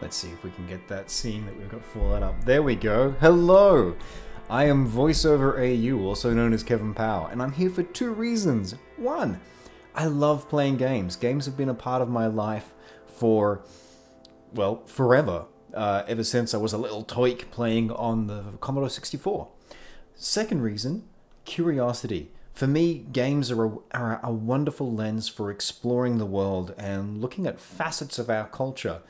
Let's see if we can get that scene that we've got Fallout up. There we go. Hello! I am VoiceOver AU, also known as Kevin Powell, and I'm here for two reasons. One, I love playing games. Games have been a part of my life for, well, forever. Ever since I was a little toik playing on the Commodore 64. Second reason, curiosity. For me, games are a wonderful lens for exploring the world and looking at facets of our culture.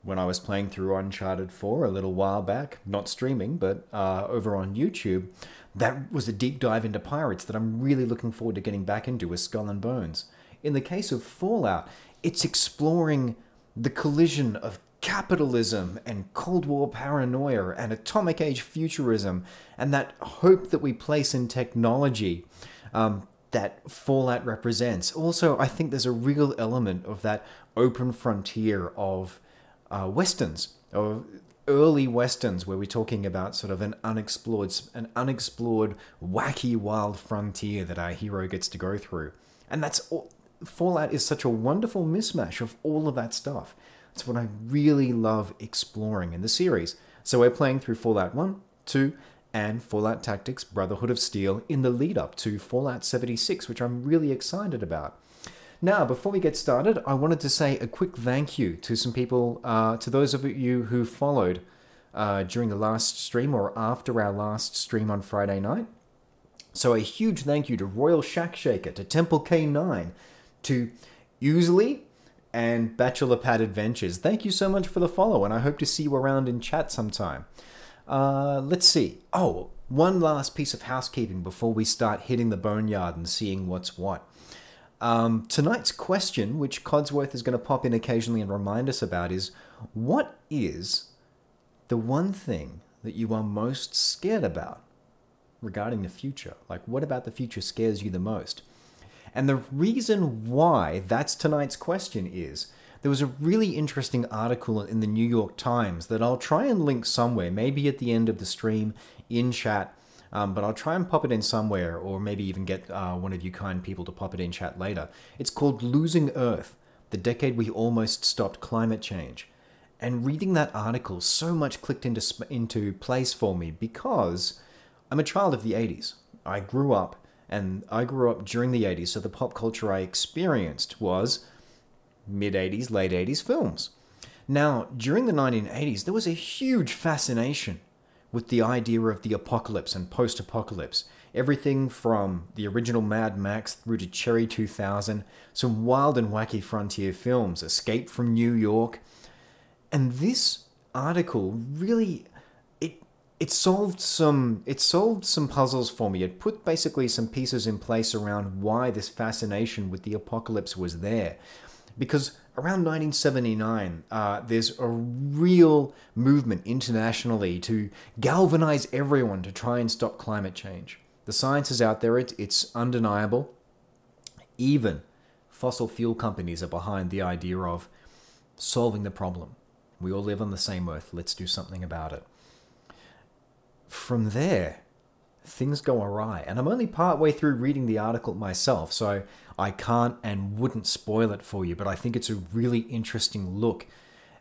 When I was playing through Uncharted 4 a little while back, not streaming, but over on YouTube, that was a deep dive into pirates that I'm really looking forward to getting back into with Skull and Bones. In the case of Fallout, it's exploring the collision of capitalism and Cold War paranoia and atomic age futurism and that hope that we place in technology that Fallout represents. Also, I think there's a real element of that open frontier of westerns, of early westerns, where we're talking about sort of an unexplored, wacky, wild frontier that our hero gets to go through. And that's all. Fallout is such a wonderful mismatch of all of that stuff. It's what I really love exploring in the series. So we're playing through Fallout 1, 2, and Fallout Tactics Brotherhood of Steel in the lead up to Fallout 76, which I'm really excited about. Now, before we get started, I wanted to say a quick thank you to some people, to those of you who followed during the last stream or after our last stream on Friday night. So a huge thank you to Royal Shack Shaker, to Temple K9, to Usually, and Bachelor Pad Adventures. Thank you so much for the follow, and I hope to see you around in chat sometime. Let's see. Oh, one last piece of housekeeping before we start hitting the Boneyard and seeing what's what. Tonight's question, which Codsworth is going to pop in occasionally and remind us about, is what is the one thing that you are most scared about regarding the future? Like, what about the future scares you the most? And the reason why that's tonight's question is, there was a really interesting article in the New York Times that I'll try and link somewhere, maybe at the end of the stream, in chat, but I'll try and pop it in somewhere, or maybe even get one of you kind people to pop it in chat later. It's called Losing Earth, the decade we almost stopped climate change. And reading that article, so much clicked into place for me, because I'm a child of the 80s. I grew up during the 80s, so the pop culture I experienced was mid-80s, late 80s films. Now, during the 1980s, there was a huge fascination with the idea of the apocalypse and post-apocalypse. Everything from the original Mad Max through to Cherry 2000, some wild and wacky frontier films, Escape from New York. And this article really, it solved some puzzles for me. It put basically some pieces in place around why this fascination with the apocalypse was there. Because around 1979, there's a real movement internationally to galvanize everyone to try and stop climate change. The science is out there, it's undeniable. Even fossil fuel companies are behind the idea of solving the problem. We all live on the same earth, let's do something about it. From there, things go awry. And I'm only partway through reading the article myself, so I can't and wouldn't spoil it for you, but I think it's a really interesting look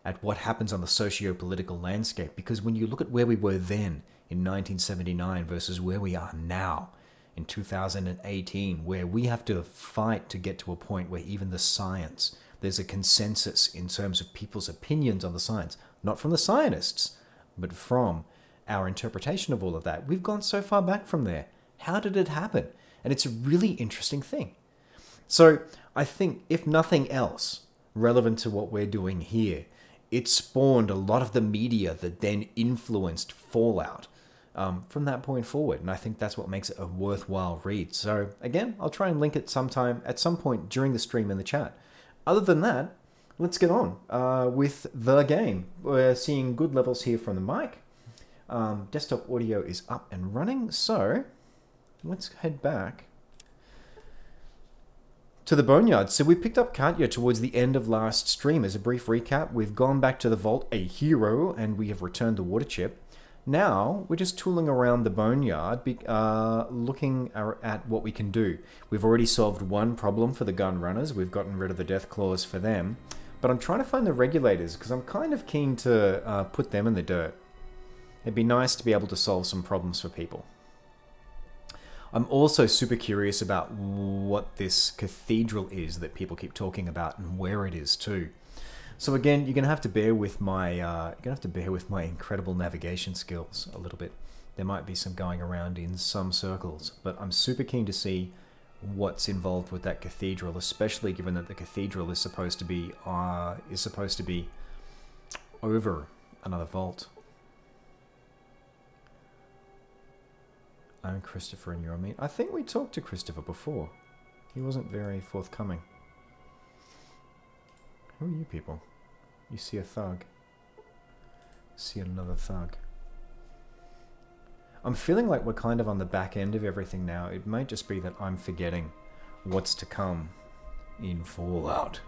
at what happens on the socio-political landscape, because when you look at where we were then in 1979 versus where we are now in 2018, where we have to fight to get to a point where even the science, there's a consensus in terms of people's opinions on the science, not from the scientists, but from our interpretation of all of that. We've gone so far back from there. How did it happen? And it's a really interesting thing. So I think, if nothing else, relevant to what we're doing here, it spawned a lot of the media that then influenced Fallout from that point forward. And I think that's what makes it a worthwhile read. So again, I'll try and link it sometime, at some point during the stream in the chat. Other than that, let's get on with the game. We're seeing good levels here from the mic. Desktop audio is up and running, so let's head back to the Boneyard. So we picked up Katya towards the end of last stream. As a brief recap, we've gone back to the vault, a hero, and we have returned the water chip. Now, we're just tooling around the Boneyard, looking at what we can do. We've already solved one problem for the gun runners. We've gotten rid of the death claws for them. But I'm trying to find the regulators because I'm kind of keen to put them in the dirt. It'd be nice to be able to solve some problems for people. I'm also super curious about what this cathedral is that people keep talking about and where it is too. So again, you're gonna have to bear with my incredible navigation skills a little bit. There might be some going around in some circles, but I'm super keen to see what's involved with that cathedral, especially given that the cathedral is supposed to be over another vault. I'm Christopher and you're me. I think we talked to Christopher before. He wasn't very forthcoming. Who are you people? You see a thug. See another thug. I'm feeling like we're kind of on the back end of everything now. It might just be that I'm forgetting what's to come in Fallout.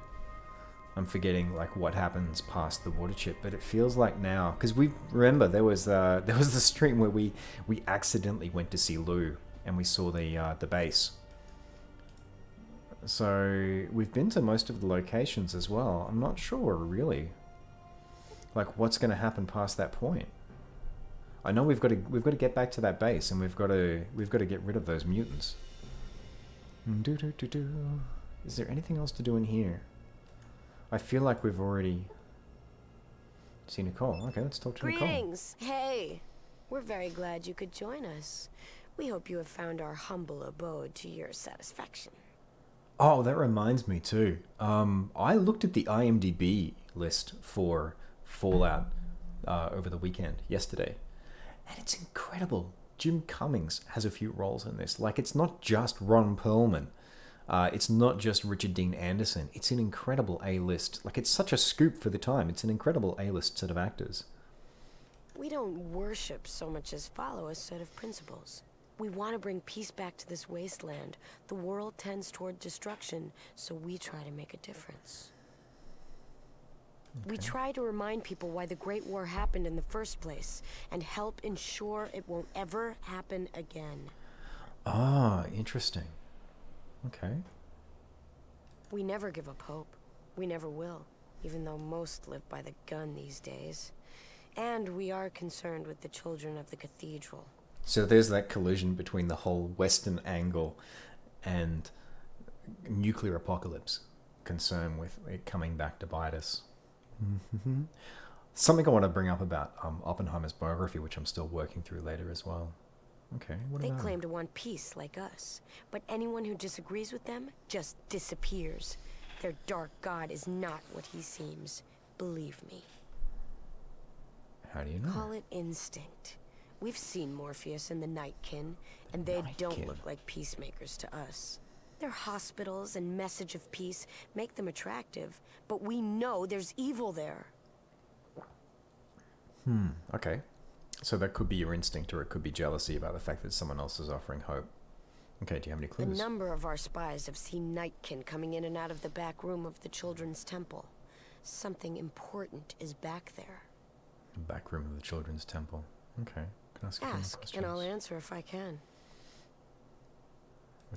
I'm forgetting like what happens past the water chip, but it feels like now, because we remember there was the stream where we accidentally went to see Lou and we saw the base. So we've been to most of the locations as well. I'm not sure really, like what's going to happen past that point. I know we've got to get back to that base, and we've got to get rid of those mutants. Is there anything else to do in here? I feel like we've already seen Nicole. Okay, let's talk to Nicole. Greetings. Hey, we're very glad you could join us. We hope you have found our humble abode to your satisfaction. Oh, that reminds me too. I looked at the IMDb list for Fallout over the weekend, yesterday. And it's incredible. Jim Cummings has a few roles in this. Like, it's not just Ron Perlman. It's not just Richard Dean Anderson. It's an incredible A-list. Like, it's such a scoop for the time. It's an incredible A-list set of actors. We don't worship so much as follow a set of principles. We want to bring peace back to this wasteland. The world tends toward destruction, so we try to make a difference. Okay. We try to remind people why the Great War happened in the first place, and help ensure it won't ever happen again. Ah, interesting. Okay. We never give up hope. We never will, even though most live by the gun these days. And we are concerned with the children of the cathedral. So there's that collision between the whole Western angle and nuclear apocalypse concern with it coming back to bite us. Something I want to bring up about Oppenheimer's biography, which I'm still working through later as well. Okay, what They about claim to want peace like us, but anyone who disagrees with them just disappears. Their dark god is not what he seems. Believe me. How do you know? Call it instinct. We've seen Morpheus and the Nightkin, and they don't look like peacemakers to us. Their hospitals and message of peace make them attractive, but we know there's evil there. Okay. So that could be your instinct, or it could be jealousy about the fact that someone else is offering hope. Okay, do you have any clues? A number of our spies have seen Nightkin coming in and out of the back room of the Children's Temple. Something important is back there. The back room of the Children's Temple. Okay. Can I ask you any questions? And I'll answer if I can.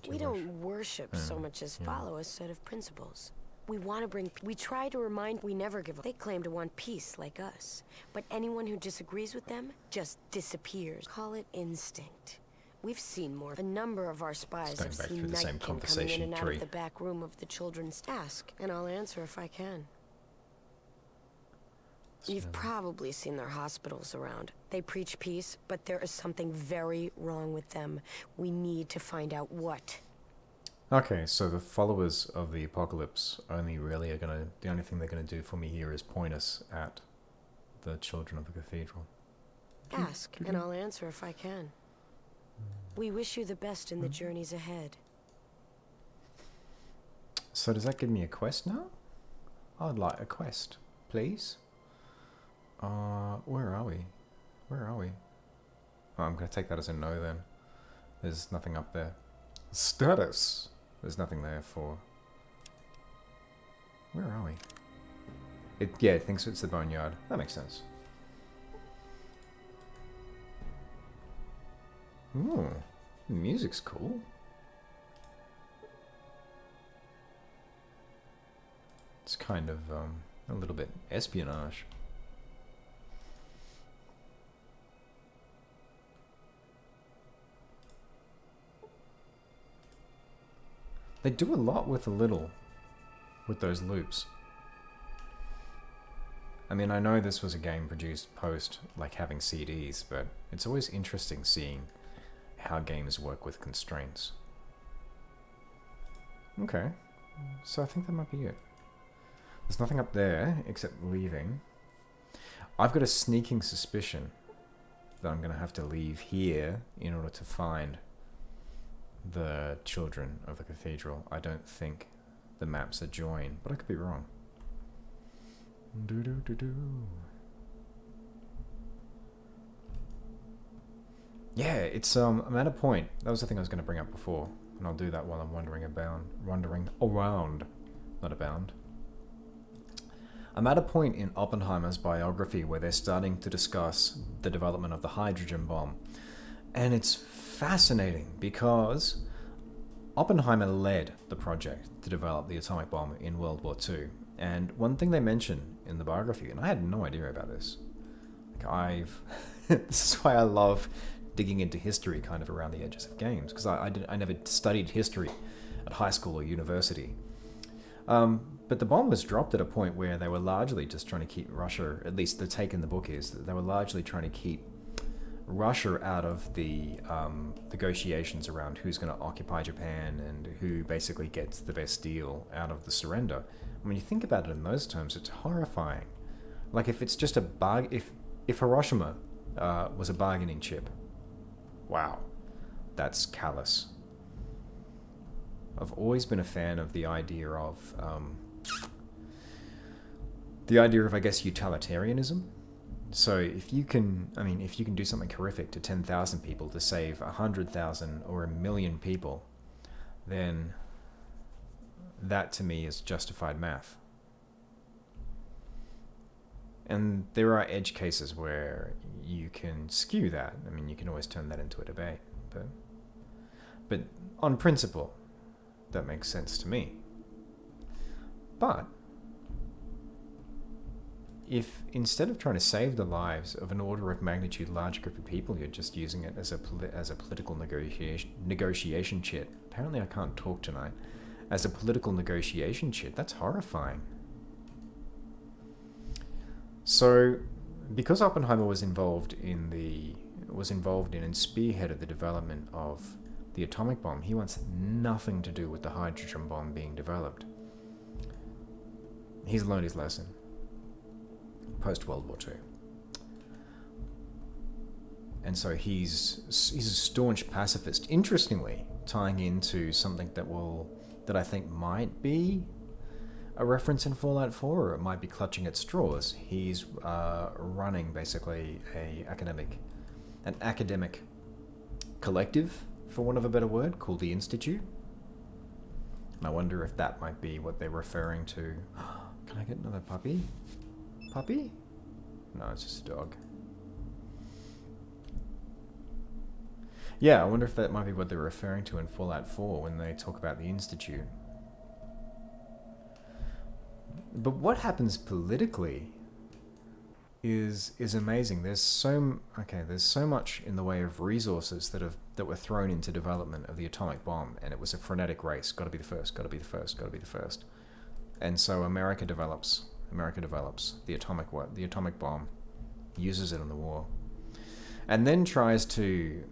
We don't worship so much as follow a set of principles. We want to bring... We try to remind... We never give up. They claim to want peace like us, but anyone who disagrees with them just disappears. Call it instinct. We've seen more. A number of our spies have seen Nightkin coming in and out of the back room of the Children's... Ask, and I'll answer if I can. You've probably seen their hospitals around. They preach peace, but there is something very wrong with them. We need to find out what. Okay, so the followers of the apocalypse only really are gonna... The only thing they're gonna do for me here is point us at the children of the cathedral. Ask, and I'll answer if I can. We wish you the best in the journeys ahead. So does that give me a quest now? I'd like a quest, please. Where are we? Where are we? Oh, I'm going to take that as a no then. There's nothing up there. Status! There's nothing there for... Where are we? Yeah, it thinks it's the Boneyard. That makes sense. Ooh, the music's cool. It's kind of a little bit espionage. They do a lot with a little, with those loops. I mean, I know this was a game produced post, like, having CDs, but it's always interesting seeing how games work with constraints. Okay, so I think that might be it. There's nothing up there except leaving. I've got a sneaking suspicion that I'm going to have to leave here in order to find the children of the cathedral. I don't think the maps are joined, but I could be wrong. Yeah, it's I'm at a point. That was the thing I was going to bring up before, and I'll do that while I'm wandering around, not abound. I'm at a point in Oppenheimer's biography where they're starting to discuss the development of the hydrogen bomb, and it's fascinating because Oppenheimer led the project to develop the atomic bomb in World War II. And one thing they mention in the biography, and I had no idea about this, like this is why I love digging into history kind of around the edges of games, because I never studied history at high school or university. But the bomb was dropped at a point where they were largely just trying to keep Russia, at least the take in the book is that they were largely trying to keep Russia out of the negotiations around who's going to occupy Japan and who basically gets the best deal out of the surrender. When you think about it in those terms, it's horrifying. Like, if it's just if Hiroshima was a bargaining chip, wow, that's callous. I've always been a fan of the idea of I guess, utilitarianism. So if you can do something horrific to 10,000 people to save 100,000 or 1,000,000 people, then that to me is justified math. And there are edge cases where you can skew that. I mean, you can always turn that into a debate, but on principle, that makes sense to me. But if instead of trying to save the lives of an order of magnitude larger group of people, you're just using it as a political negotiation chit. Apparently I can't talk tonight. As a political negotiation chit, that's horrifying. So, because Oppenheimer was involved in and spearheaded the development of the atomic bomb, he wants nothing to do with the hydrogen bomb being developed. He's learned his lesson post-World War II. And so he's a staunch pacifist, interestingly, tying into something that I think might be a reference in Fallout 4, or it might be clutching at straws. He's running basically an academic collective, for want of a better word, called the Institute. And I wonder if that might be what they're referring to. Can I get another puppy? Puppy? No, it's just a dog. Yeah, I wonder if that might be what they're referring to in Fallout 4 when they talk about the Institute. But what happens politically is amazing. There's so much in the way of resources that were thrown into development of the atomic bomb, and it was a frenetic race. Got to be the first. Got to be the first. Got to be the first. And so America develops the atomic bomb, uses it in the war, and then tries to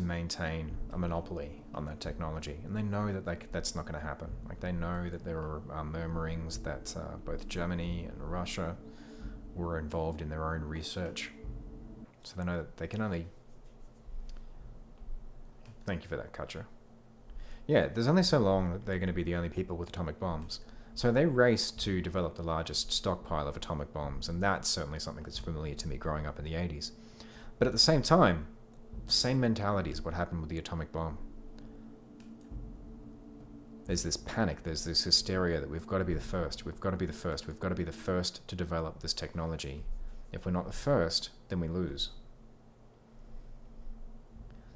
maintain a monopoly on that technology. And they know that that's not going to happen. Like, they know that there are murmurings that both Germany and Russia were involved in their own research. So they know that they can only... Thank you for that, Kutcher. Yeah, there's only so long that they're going to be the only people with atomic bombs. So they race to develop the largest stockpile of atomic bombs, and that's certainly something that's familiar to me growing up in the 80s. But at the same time, same mentality is what happened with the atomic bomb. There's this panic, there's this hysteria that we've got to be the first, we've got to be the first, we've got to be the first to develop this technology. If we're not the first, then we lose.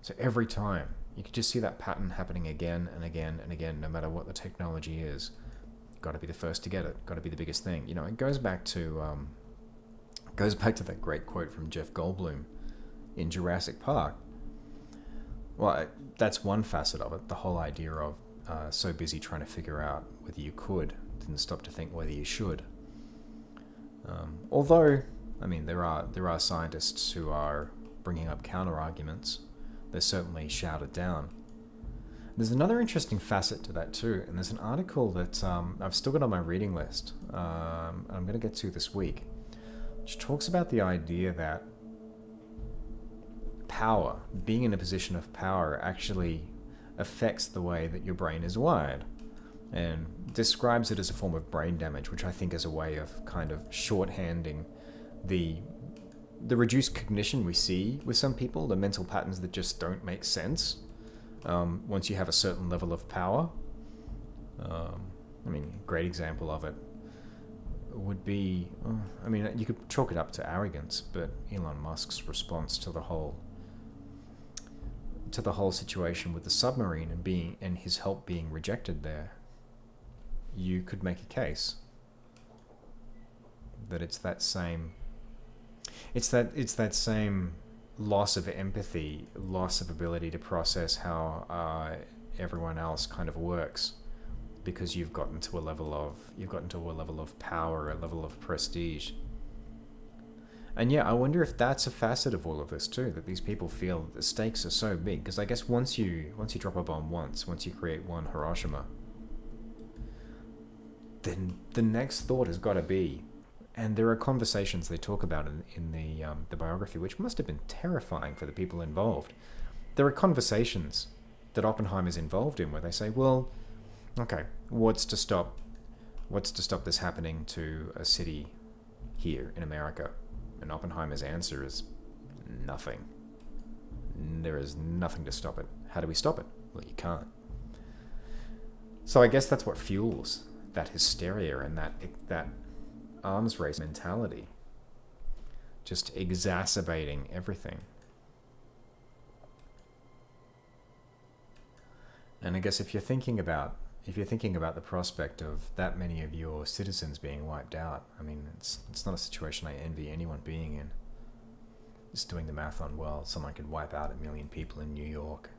So every time, you can just see that pattern happening again and again and again, no matter what the technology is. got to be the first to get it, got to be the biggest thing. You know, it goes back to that great quote from Jeff Goldblum in Jurassic Park. Well, that's one facet of it, the whole idea of so busy trying to figure out whether you could, didn't stop to think whether you should. Although, I mean, there are scientists who are bringing up counter-arguments. They're certainly shouted down. There's another interesting facet to that too, and there's an article that I've still got on my reading list, I'm going to get to this week, which talks about the idea that power, being in a position of power, actually affects the way that your brain is wired, and describes it as a form of brain damage, which I think is a way of kind of shorthanding the reduced cognition we see with some people, the mental patterns that just don't make sense once you have a certain level of power. I mean, a great example of it would be, I mean, you could chalk it up to arrogance, but Elon Musk's response to the whole situation with the submarine and his help being rejected there, you could make a case that it's that same loss of empathy, loss of ability to process how everyone else kind of works, because you've gotten to a level of power, a level of prestige. And yeah, I wonder if that's a facet of all of this too, that these people feel that the stakes are so big, because I guess once you drop a bomb once you create one Hiroshima, then the next thought has got to be, and there are conversations they talk about in the biography, which must have been terrifying for the people involved. There are conversations that Oppenheimer's involved in where they say, well, okay, what's to stop this happening to a city here in America? And Oppenheimer's answer is nothing. There is nothing to stop it. How do we stop it? Well, you can't. So I guess that's what fuels that hysteria and that arms race mentality, just exacerbating everything. And I guess if you're thinking about the prospect of that many of your citizens being wiped out, I mean, it's not a situation I envy anyone being in. Just doing the math on, well, someone could wipe out 1 million people in New York.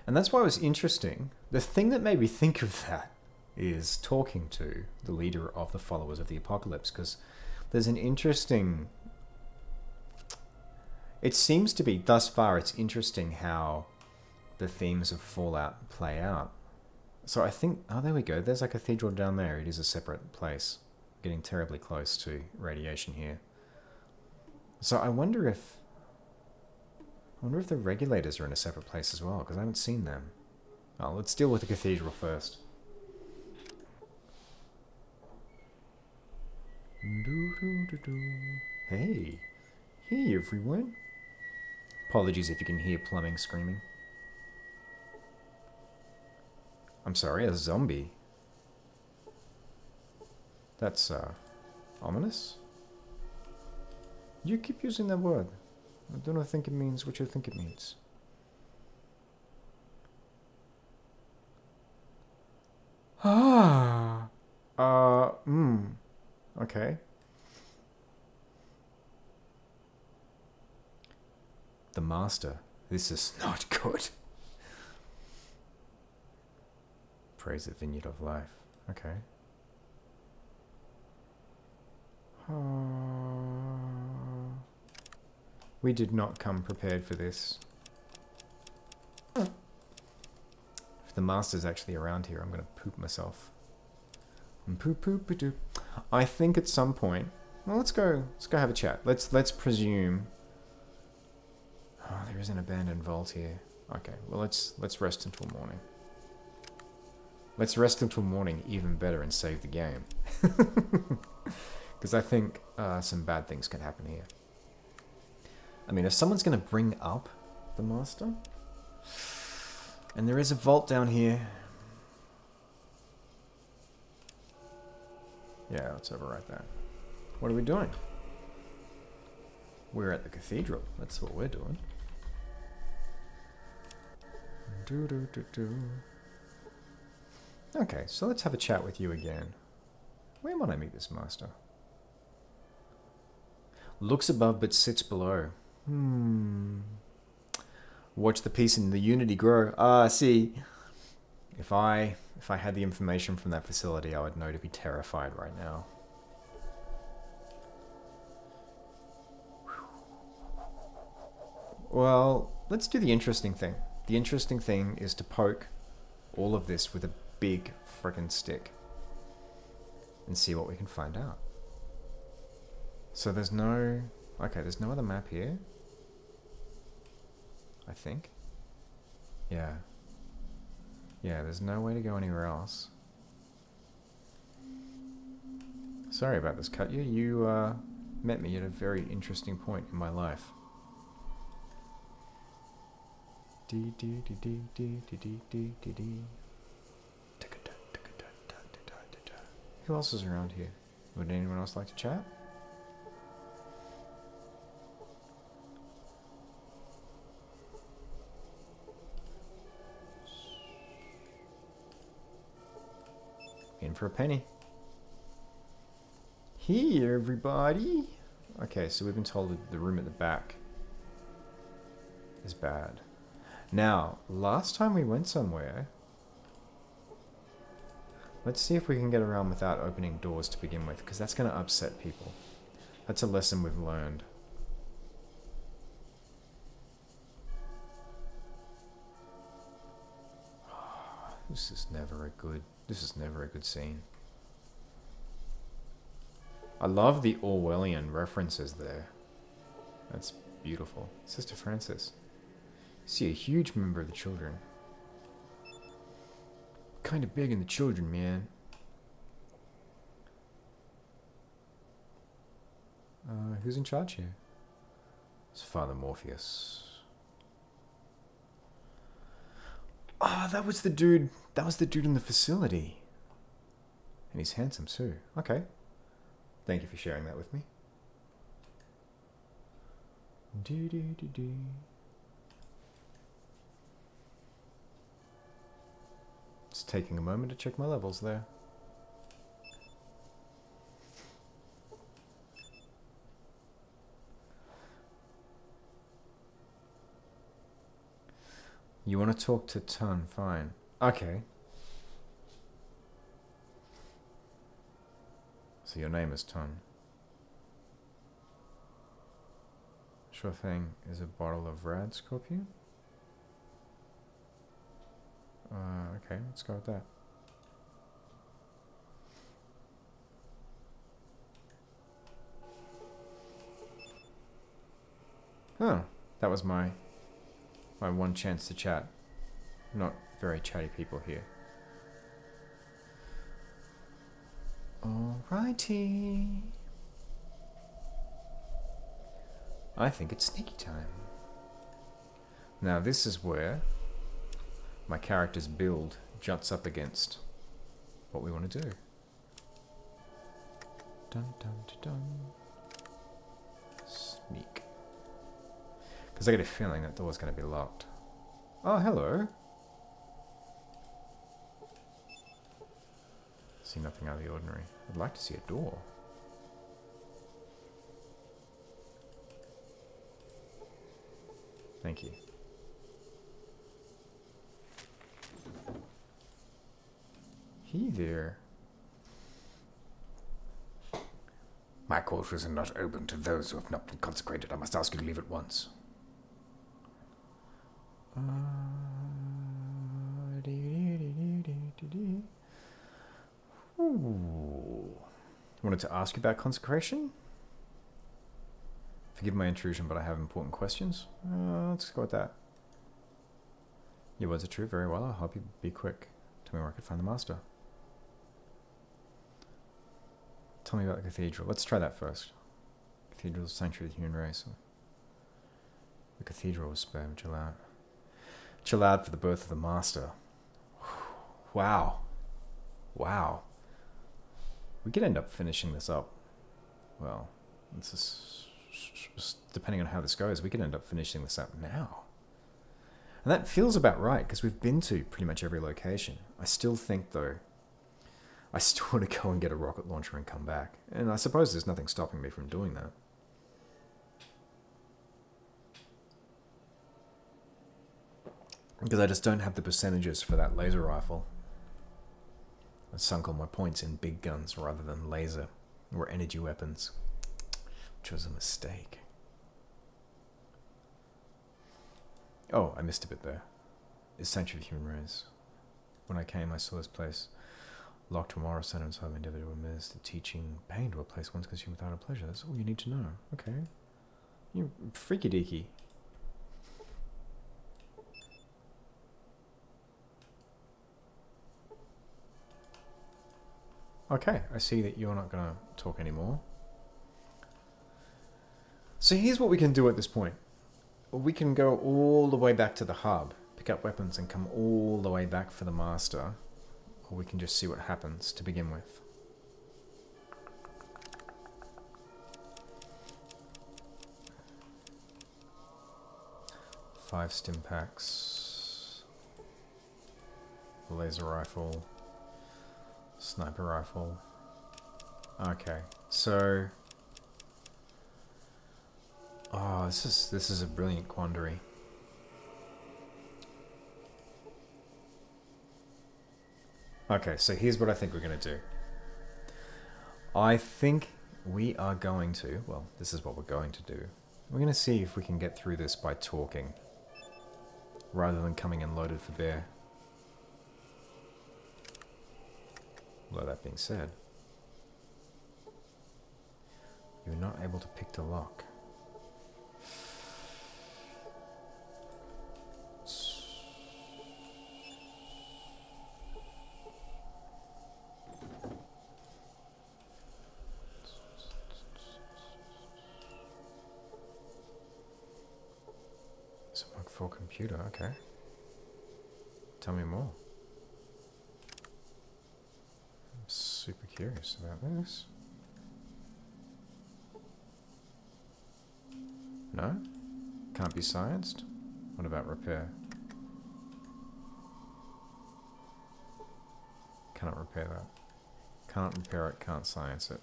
And that's why it was interesting. The thing that made me think of that is talking to the leader of the followers of the apocalypse, because there's an interesting... It seems to be, thus far, it's interesting how the themes of Fallout play out. So I think... Oh, there we go. There's a cathedral down there. It is a separate place. Getting terribly close to radiation here. So I wonder if the regulators are in a separate place as well, because I haven't seen them. Oh, let's deal with the cathedral first. Hey. Hey, everyone. Apologies if you can hear plumbing screaming. I'm sorry, a zombie. That's, ominous? You keep using that word. I do not think it means what you think it means. Ah. Okay. The Master. This is not good. Praise the Vineyard of Life. Okay. We did not come prepared for this. If the Master's actually around here, I'm going to poop myself. I think at some point... Well, let's go have a chat. Let's presume... Oh, there is an abandoned vault here. Okay, well, let's rest until morning. Let's rest until morning, even better, and save the game. Because I think some bad things can happen here. I mean, if someone's going to bring up the Master... And there is a vault down here. Yeah, it's over right there. What are we doing? We're at the cathedral. That's what we're doing. Okay, so let's have a chat with you again. Where might I meet this master? Looks above but sits below. Watch the peace and the unity grow. Ah, see. If I had the information from that facility, I would know to be terrified right now. Well, let's do the interesting thing. The interesting thing is to poke all of this with a big frickin' stick and see what we can find out. So there's no... Okay, there's no other map here. I think. Yeah. Yeah, there's no way to go anywhere else. Sorry about this, Katya. You met me at a very interesting point in my life. Who else is around here? Would anyone else like to chat? In for a penny. Here, everybody. Okay, so we've been told that the room at the back is bad. Now, last time we went somewhere, let's see if we can get around without opening doors to begin with, because that's going to upset people. That's a lesson we've learned. This is never a good scene. I love the Orwellian references there. That's beautiful. Sister Francis. See a huge member of the children. Kind of big in the children, man. Who's in charge here? It's Father Morpheus. Ah, that was the dude. That was the dude in the facility. And he's handsome too. Okay. Thank you for sharing that with me. Just taking a moment to check my levels there. You want to talk to Ton? Fine. Okay. So your name is Ton. Sure thing. Is a bottle of Rad Scorpion? Okay, let's go with that. Oh, that was my one chance to chat. Not very chatty people here. Alrighty. I think it's sneaky time. Now this is where my character's build juts up against what we want to do. Dun dun dun dun. Sneak. Because I get a feeling that door's going to be locked. Oh, hello. See nothing out of the ordinary. I'd like to see a door. Thank you. Hey there. My quarters are not open to those who have not been consecrated. I must ask you to leave at once. Ooh. Wanted to ask you about consecration? Forgive my intrusion, but I have important questions. Let's go with that. Your words are true. Very well. I'll help you be quick. Tell me where I can find the master. Tell me about the cathedral. Let's try that first. Cathedral is the sanctuary of the human race. The cathedral was spared. Chill out. Chill out for the birth of the master. Wow. Wow. We could end up finishing this up. Well, this is... depending on how this goes, we could end up finishing this up now. And that feels about right, because we've been to pretty much every location. I still think, though, I still want to go and get a rocket launcher and come back. And I suppose there's nothing stopping me from doing that. Because I just don't have the percentages for that laser rifle. I sunk all my points in big guns rather than laser or energy weapons, which was a mistake. Oh, I missed a bit there. It's Sanctuary of Human Race. When I came, I saw this place locked to a moral center, and so I've endeavored to immerse the teaching pain to a place once consumed without a pleasure. That's all you need to know. Okay. You freaky deaky. Okay, I see that you're not going to talk anymore. So here's what we can do at this point. We can go all the way back to the hub, pick up weapons, and come all the way back for the master. Or we can just see what happens to begin with. Five stim packs. Laser rifle. Sniper rifle. Okay, so... Oh, this is a brilliant quandary. Okay, so here's what I think we're going to do. I think we are going to... Well, this is what we're going to do. We're going to see if we can get through this by talking, rather than coming in loaded for bear. Although that being said, you're not able to pick the lock. It's a Mark IV computer, okay. Tell me more. Super curious about this. No? Can't be scienced? What about repair? Cannot repair that. Can't repair it, can't science it.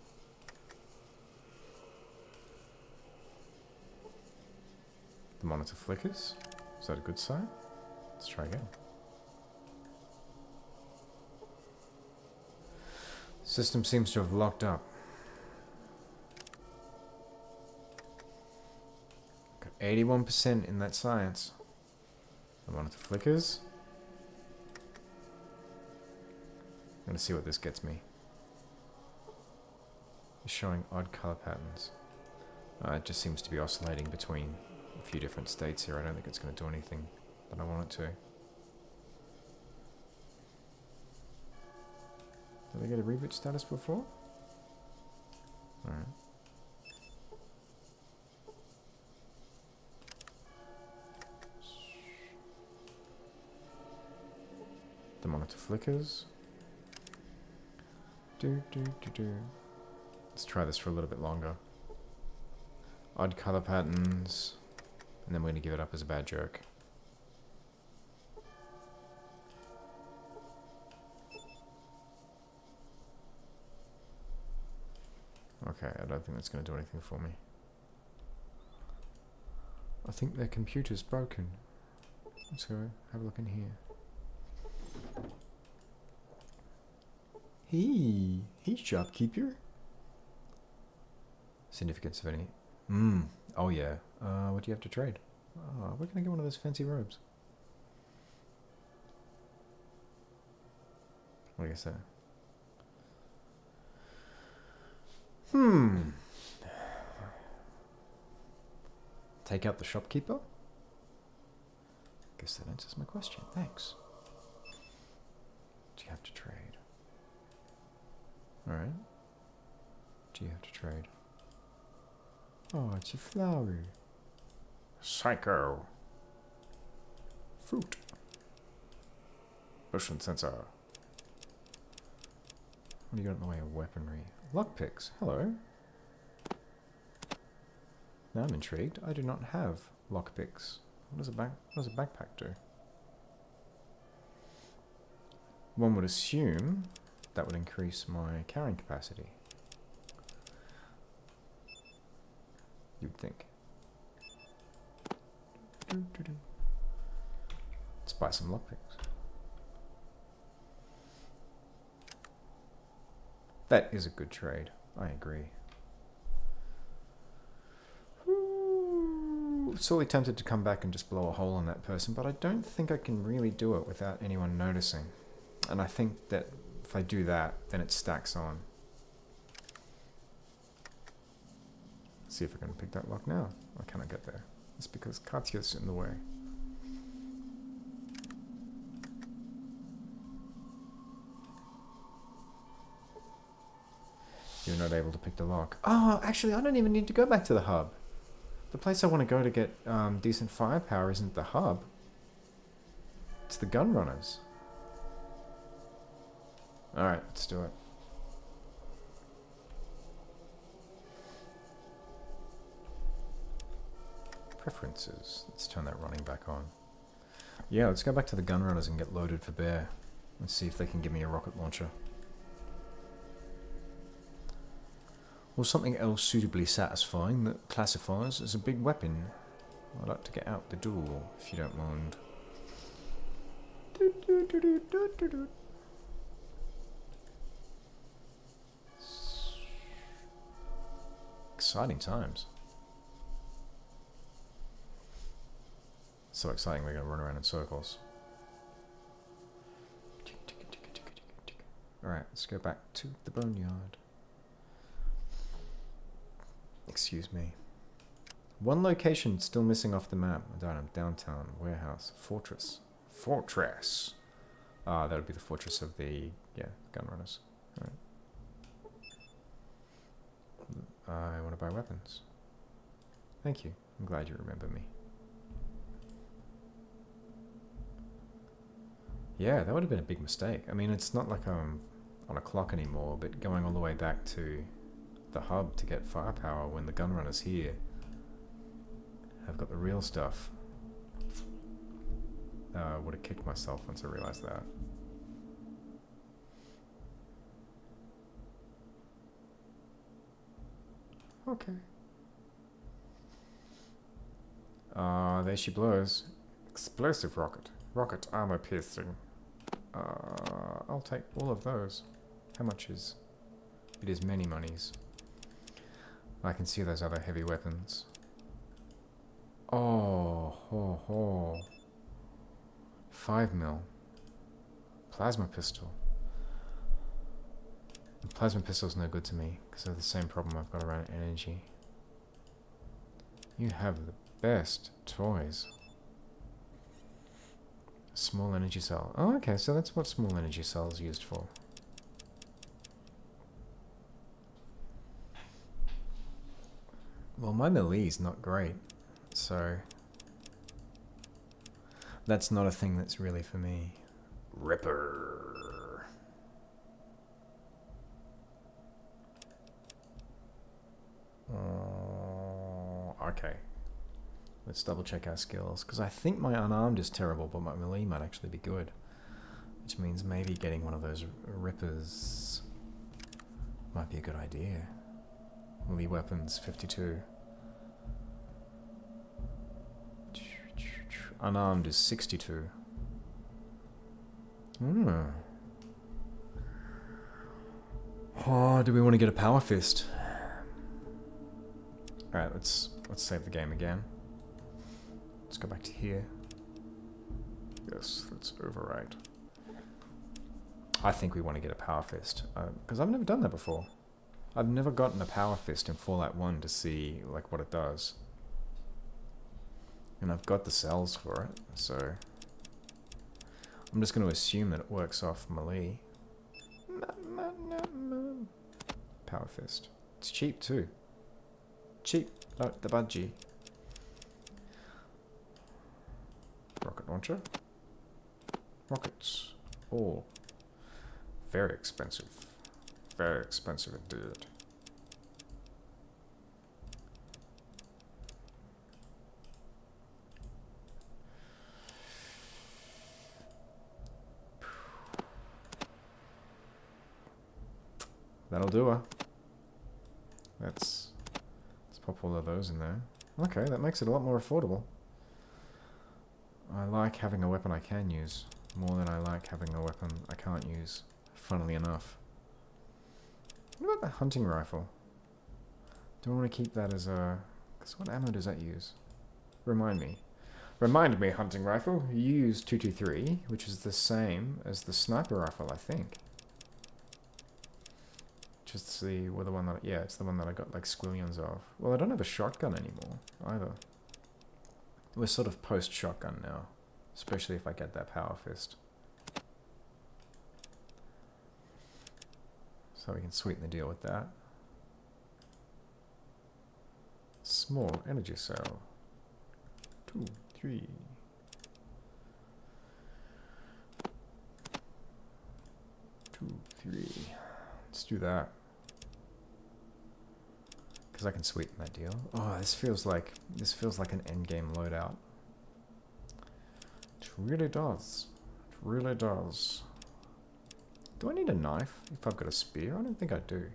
The monitor flickers? Is that a good sign? Let's try again. System seems to have locked up. Got 81% in that science. The monitor flickers. I'm going to see what this gets me. It's showing odd color patterns. It just seems to be oscillating between a few different states here. I don't think it's going to do anything that I want it to. Did I get a reboot status before? Alright. The monitor flickers. Let's try this for a little bit longer. Odd color patterns. And then we're going to give it up as a bad joke. Okay, I don't think that's going to do anything for me. I think their computer's broken. Let's go have a look in here. Hey shopkeeper. Significance of any... Oh yeah. What do you have to trade? Oh, we're going to get one of those fancy robes. What do you say? Take out the shopkeeper? Guess that answers my question. Thanks. Do you have to trade? Alright. Do you have to trade? Oh, it's a flower. Psycho. Fruit. Motion sensor. What do you got in the way of weaponry? Lockpicks. Hello. Now I'm intrigued. I do not have lockpicks. What does a backpack do? one would assume that would increase my carrying capacity. You'd think. Let's buy some lockpicks. That is a good trade. I agree. Sorely tempted to come back and just blow a hole in that person, but I don't think I can really do it without anyone noticing. And I think that if I do that, then it stacks on. See if I can pick that lock now. I cannot get there. It's because Katya's in the way. You're not able to pick the lock. Oh, actually, I don't even need to go back to the hub. The place I want to go to get decent firepower isn't the hub. It's the gun runners. Alright, let's do it. Preferences. Let's turn that running back on. Yeah, let's go back to the gun runners and get loaded for bear. Let's see if they can give me a rocket launcher. Or something else suitably satisfying that classifies as a big weapon. I'd like to get out the door, if you don't mind. Exciting times. So exciting, we're going to run around in circles. Alright, let's go back to the Boneyard. Excuse me. One location still missing off the map. Adytum, downtown, warehouse, fortress. Fortress! Ah, that would be the fortress of the, yeah, gun runners. Alright. I want to buy weapons. Thank you. I'm glad you remember me. Yeah, that would have been a big mistake. I mean, it's not like I'm on a clock anymore, but going all the way back to the hub to get firepower when the gun runners here have got the real stuff. Would have kicked myself once I realized that. Okay. There she blows. Explosive rocket. Rocket armor piercing. I'll take all of those. How much is... It is many monies. I can see those other heavy weapons. Oh, ho, ho. 5 mil. Plasma pistol. The plasma pistol's no good to me, because I have the same problem I've got around energy. You have the best toys. Small energy cell. Oh, okay, so that's what small energy cell is used for. Well, my melee's not great, so that's not a thing that's really for me. Ripper. Okay. Let's double check our skills, because I think my unarmed is terrible, but my melee might actually be good. Which means maybe getting one of those rippers might be a good idea. Melee weapons, 52. Unarmed is 62. Oh, do we want to get a power fist? Alright, let's save the game again. Let's go back to here. Yes, let's overwrite. I think we want to get a power fist, because I've never done that before. I've never gotten a power fist in Fallout 1 to see like what it does. And I've got the cells for it, so I'm just going to assume that it works off melee. Power fist. It's cheap too. Cheap. Oh, the budgie. Rocket launcher. Rockets. Oh. Very expensive. Very expensive indeed. That'll do her. Let's pop all of those in there. Okay, that makes it a lot more affordable. I like having a weapon I can use more than I like having a weapon I can't use, funnily enough. What about the hunting rifle? Do I want to keep that as a... Because what ammo does that use? Remind me. Remind me, hunting rifle. You use 223, which is the same as the sniper rifle, I think. Just the... Well, the one that... Yeah, it's the one that I got like squillions of. Well, I don't have a shotgun anymore, either. We're sort of post-shotgun now. Especially if I get that power fist. So we can sweeten the deal with that. Small energy cell. 2, 3. Let's do that. Because I can sweeten that deal. Oh, this feels like an endgame loadout. It really does. It really does. Do I need a knife if I've got a spear? I don't think I do.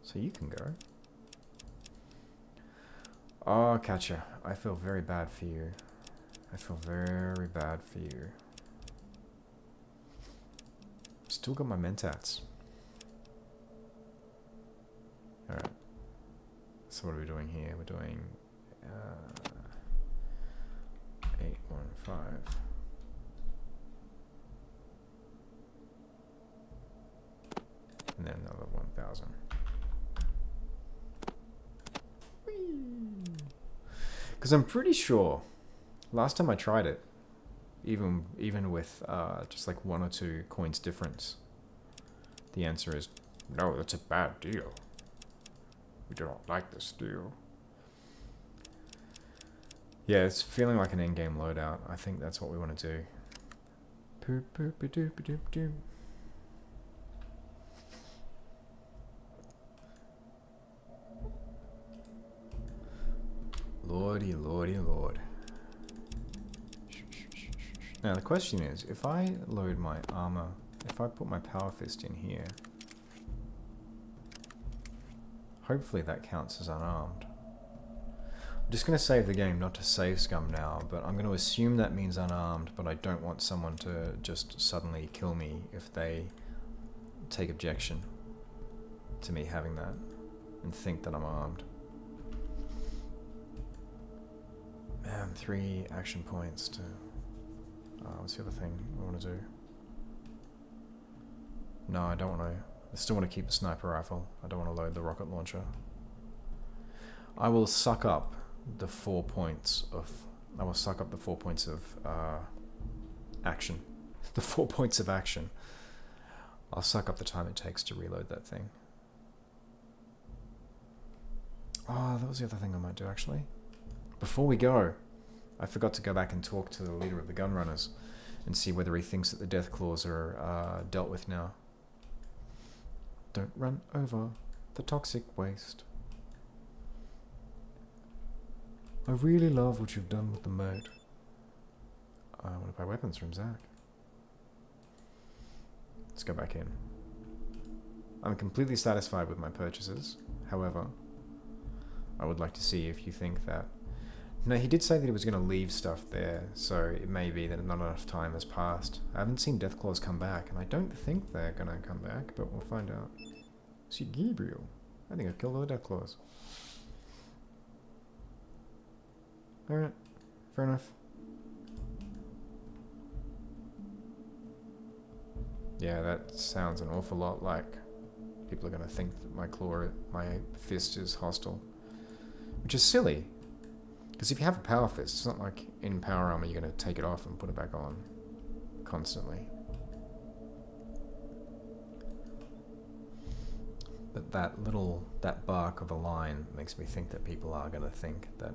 So you can go. Oh, Catcher, I feel very bad for you. I feel very bad for you. Still got my mentats. Alright. So what are we doing here? We're doing 815. And then another 1000. Because I'm pretty sure last time I tried it, even with just like 1 or 2 coins difference, the answer is no, that's a bad deal. We do not like this deal. Yeah, it's feeling like an endgame loadout. I think that's what we want to do. Poop poop a doop a doop doop. Lordy, lordy, lord. Now the question is, if I load my armor, if I put my power fist in here, hopefully that counts as unarmed. I'm just going to save the game, not to save scum now, but I'm going to assume that means unarmed, but I don't want someone to just suddenly kill me if they take objection to me having that and think that I'm armed. Man, 3 action points to... what's the other thing I want to do? No, I don't want to... I still want to keep the sniper rifle. I don't want to load the rocket launcher. I will suck up the 4 points of... I will suck up the 4 points of action. The 4 points of action. I'll suck up the time it takes to reload that thing. Oh, that was the other thing I might do, actually. Before we go, I forgot to go back and talk to the leader of the gunrunners and see whether he thinks that the death claws are dealt with now. Don't run over the toxic waste. I really love what you've done with the moat. I want to buy weapons from Zach. Let's go back in. I'm completely satisfied with my purchases. However, I would like to see if you think that... No, he did say that he was going to leave stuff there, so it may be that not enough time has passed. I haven't seen Deathclaws come back, and I don't think they're going to come back, but we'll find out. See, Gabriel. I think I've killed all the Deathclaws. Alright, fair enough. Yeah, that sounds an awful lot like people are going to think that my fist is hostile. Which is silly. Because if you have a power fist, it's not like in power armor you're going to take it off and put it back on constantly. But that bark of a line makes me think that people are going to think that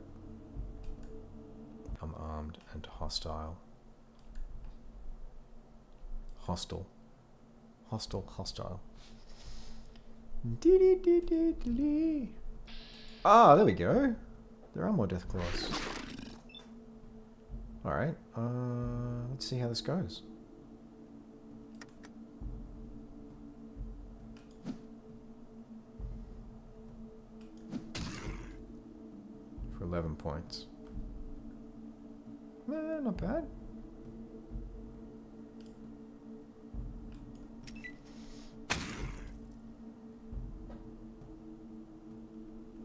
I'm armed and hostile. Hostile. Hostile. Ah, there we go. There are more Deathclaws. Alright, let's see how this goes. 11 points. Not bad.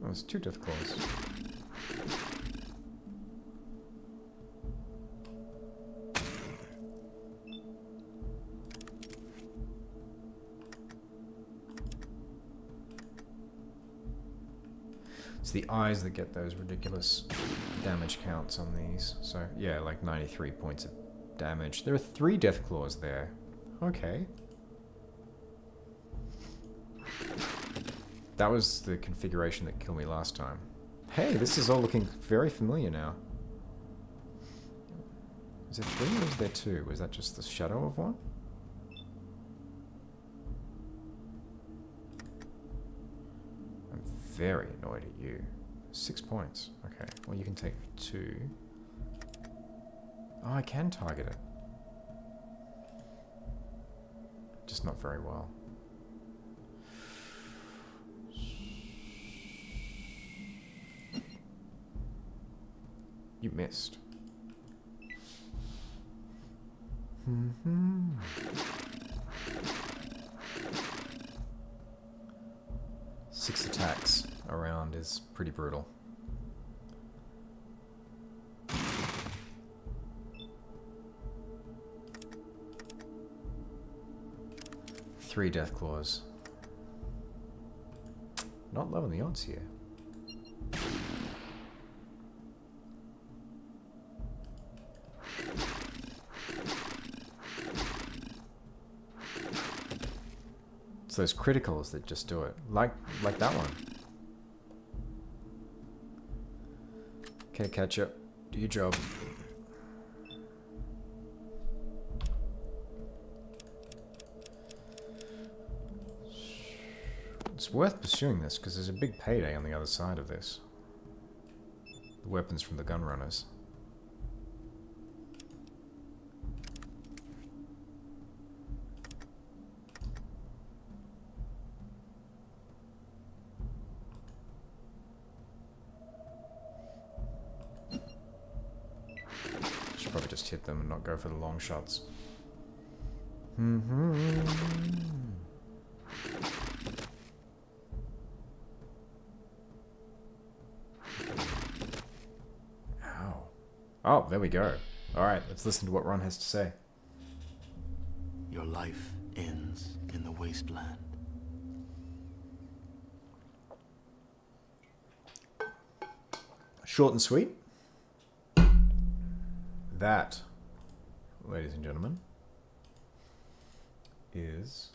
Oh, there's 2 death claws. It's the eyes that get those ridiculous damage counts on these. So, yeah, like 93 points of damage. There are 3 death claws there. Okay. That was the configuration that killed me last time. Hey, this is all looking very familiar now. Is there 3 or is there 2? Was that just the shadow of one? I'm very annoyed at you. 6 points. Okay, well you can take 2. Oh, I can target it. Just not very well. You missed. 6 attacks around is pretty brutal. Three death claws. Not loving the odds here. It's those criticals that just do it. Like that one. Okay, catch up. Do your job. It's worth pursuing this because there's a big payday on the other side of this. The weapons from the gun runners. Should probably just hit them and not go for the long shots. Oh, there we go. Alright, let's listen to what Ron has to say. Your life ends in the wasteland. Short and sweet. That, ladies and gentlemen, is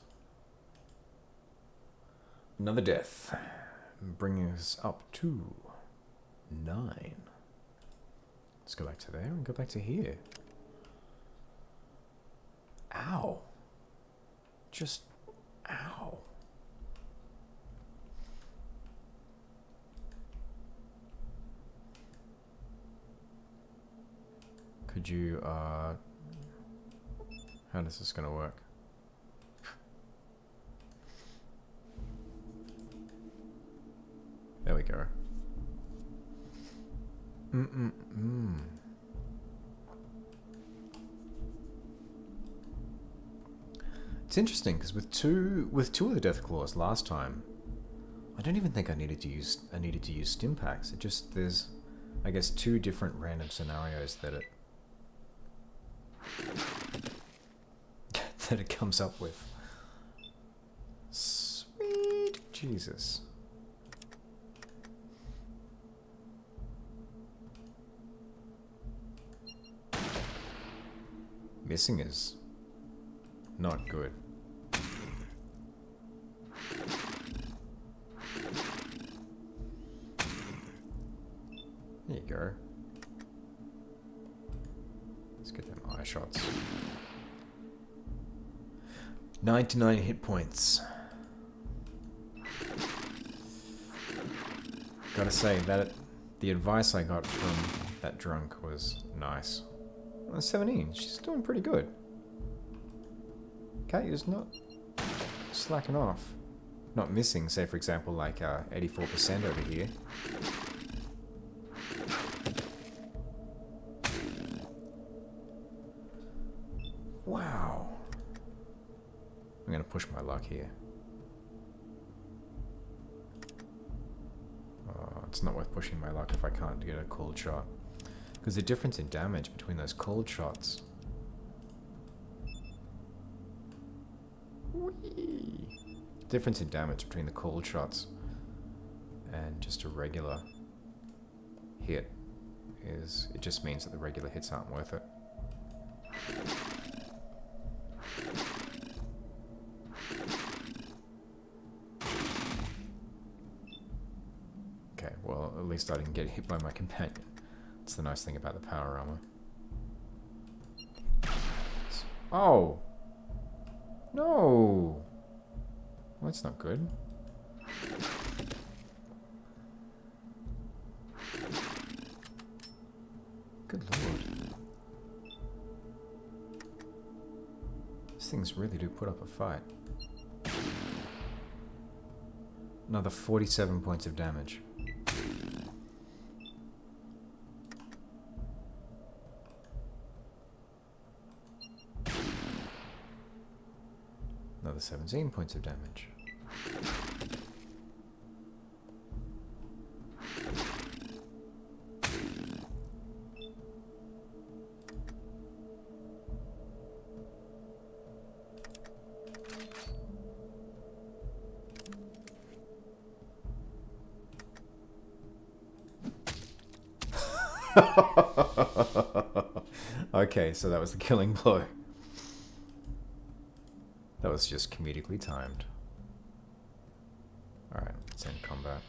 another death, bringing us up to 9. Let's go back to there and go back to here. Ow. Just ow. Could you, how is this gonna work? There we go. It's interesting because with two of the death claws last time, I don't even think I needed to use stim packs. It just there's, I guess, 2 different random scenarios that it comes up with. Sweet Jesus. Missing is not good. There you go. Let's get them eye shots. 99 hit points. Gotta say that the advice I got from that drunk was nice. 17. She's doing pretty good. Cat is not slacking off. Not missing, say for example, like 84% over here. I'm gonna push my luck here. Oh, it's not worth pushing my luck if I can't get a cold shot. Because the difference in damage between those cold shots. Whee! Difference in damage between the cold shots and just a regular hit is, it just means that the regular hits aren't worth it. Okay, well, at least I didn't get hit by my companion. That's the nice thing about the power armor. Oh! No! Well, that's not good. Good lord. These things really do put up a fight. Another 47 points of damage. Another 17 points of damage. Okay, so that was the killing blow. That was just comedically timed. Alright, let's end combat.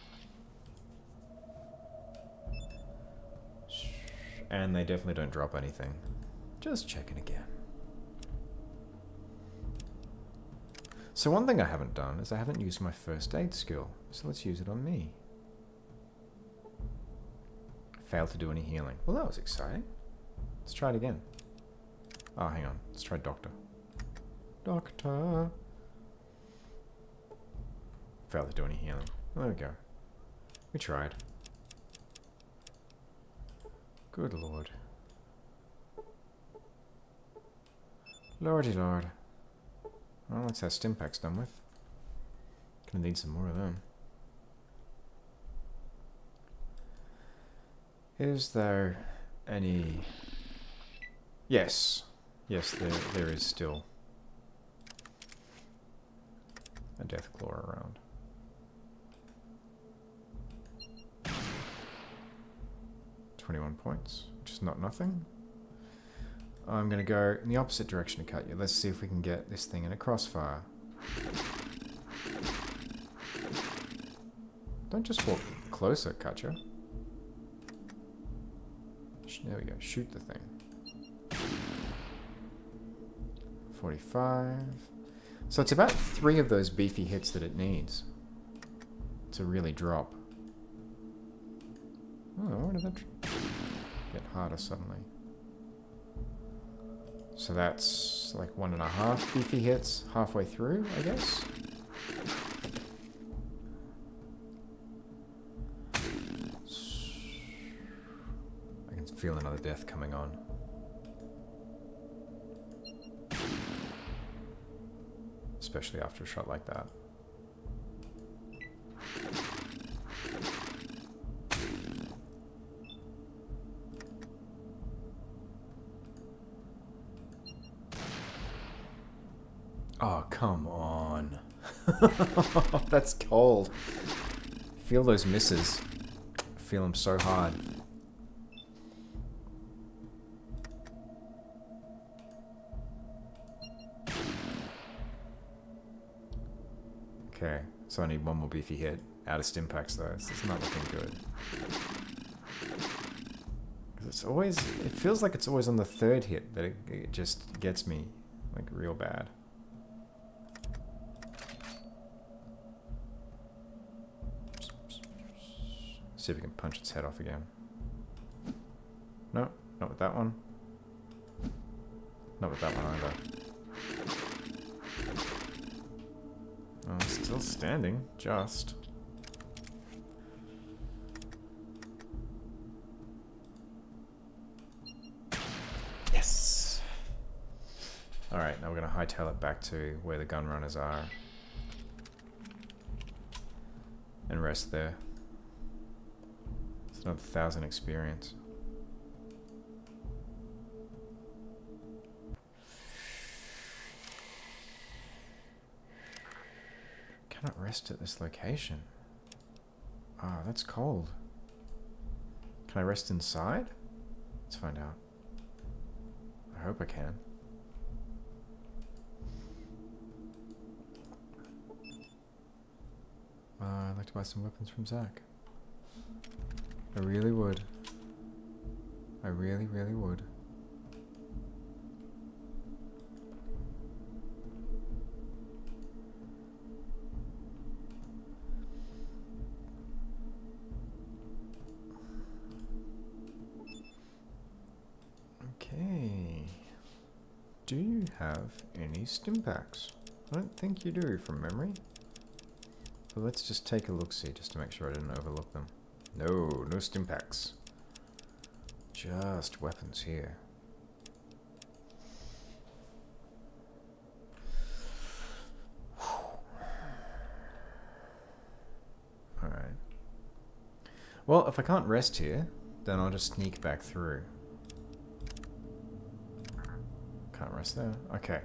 And they definitely don't drop anything. Just checking again. So one thing I haven't done is I haven't used my first aid skill. So let's use it on me. Failed to do any healing. Well, that was exciting. Let's try it again. Oh, hang on. Let's try Doctor. Doctor. Failed to do any healing. Well, there we go. We tried. Good lord. Lordy lord. Well, that's how Stimpak's done with. Gonna need some more of them. Is there any... Yes. Yes, there is still a Deathclaw around. .21 points, which is not nothing. I'm going to go in the opposite direction to cut you. Let's see if we can get this thing in a crossfire. Don't just walk closer, Katja. There we go, shoot the thing. 45. So it's about 3 of those beefy hits that it needs to really drop. Oh, where did that get harder suddenly? So that's like 1.5 beefy hits halfway through, I guess. I can feel another death coming on. Especially after a shot like that. Oh, come on. That's cold. Feel those misses. Feel them so hard. Okay, so I need one more beefy hit. Out of Stimpaks though, so it's not looking good. It's always, it feels like it's always on the 3rd hit that it just gets me, like, real bad. See if we can punch its head off again. No, not with that one. Not with that one either. Oh, it's still standing, just. Yes! Alright, now we're gonna hightail it back to where the gun runners are. And rest there. It's another 1,000 experience. Cannot rest at this location. Ah, that's cold. Can I rest inside? Let's find out. I hope I can. I'd like to buy some weapons from Zach. I really would. I really, really would. Okay. Do you have any stim packs? I don't think you do from memory. But let's just take a look-see just to make sure I didn't overlook them. No, no stim packs. Just weapons here. Alright. Well, if I can't rest here, then I'll just sneak back through. Can't rest there. Okay.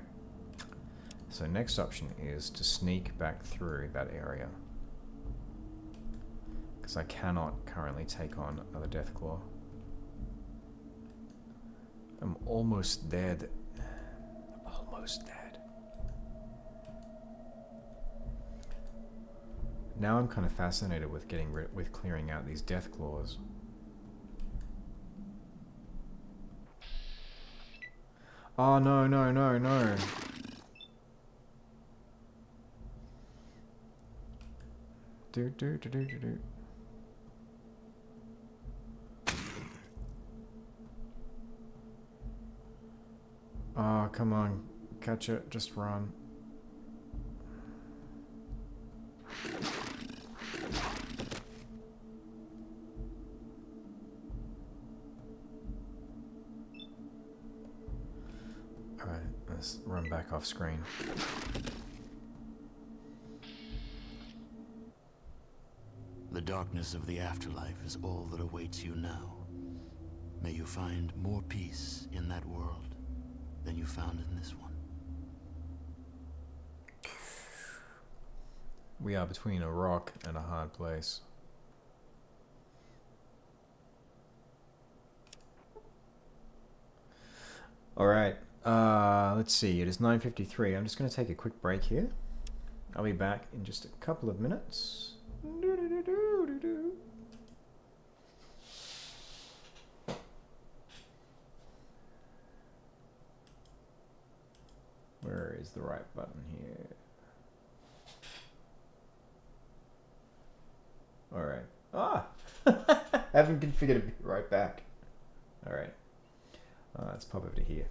So next option is to sneak back through that area. Because I cannot currently take on another Deathclaw. I'm almost dead. Almost dead. Now I'm kind of fascinated with with clearing out these Deathclaws. Oh no, no, no, no. Do. Oh, come on. Catch it. Just run. Alright, let's run back off screen. The darkness of the afterlife is all that awaits you now. May you find more peace in that world than you found in this one. We are between a rock and a hard place. Alright, let's see, it is 9:53. I'm just going to take a quick break here. I'll be back in just a couple of minutes. Where is the right button here? Alright. Ah! Haven't configured it. Be right back. Alright. Let's pop over to here.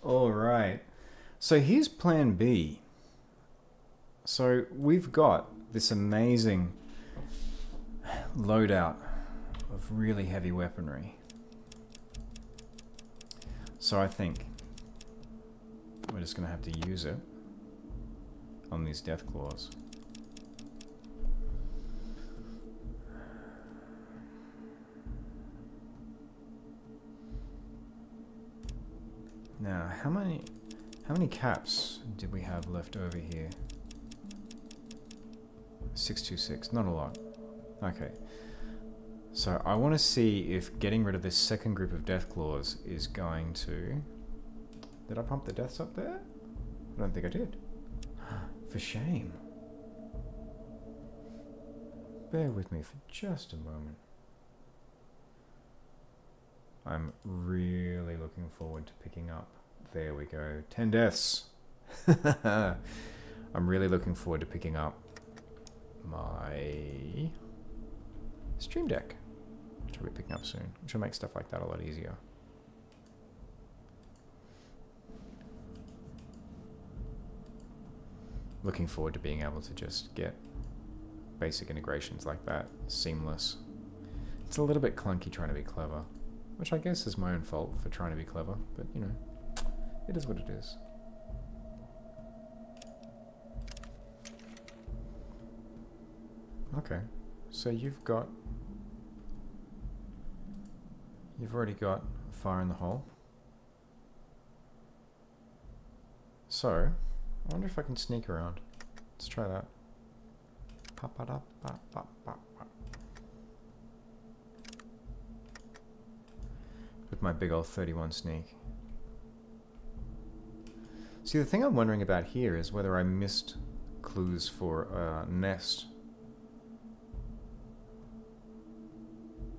Alright. So here's plan B. So we've got this amazing loadout of really heavy weaponry. So I think we're just going to have to use it on these death claws. Now, how many caps did we have left over here? 626, not a lot. Okay. So I want to see if getting rid of this second group of death claws is going to... Did I pump the deaths up there? I don't think I did. For shame. Bear with me for just a moment. I'm really looking forward to picking up. There we go. 10 deaths. I'm really looking forward to picking up my stream deck, which I'll be picking up soon, which will make stuff like that a lot easier. Looking forward to being able to just get basic integrations like that seamless. It's a little bit clunky trying to be clever, which I guess is my own fault for trying to be clever, but you know, it is what it is. Okay, so you've already got fire in the hole. So, I wonder if I can sneak around. Let's try that. Pop it up, pop, pop, pop, pop. With my big old 31 sneak. See, the thing I'm wondering about here is whether I missed clues for a nest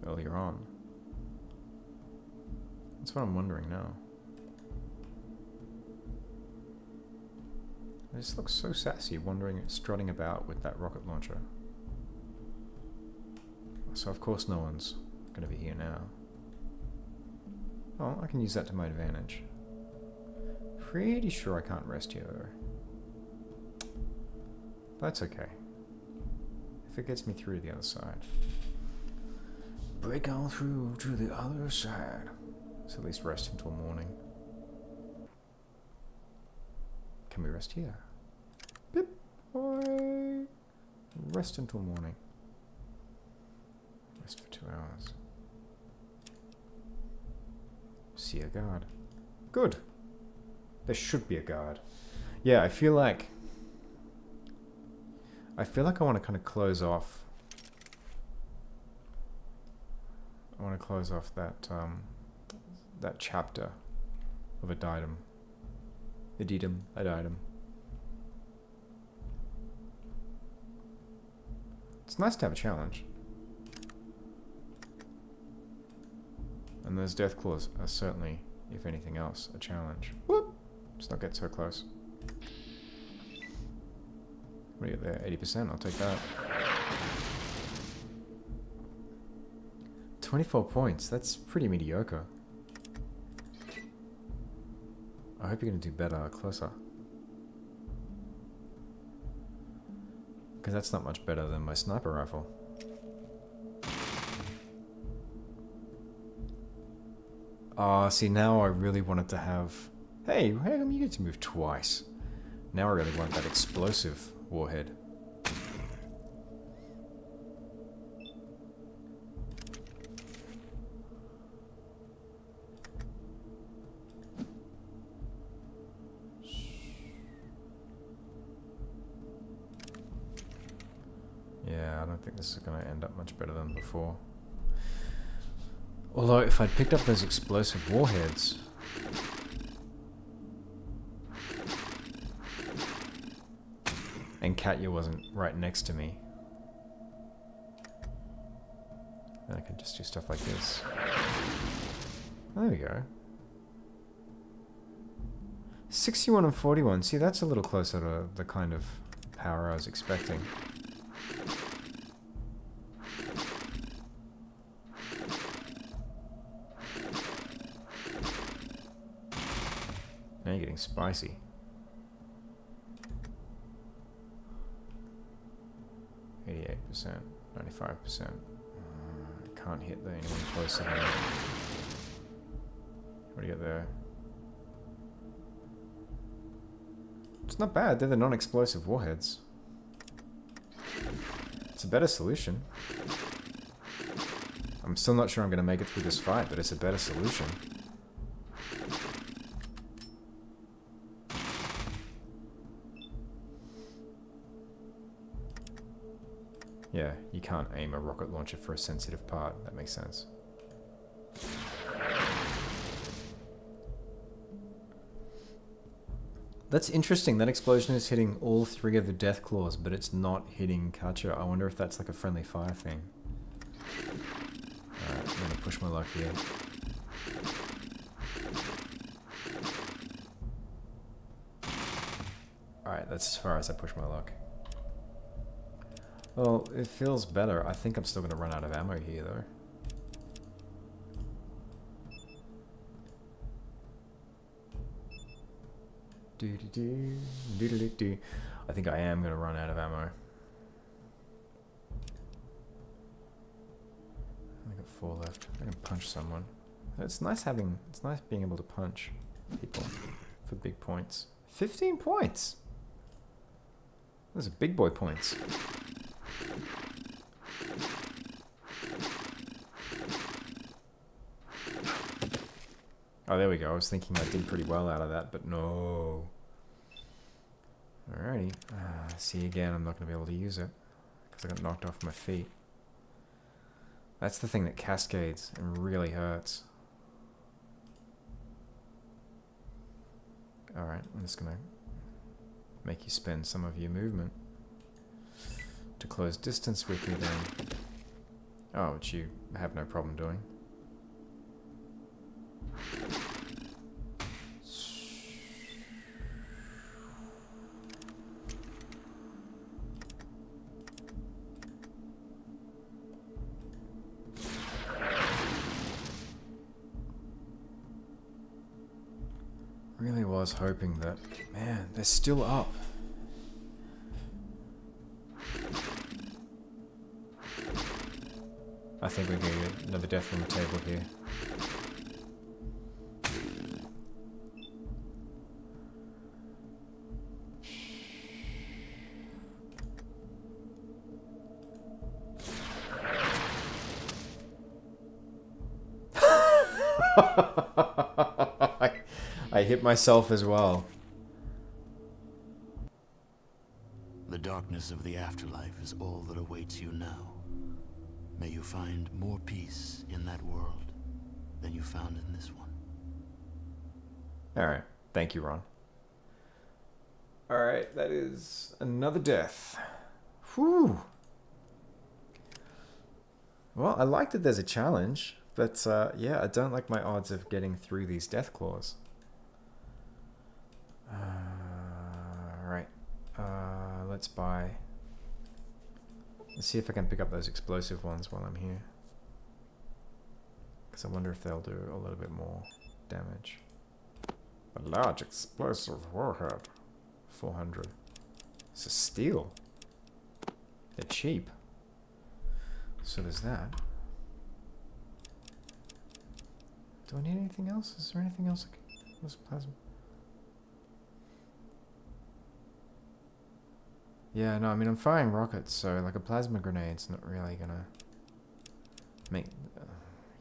earlier on. That's what I'm wondering now. It just looks so sassy, strutting about with that rocket launcher. So of course no one's going to be here now. Oh, I can use that to my advantage. Pretty sure I can't rest here though. That's okay. If it gets me through to the other side. Break on through to the other side. Let's at least rest until morning. Can we rest here? Pip, boy. Rest until morning. Rest for 2 hours. See a guard. Good. There should be a guard. Yeah, I feel like I want to kind of close off. I want to close off that that chapter of Adytum. Adytum. It's nice to have a challenge. And those death claws are certainly, if anything else, a challenge. Whoop! Let's not get so close. What do you get there? 80%, I'll take that. 24 points, that's pretty mediocre. I hope you're going to do better closer. Because that's not much better than my sniper rifle. Ah, see, now I really wanted to have... Hey, how come you get to move twice? Now I really want that explosive warhead. Yeah, I don't think this is going to end up much better than before. Although, if I'd picked up those explosive warheads... and Katya wasn't right next to me, then I could just do stuff like this. There we go. 61 and 41. See, that's a little closer to the kind of power I was expecting. Now you're getting spicy. 88%, 95%. Can't hit there anyone closer than that. What do you got there? It's not bad. They're the non-explosive warheads. It's a better solution. I'm still not sure I'm going to make it through this fight, but it's a better solution. Yeah, you can't aim a rocket launcher for a sensitive part. That makes sense. That's interesting. That explosion is hitting all 3 of the death claws, but it's not hitting Katja. I wonder if that's like a friendly fire thing. Alright, I'm gonna push my luck here. Alright, that's as far as I push my luck. Well, it feels better. I think I'm still gonna run out of ammo here, though. I think I am gonna run out of ammo. I got 4 left. I'm gonna punch someone. It's nice being able to punch people for big points. 15 points! Those are big boy points. Oh, there we go. I was thinking I did pretty well out of that, but no. Alrighty. See, again, I'm not going to be able to use it because I got knocked off my feet. That's the thing that cascades and really hurts. Alright, I'm just going to make you spend some of your movement to close distance with me then. Oh, which you have no problem doing. Really was hoping that, man, they're still up. I think we're going to get another death on the table here. I hit myself as well. The darkness of the afterlife is all that awaits you now. May you find more peace in that world than you found in this one. Alright, thank you, Ron. Alright, that is another death. Whew. Well, I like that there's a challenge, but yeah, I don't like my odds of getting through these death claws. Right. Let's buy... Let's see if I can pick up those explosive ones while I'm here. Because I wonder if they'll do a little bit more damage. A large explosive warhead. 400. It's a steal. They're cheap. So there's that. Do I need anything else? Is there anything else? What's plasma? Yeah, no, I mean, I'm firing rockets, so like a plasma grenade's not really gonna make,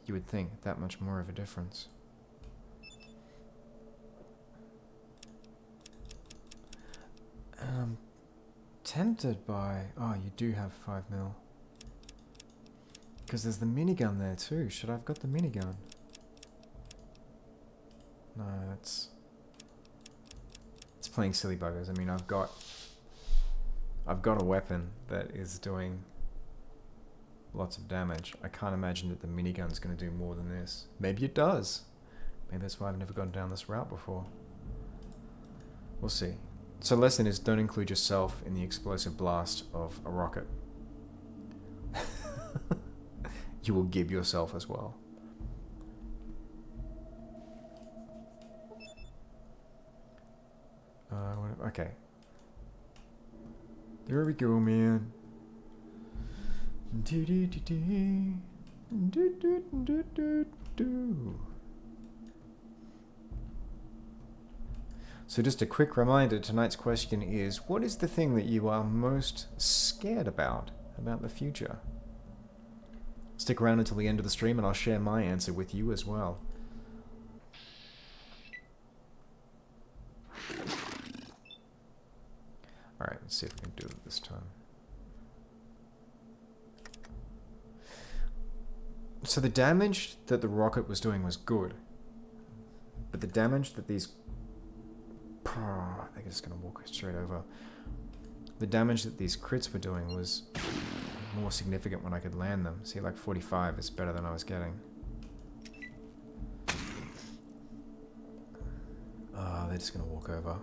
you would think, that much more of a difference. And I'm tempted by, oh, you do have 5mm. Because there's the minigun there too. Should I have got the minigun? No, it's playing silly buggers. I mean, I've got a weapon that is doing lots of damage. I can't imagine that the minigun's going to do more than this. Maybe it does. Maybe that's why I've never gone down this route before. We'll see. So lesson is, don't include yourself in the explosive blast of a rocket. You will gib yourself as well. Okay. There we go, man. So just a quick reminder, tonight's question is, what is the thing that you are most scared about the future? Stick around until the end of the stream and I'll share my answer with you as well. Alright, let's see if we can do it this time. So the damage that the rocket was doing was good. But the damage that these... I think it's going to walk straight over. The damage that these crits were doing was more significant when I could land them. See, like 45 is better than I was getting. They're just going to walk over.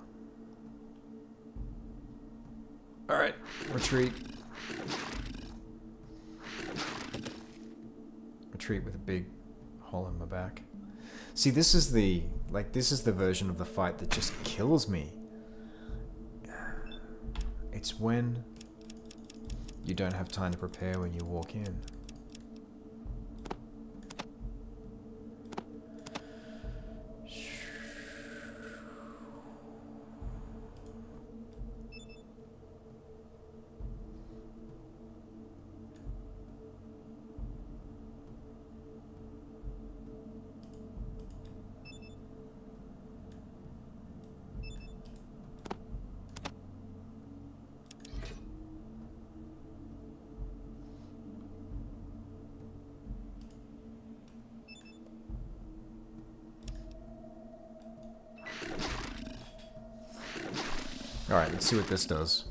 Alright, retreat. Retreat with a big hole in my back. See, this is the version of the fight that just kills me. It's when you don't have time to prepare when you walk in. Alright, let's see what this does.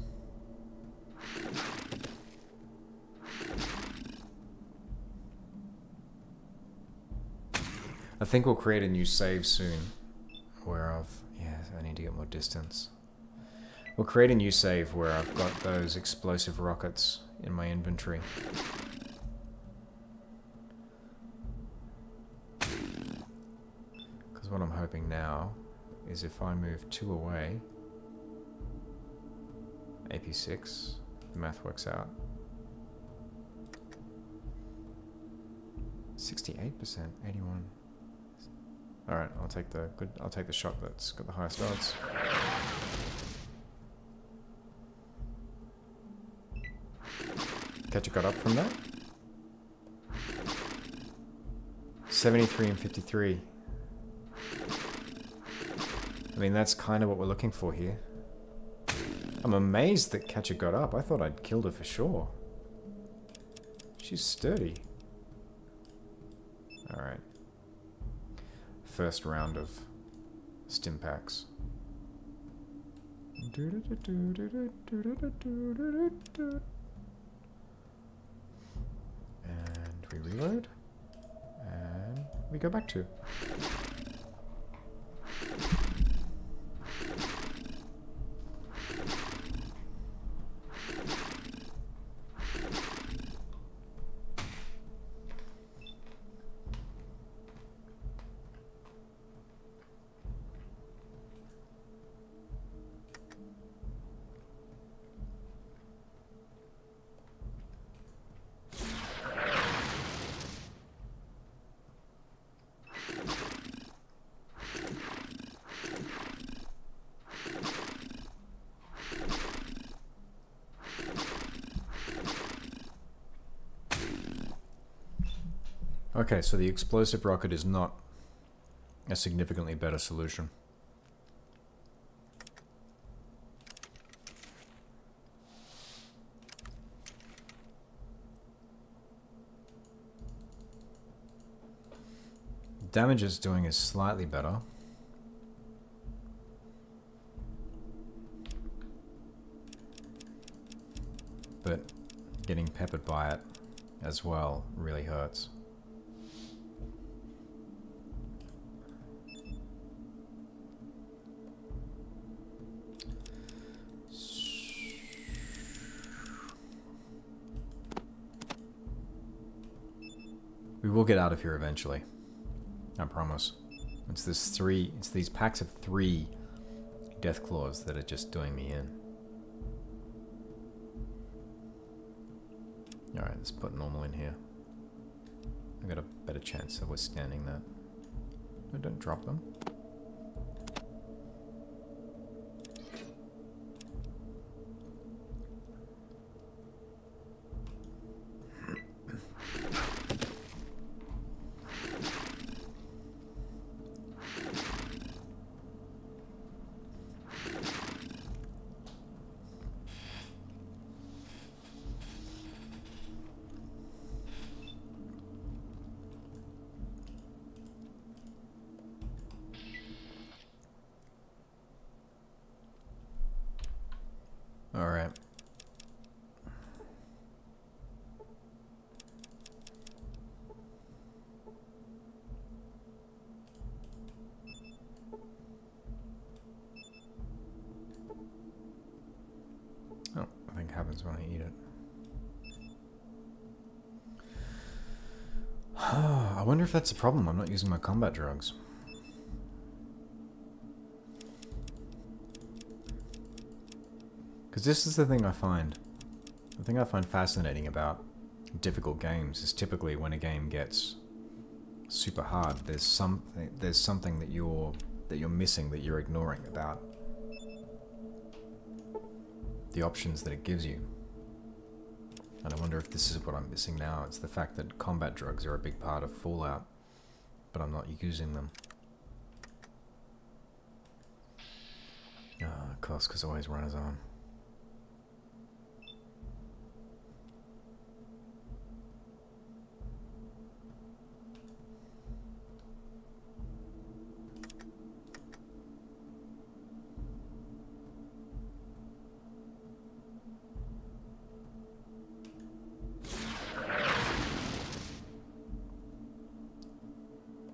I think we'll create a new save soon. Where I need to get more distance. We'll create a new save where I've got those explosive rockets in my inventory. Because what I'm hoping now is if I move 2 away... AP6, the math works out. 68%, 81. Alright, I'll take the shot that's got the highest odds. Catcher got up from that. 73 and 53. I mean, that's kind of what we're looking for here. I'm amazed that Catcher got up. I thought I'd killed her for sure. She's sturdy. Alright. First round of stim packs. And we reload. And we go back to. Okay, so the explosive rocket is not a significantly better solution. Damage it's doing is slightly better. But getting peppered by it as well really hurts. We will get out of here eventually. I promise. It's these packs of 3 death claws that are just doing me in. Alright, let's put normal in here. I've got a better chance of withstanding that. No, don't drop them. Alright. Oh, I think it happens when I eat it. I wonder if that's a problem. I'm not using my combat drugs. Because this is the thing I find. The thing I find fascinating about difficult games is typically when a game gets super hard, there's something that you're missing, that you're ignoring about the options that it gives you. And I wonder if this is what I'm missing now. It's the fact that combat drugs are a big part of Fallout, but I'm not using them. Of course, because always runners on.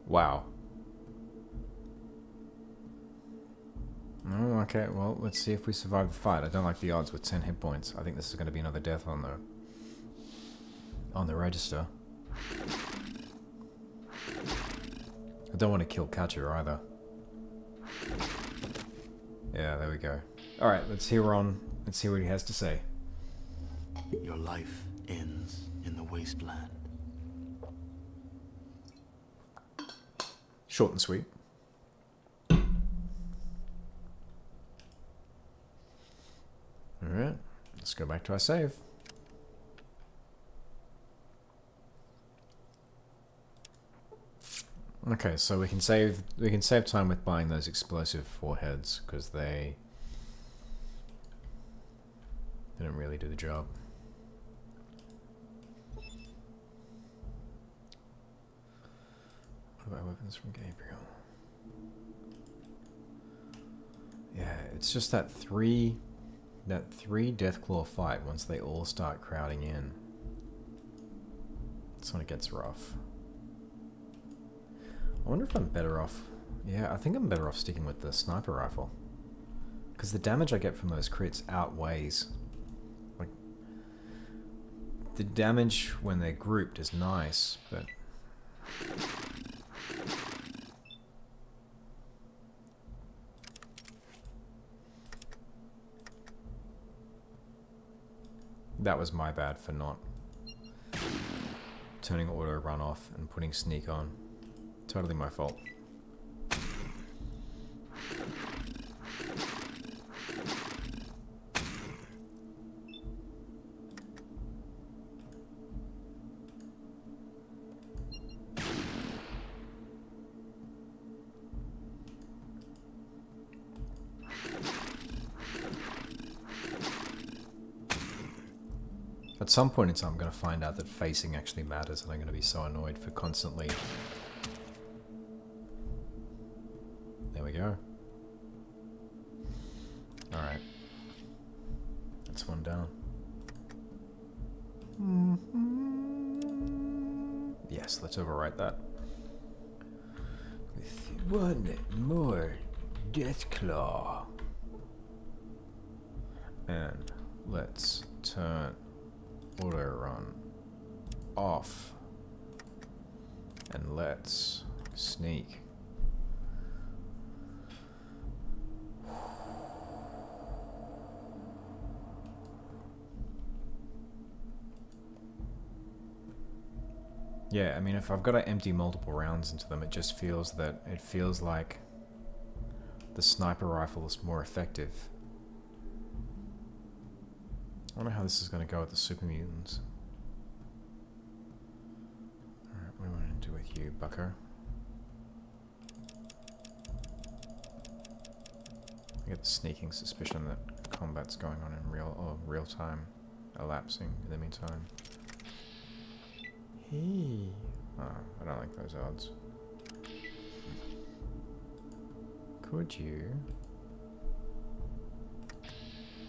Wow. Oh, okay, well, let's see if we survive the fight. I don't like the odds with 10 hit points. I think this is going to be another death on the register. I don't want to kill Catcher either. Yeah, there we go. Alright, let's hear on. Let's see what he has to say. Your life ends in the wasteland. Short and sweet. Alright, let's go back to our save. Okay, so we can save time with buying those explosive foreheads, because they don't really do the job. What about weapons from Gabriel? Yeah, it's just that three Deathclaw fight once they all start crowding in. That's when it gets rough. I wonder if I'm better off... Yeah, I think I'm better off sticking with the sniper rifle. Because the damage I get from those crits outweighs... Like, the damage when they're grouped is nice, but... That was my bad for not turning auto run off and putting sneak on. Totally my fault. At some point in time, I'm going to find out that facing actually matters, and I'm going to be so annoyed for constantly... There we go. Alright. That's one down. Yes, let's overwrite that. With one more Deathclaw. And let's turn auto run off. And let's sneak. Yeah, I mean, if I've got to empty multiple rounds into them, it just feels that... It feels like the sniper rifle is more effective. I wonder how this is going to go with the super mutants. Alright, what do I want to do with you, bucko? I get the sneaking suspicion that combat's going on in real time, elapsing in the meantime. Hey. Oh, I don't like those odds. Could you?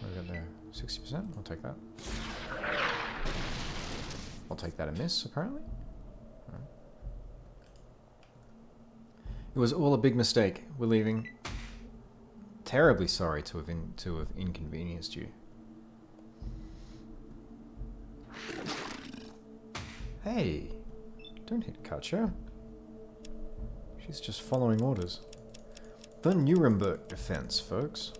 What do we got there? 60%. I'll take that. I'll take that a miss, apparently. Right. It was all a big mistake. We're leaving. Terribly sorry to have inconvenienced you. Hey, don't hit Katja. She's just following orders. The Nuremberg defense, folks.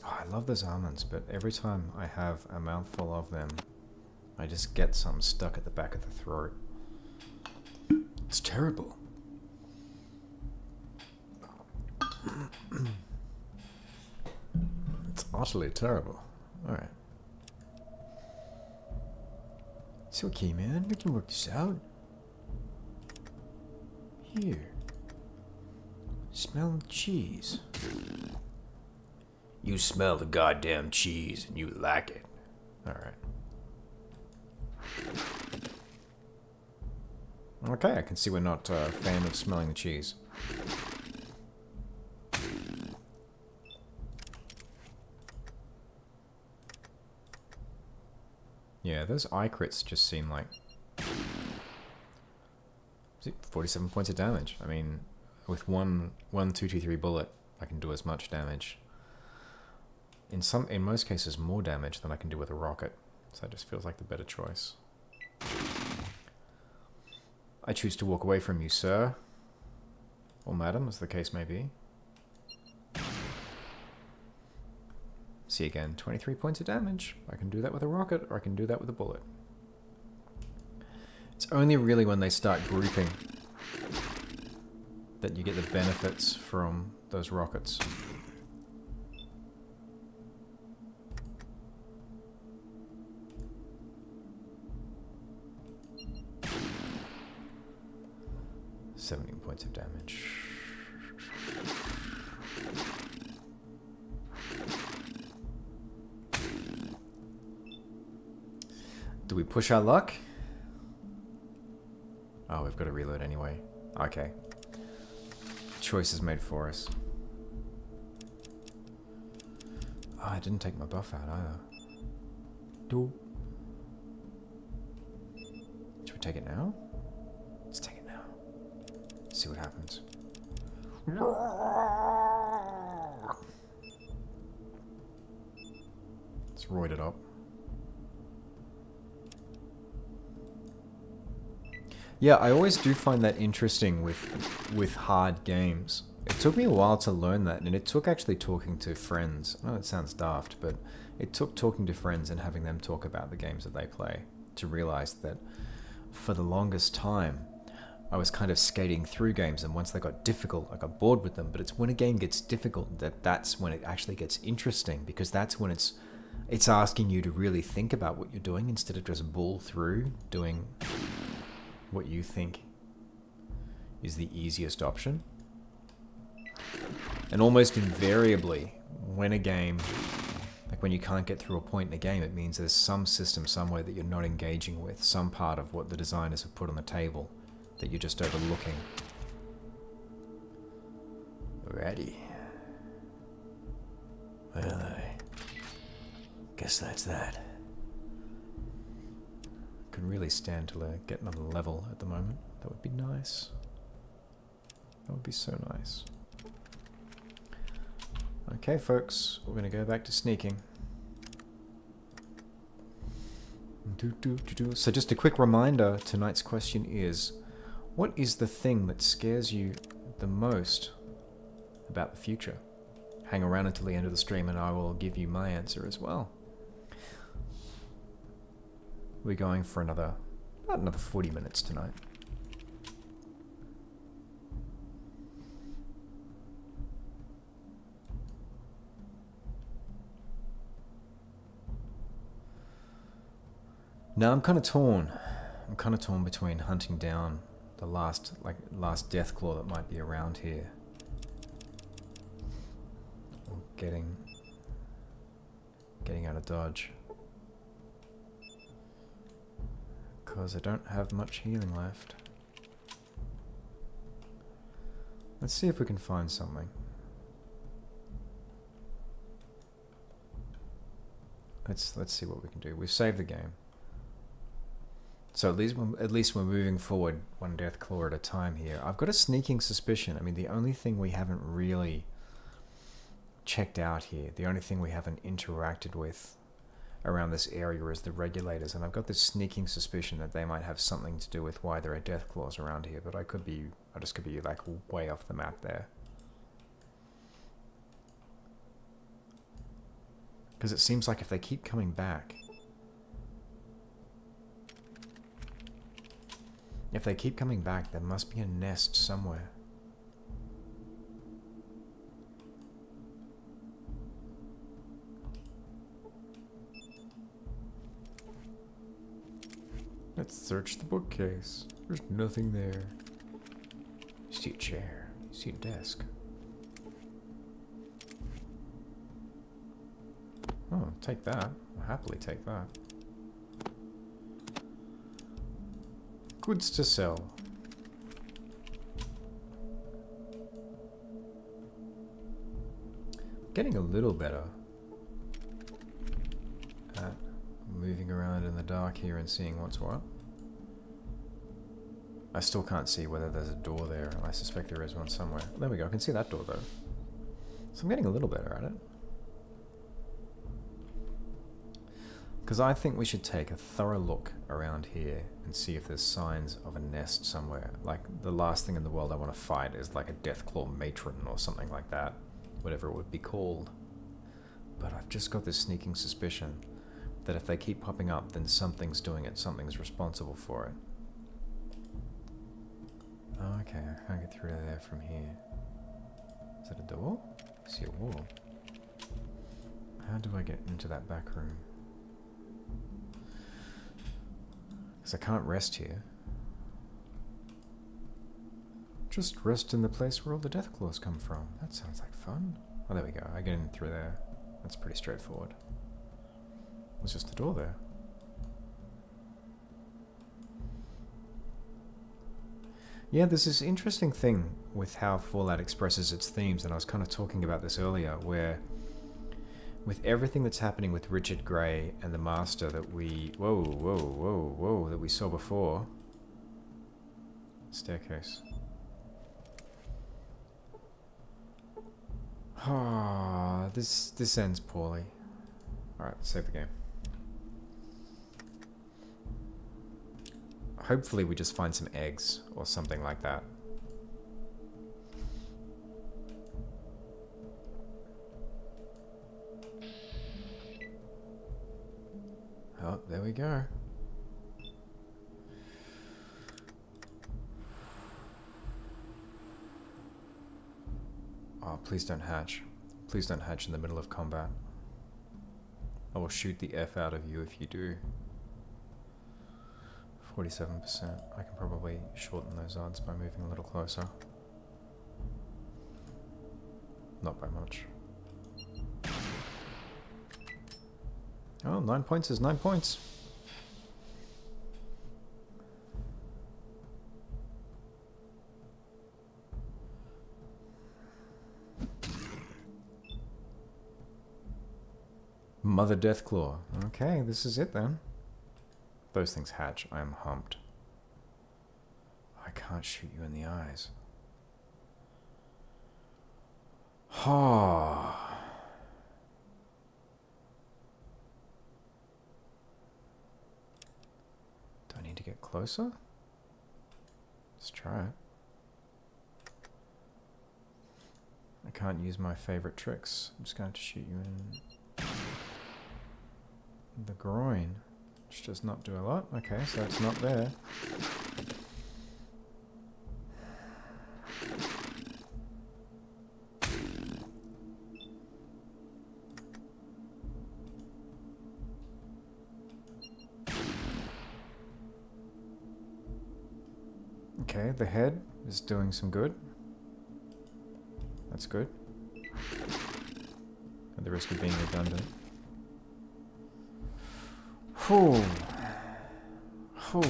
Oh, I love those almonds, but every time I have a mouthful of them, I just get some stuck at the back of the throat. It's terrible. It's utterly terrible. Alright. It's okay, man. We can work this out. Here. Smell cheese. You smell the goddamn cheese and you like it. Alright. Okay, I can see we're not a fan of smelling the cheese. Yeah, those eye crits just seem like... 47 points of damage. I mean, with one 223 bullet, I can do as much damage. In most cases, more damage than I can do with a rocket. So that just feels like the better choice. I choose to walk away from you, sir. Or madam, as the case may be. See again, 23 points of damage. I can do that with a rocket, or I can do that with a bullet. It's only really when they start grouping that you get the benefits from those rockets. $17 points of damage. Do we push our luck? Oh, we've got to reload anyway. Okay. Choice is made for us. Oh, I didn't take my buff out either. Do. Should we take it now? Let's take it now. See what happens. Let's roid it up. Yeah, I always do find that interesting with hard games. It took me a while to learn that, and it took actually talking to friends. I know it sounds daft, but it took talking to friends and having them talk about the games that they play to realize that for the longest time, I was kind of skating through games, and once they got difficult, I got bored with them. But it's when a game gets difficult that's when it actually gets interesting, because that's when it's asking you to really think about what you're doing instead of just bull through doing what you think is the easiest option. And almost invariably, when a game, like when you can't get through a point in a game, it means there's some system somewhere that you're not engaging with, some part of what the designers have put on the table that you're just overlooking. Alrighty. Well, I guess that's that. Could really stand to get another level at the moment. That would be nice. That would be so nice. Okay, folks, we're going to go back to sneaking. So just a quick reminder, tonight's question is, what is the thing that scares you the most about the future? Hang around until the end of the stream and I will give you my answer as well. We're going for about another 40 minutes tonight. Now I'm kind of torn. I'm kind of torn between hunting down the last Deathclaw that might be around here, or getting out of dodge. Because I don't have much healing left. Let's see if we can find something. let's see what we can do. We've saved the game. So at least we're moving forward one death claw at a time here. I've got a sneaking suspicion. I mean, the only thing we haven't really checked out here, the only thing we haven't interacted with around this area is the regulators, and I've got this sneaking suspicion that they might have something to do with why there are death claws around here, but I just could be like way off the map there. Because it seems like if they keep coming back, there must be a nest somewhere. Let's search the bookcase. There's nothing there. You see a chair. You see a desk. Oh, take that. I'll happily take that. Goods to sell. Getting a little better at moving around in the dark here and seeing what's what. I still can't see whether there's a door there. I suspect there is one somewhere. There we go. I can see that door though. So I'm getting a little better at it. Because I think we should take a thorough look around here and see if there's signs of a nest somewhere. Like, the last thing in the world I want to fight is like a Deathclaw matron or something like that. Whatever it would be called. But I've just got this sneaking suspicion that if they keep popping up, then something's doing it. Something's responsible for it. Oh, okay, I can't get through to there from here. Is that a door? I see a wall. How do I get into that back room? Because I can't rest here. Just rest in the place where all the Deathclaws come from. That sounds like fun. Oh, there we go. I get in through there. That's pretty straightforward. There's just a door there. Yeah, there's this interesting thing with how Fallout expresses its themes, and I was kind of talking about this earlier, where with everything that's happening with Richard Grey and the Master that we... Whoa, that we saw before. Staircase. Ah, this ends poorly. Alright, let's save the game. Hopefully we just find some eggs or something like that. Oh, there we go. Oh, please don't hatch. Please don't hatch in the middle of combat. I will shoot the F out of you if you do. 47%. I can probably shorten those odds by moving a little closer. Not by much. Oh, 9 points is 9 points. Mother Deathclaw. Okay, this is it then. Those things hatch. I am humped. I can't shoot you in the eyes. Ha. Do I need to get closer? Let's try it. I can't use my favorite tricks. I'm just going to shoot you in the groin. Which does not do a lot. Okay, so it's not there. Okay, the head is doing some good. That's good. At the risk of being redundant. Whew. Whew.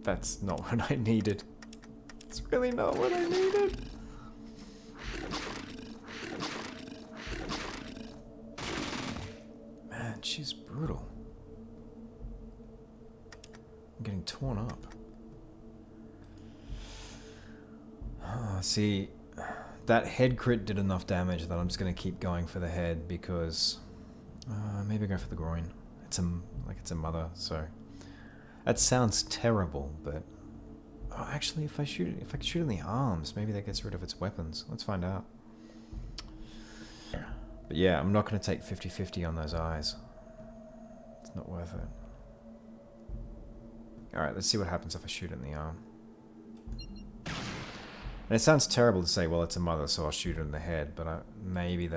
That's not what I needed. It's really not what I needed. Man, she's brutal. I'm getting torn up. See, that head crit did enough damage that I'm just gonna keep going for the head because maybe go for the groin. It's a mother, so that sounds terrible, but actually, if I shoot it in the arms, maybe that gets rid of its weapons. Let's find out. But yeah, I'm not gonna take 50-50 on those eyes. It's not worth it. All right, let's see what happens if I shoot it in the arm. And it sounds terrible to say, well, it's a mother, so I'll shoot it in the head, but maybe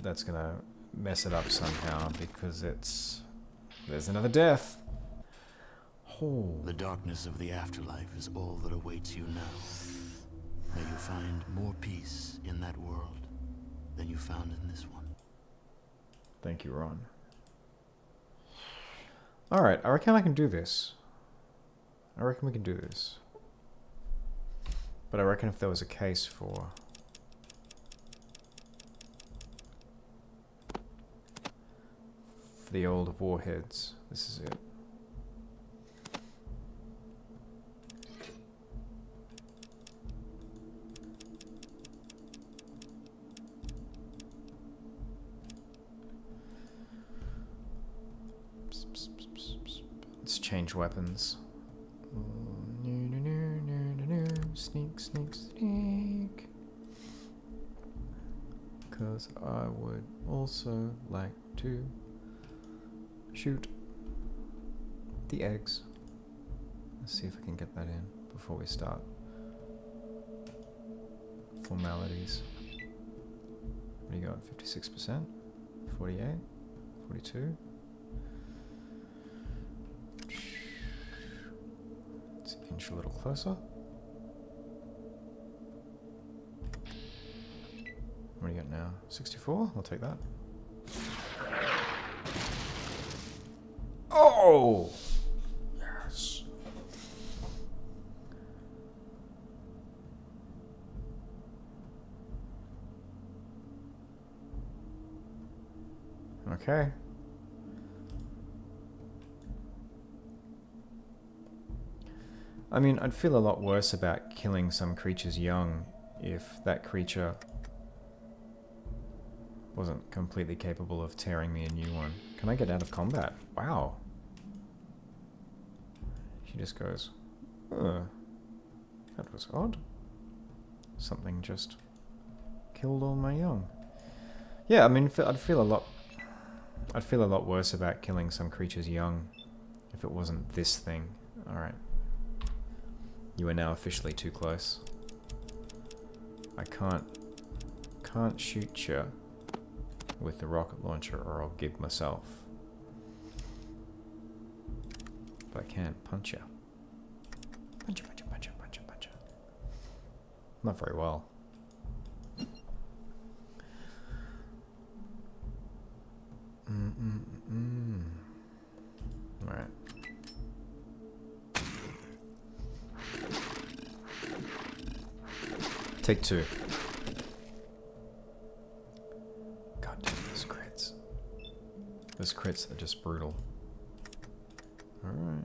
that's gonna mess it up somehow because there's another death. Oh. The darkness of the afterlife is all that awaits you now. May you find more peace in that world than you found in this one. Thank you, Ron. Alright, I reckon I can do this. I reckon we can do this. But I reckon if there was a case for the old warheads, this is it. Let's change weapons. Sneak, sneak, sneak. Because I would also like to shoot the eggs. Let's see if I can get that in before we start formalities. What do you got? 56%? 48? 42? Let's inch a little closer. What do you got now? 64? I'll take that. Oh! Yes. Okay. I mean, I'd feel a lot worse about killing some creatures young if that creature wasn't completely capable of tearing me a new one. Can I get out of combat? Wow. She just goes, that was odd. Something just killed all my young. Yeah, I mean, I'd feel a lot worse about killing some creatures young if it wasn't this thing. Alright. You are now officially too close. I can't shoot you with the rocket launcher or I'll gig myself. But I can punch you. Punch you, punch you, punch you, punch you, punch you. Not very well. Alright. Take two. God damn, those crits. Those crits are just brutal. Alright.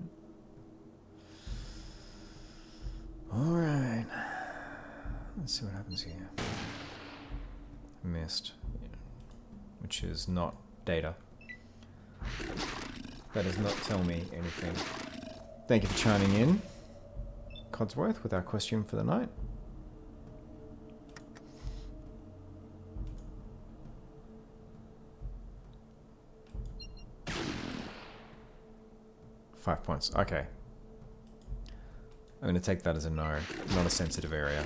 Alright. Let's see what happens here. Missed. Which is not data. That does not tell me anything. Thank you for chiming in, Codsworth, with our question for the night. $5 points. Okay. I'm going to take that as a no. Not a sensitive area.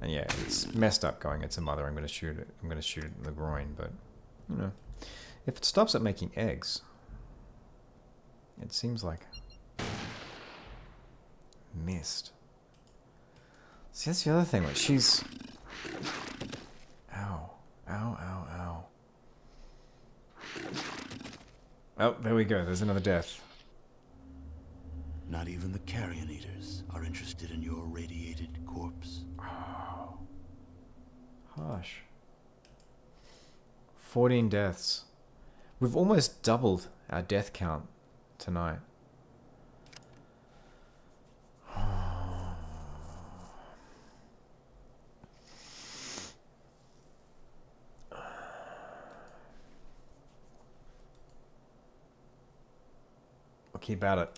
And yeah, it's messed up going, it's a mother, I'm going to shoot it. I'm going to shoot it in the groin, but, you know. If it stops at making eggs, it seems like... missed. See, that's the other thing, like, she's... Ow. Ow, ow, ow. Oh, there we go, there's another death. 14 deaths. We've almost doubled our death count tonight. We'll keep at it.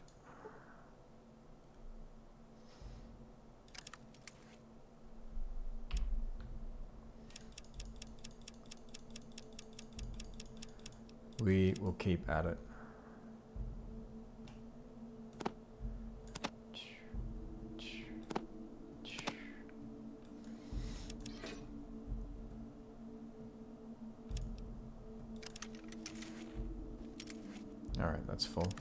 We will keep at it. All right, that's full.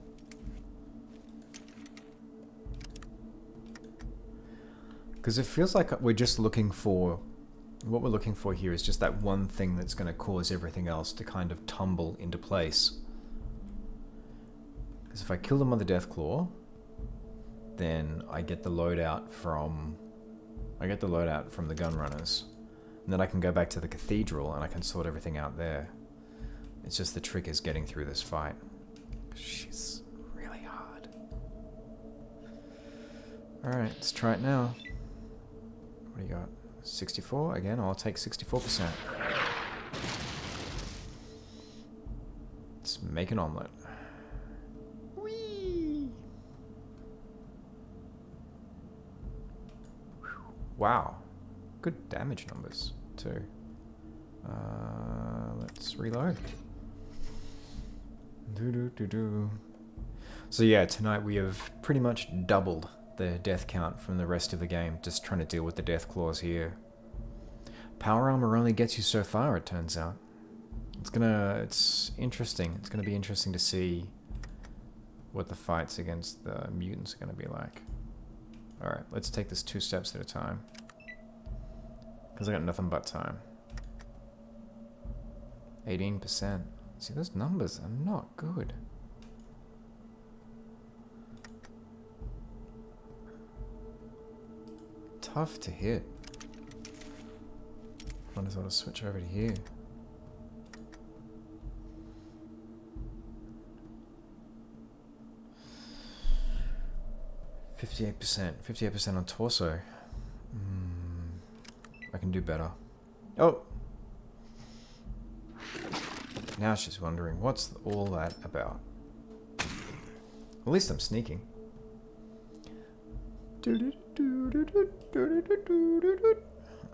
Because it feels like we're just looking for... What we're looking for here is just that one thing that's going to cause everything else to kind of tumble into place. Because if I kill them on the Deathclaw, then I get the loadout from... the gun runners. And then I can go back to the cathedral and I can sort everything out there. It's just the trick is getting through this fight. She's really hard. Alright, let's try it now. What do you got? 64? Again, I'll take 64%. Let's make an omelette. Whee! Wow. Good damage numbers, too. Let's reload. So yeah, tonight we have pretty much doubled the death count from the rest of the game, just trying to deal with the death claws here. Power armor only gets you so far, it turns out. It's interesting. It's gonna be interesting to see what the fights against the mutants are gonna be like. Alright, let's take this 2 steps at a time. Because I got nothing but time. 18%. See, those numbers are not good. Tough to hit. Might as well switch over to here. $58% on torso. I can do better. Oh! Now she's wondering, what's all that about? At least I'm sneaking.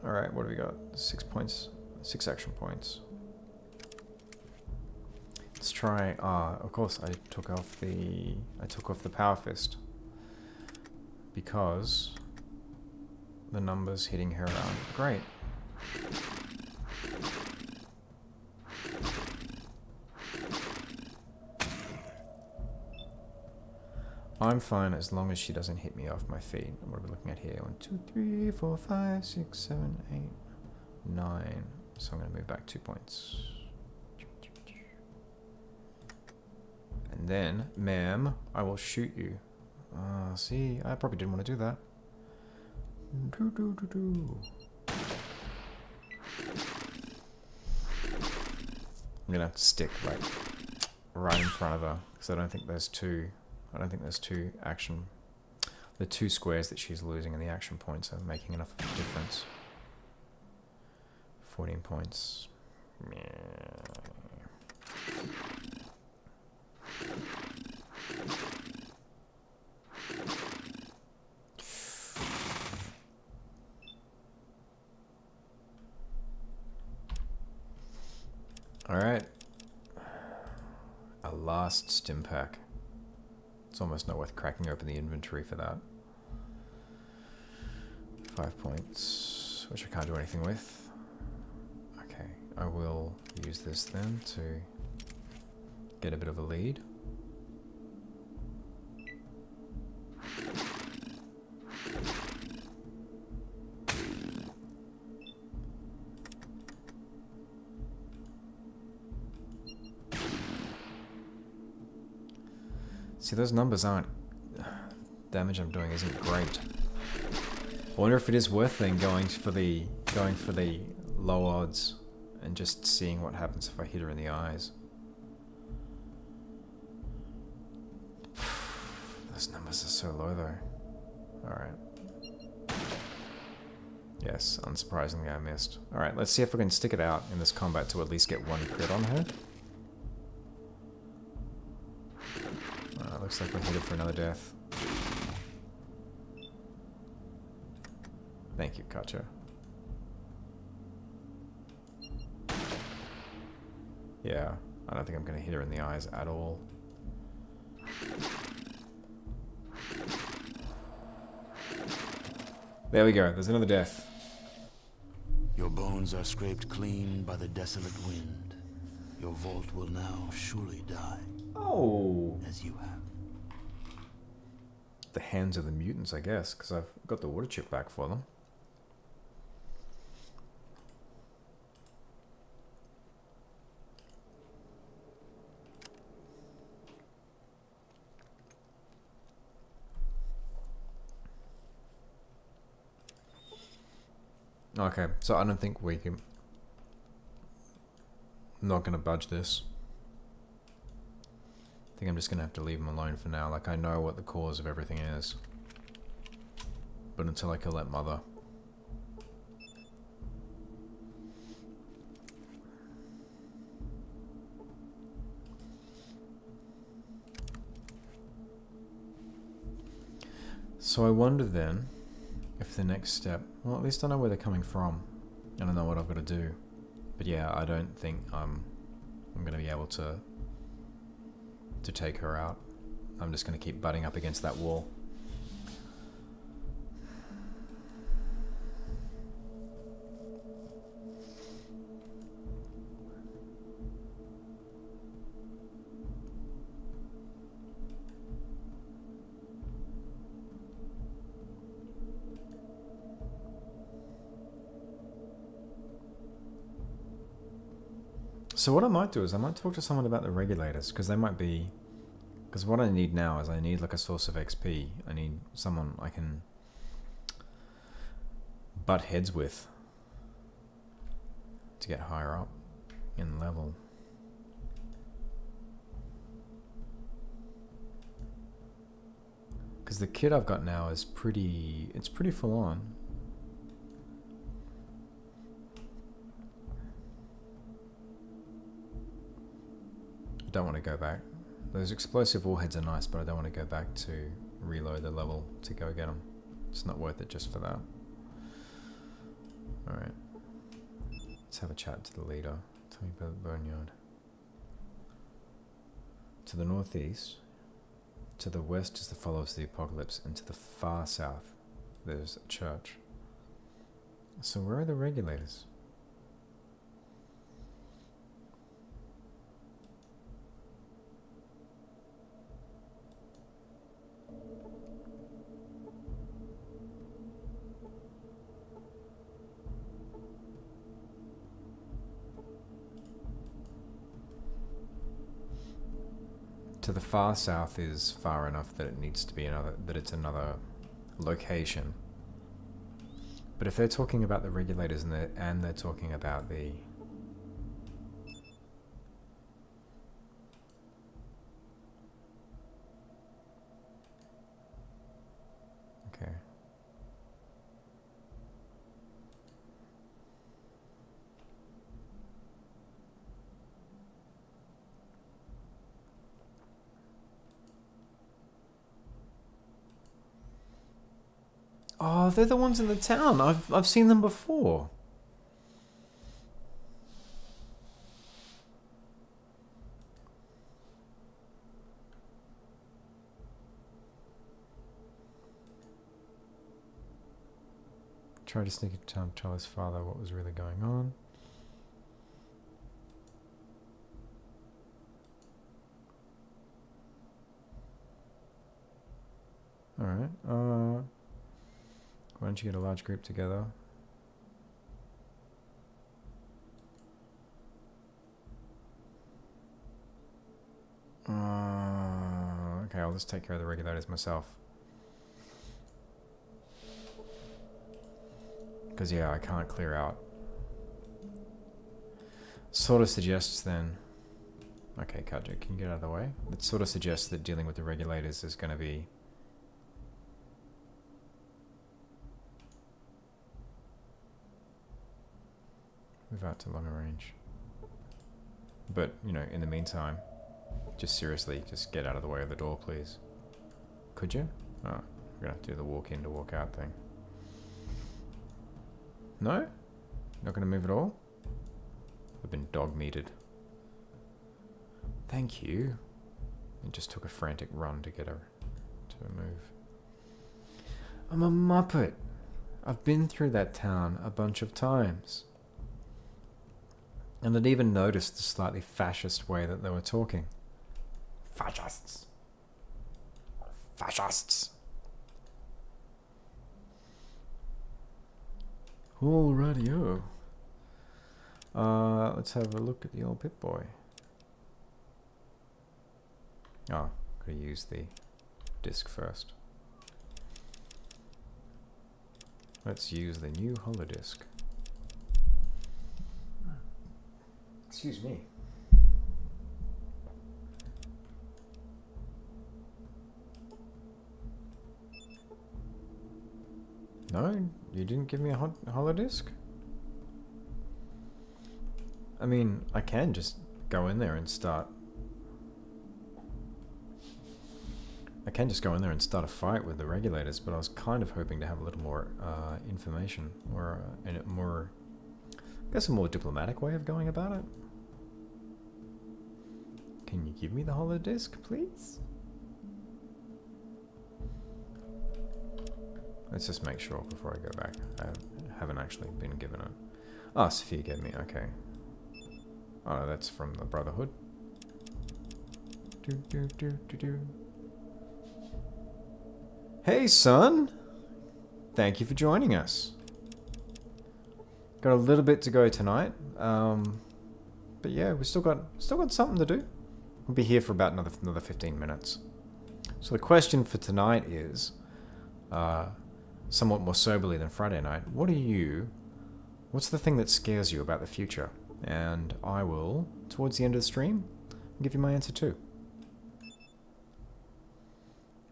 Alright, what do we got? 6 points. 6 action points. Let's try, of course I took off the power fist. Because the numbers hitting her aren't great. I'm fine as long as she doesn't hit me off my feet. What are we looking at here? 1, 2, 3, 4, 5, 6, 7, 8, 9. So I'm going to move back 2 points. And then, ma'am, I will shoot you. See, I probably didn't want to do that. I'm going to stick right in front of her because I don't think there's two action. The 2 squares that she's losing in the action points are making enough of a difference. 14 points. Alright. A last stim pack. It's almost not worth cracking open the inventory for that. 5 points, which I can't do anything with. Okay, I will use this then to get a bit of a lead. See, those numbers aren't... damage I'm doing isn't great. I wonder if it is worth then going for the low odds and just seeing what happens if I hit her in the eyes. Those numbers are so low though. Alright. Yes, unsurprisingly I missed. Alright, let's see if we can stick it out in this combat to at least get one crit on her. Looks like we're headed for another death. Thank you, Katja. Yeah, I don't think I'm going to hit her in the eyes at all. There we go, there's another death. Your bones are scraped clean by the desolate wind. Your vault will now surely die. Oh! As you have. The hands of the mutants, I guess, because I've got the water chip back for them. Okay, so I don't think we can... I'm not going to budge this. I think I'm just going to have to leave him alone for now. Like, I know what the cause of everything is. But until I kill that mother... So I wonder then, if the next step... Well, at least I know where they're coming from. And I know what I've got to do. But yeah, I don't think I'm going to be able to take her out. I'm just going to keep butting up against that wall. So what I might do is I might talk to someone about the regulators, because they might be... Because what I need now is I need like a source of XP. I need someone I can butt heads with to get higher up in level. Because the kit I've got now is pretty... It's pretty full on. Don't want to go back. Those explosive warheads are nice, but I don't want to go back to reload the level to go get them. It's not worth it just for that. Alright. Let's have a chat to the leader. Tell me about the Boneyard. To the northeast, to the west is the followers of the apocalypse, and to the far south there's a church. So where are the regulators? To the far south is far enough that it needs to be another, that it's another location. But if they're talking about the regulators and they're talking about the... Okay. Oh, they're the ones in the town. I've seen them before. Try to sneak into town, tell his father what was really going on. Alright, why don't you get a large group together? Okay, I'll just take care of the regulators myself. Because yeah, I can't clear out. Sort of suggests then... Okay, Kajik, can you get out of the way? It sort of suggests that dealing with the regulators is going to be... Move out to longer range. But, you know, in the meantime, just seriously, just get out of the way of the door, please. Could you? Oh, we're going to have to do the walk in to walk out thing. No? Not going to move at all? I've been dog-meated. Thank you. It just took a frantic run to get her to move. I'm a muppet. I've been through that town a bunch of times. And I'd even noticed the slightly fascist way that they were talking. Fascists. Fascists. Alrighty-o. Let's have a look at the old Pip-Boy. Oh, gotta use the disc first. Let's use the new holodisc. Excuse me. No, you didn't give me a holodisc? I mean, I can just go in there and start... I can just go in there and start a fight with the regulators, but I was kind of hoping to have a little more information, or more, I guess a more diplomatic way of going about it. Can you give me the holodisc, please? Let's just make sure before I go back. I haven't actually been given it. Ah, Sophia gave me, okay. Oh, no, that's from the Brotherhood. Hey, son! Thank you for joining us. Got a little bit to go tonight. But yeah, we still got something to do. We'll be here for about another 15 minutes. So the question for tonight is, somewhat more soberly than Friday night, what's the thing that scares you about the future? And I will, towards the end of the stream, give you my answer too.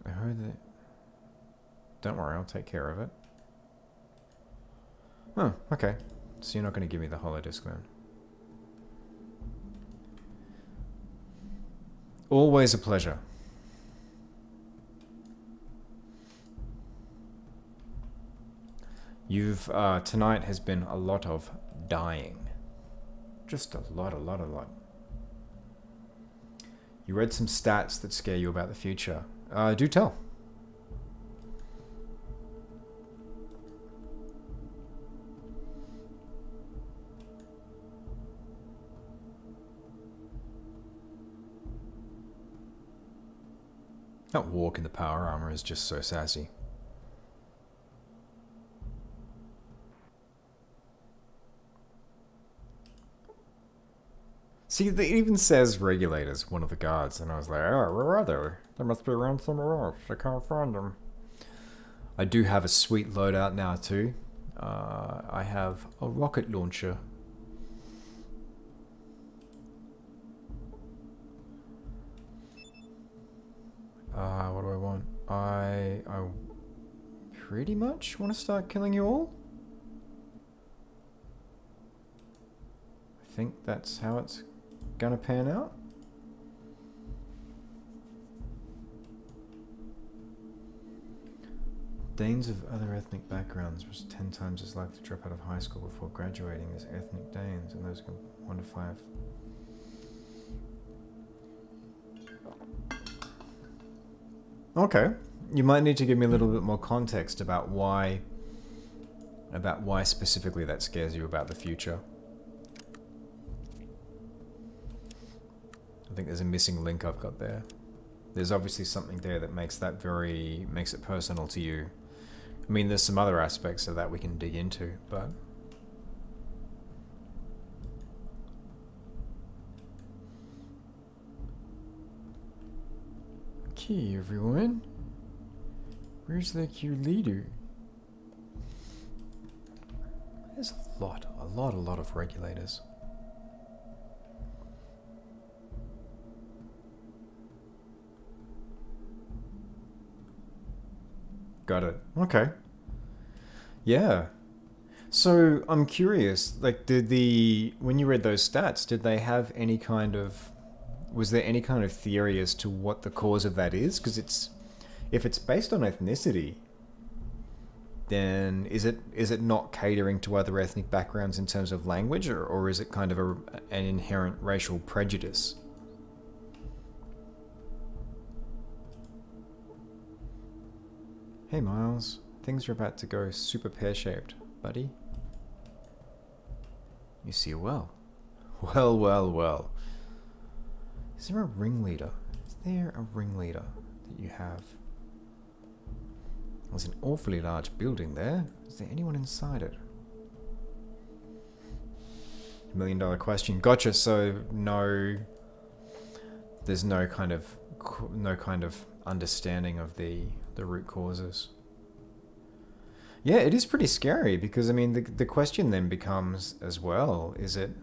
I heard that... Don't worry, I'll take care of it. Oh, okay. So you're not going to give me the holodisc then. Always a pleasure. Tonight has been a lot of dying. Just a lot. You read some stats that scare you about the future. Do tell. That walk in the power armor is just so sassy. See, it even says regulators, one of the guards, and I was like, oh, where are they? They must be around somewhere else. I can't find them. I do have a sweet loadout now too. I have a rocket launcher. What do I want? I pretty much want to start killing you all. I think that's how it's gonna pan out. Danes of other ethnic backgrounds was 10 times as likely to drop out of high school before graduating as ethnic Danes, and those go 1 to 5. Okay, you might need to give me a little bit more context about why specifically that scares you about the future. I think there's a missing link I've got there. There's obviously something there that makes it personal to you. I mean, there's some other aspects of that we can dig into, but... Okay, everyone. Where's the queue leader? There's a lot of regulators. Got it. Okay. Yeah. So I'm curious, like, when you read those stats, did they have any kind of, was there any kind of theory as to what the cause of that is? Because if it's based on ethnicity, then is it not catering to other ethnic backgrounds in terms of language, or is it kind of an inherent racial prejudice? Hey Miles, things are about to go super pear-shaped, buddy. You see well. Well, well, well. Is there a ringleader? Is there a ringleader that you have? There's an awfully large building there. Is there anyone inside it? $1 million question. Gotcha. So no, there's no kind of understanding of the root causes. Yeah, it is pretty scary because I mean the question then becomes as well, is it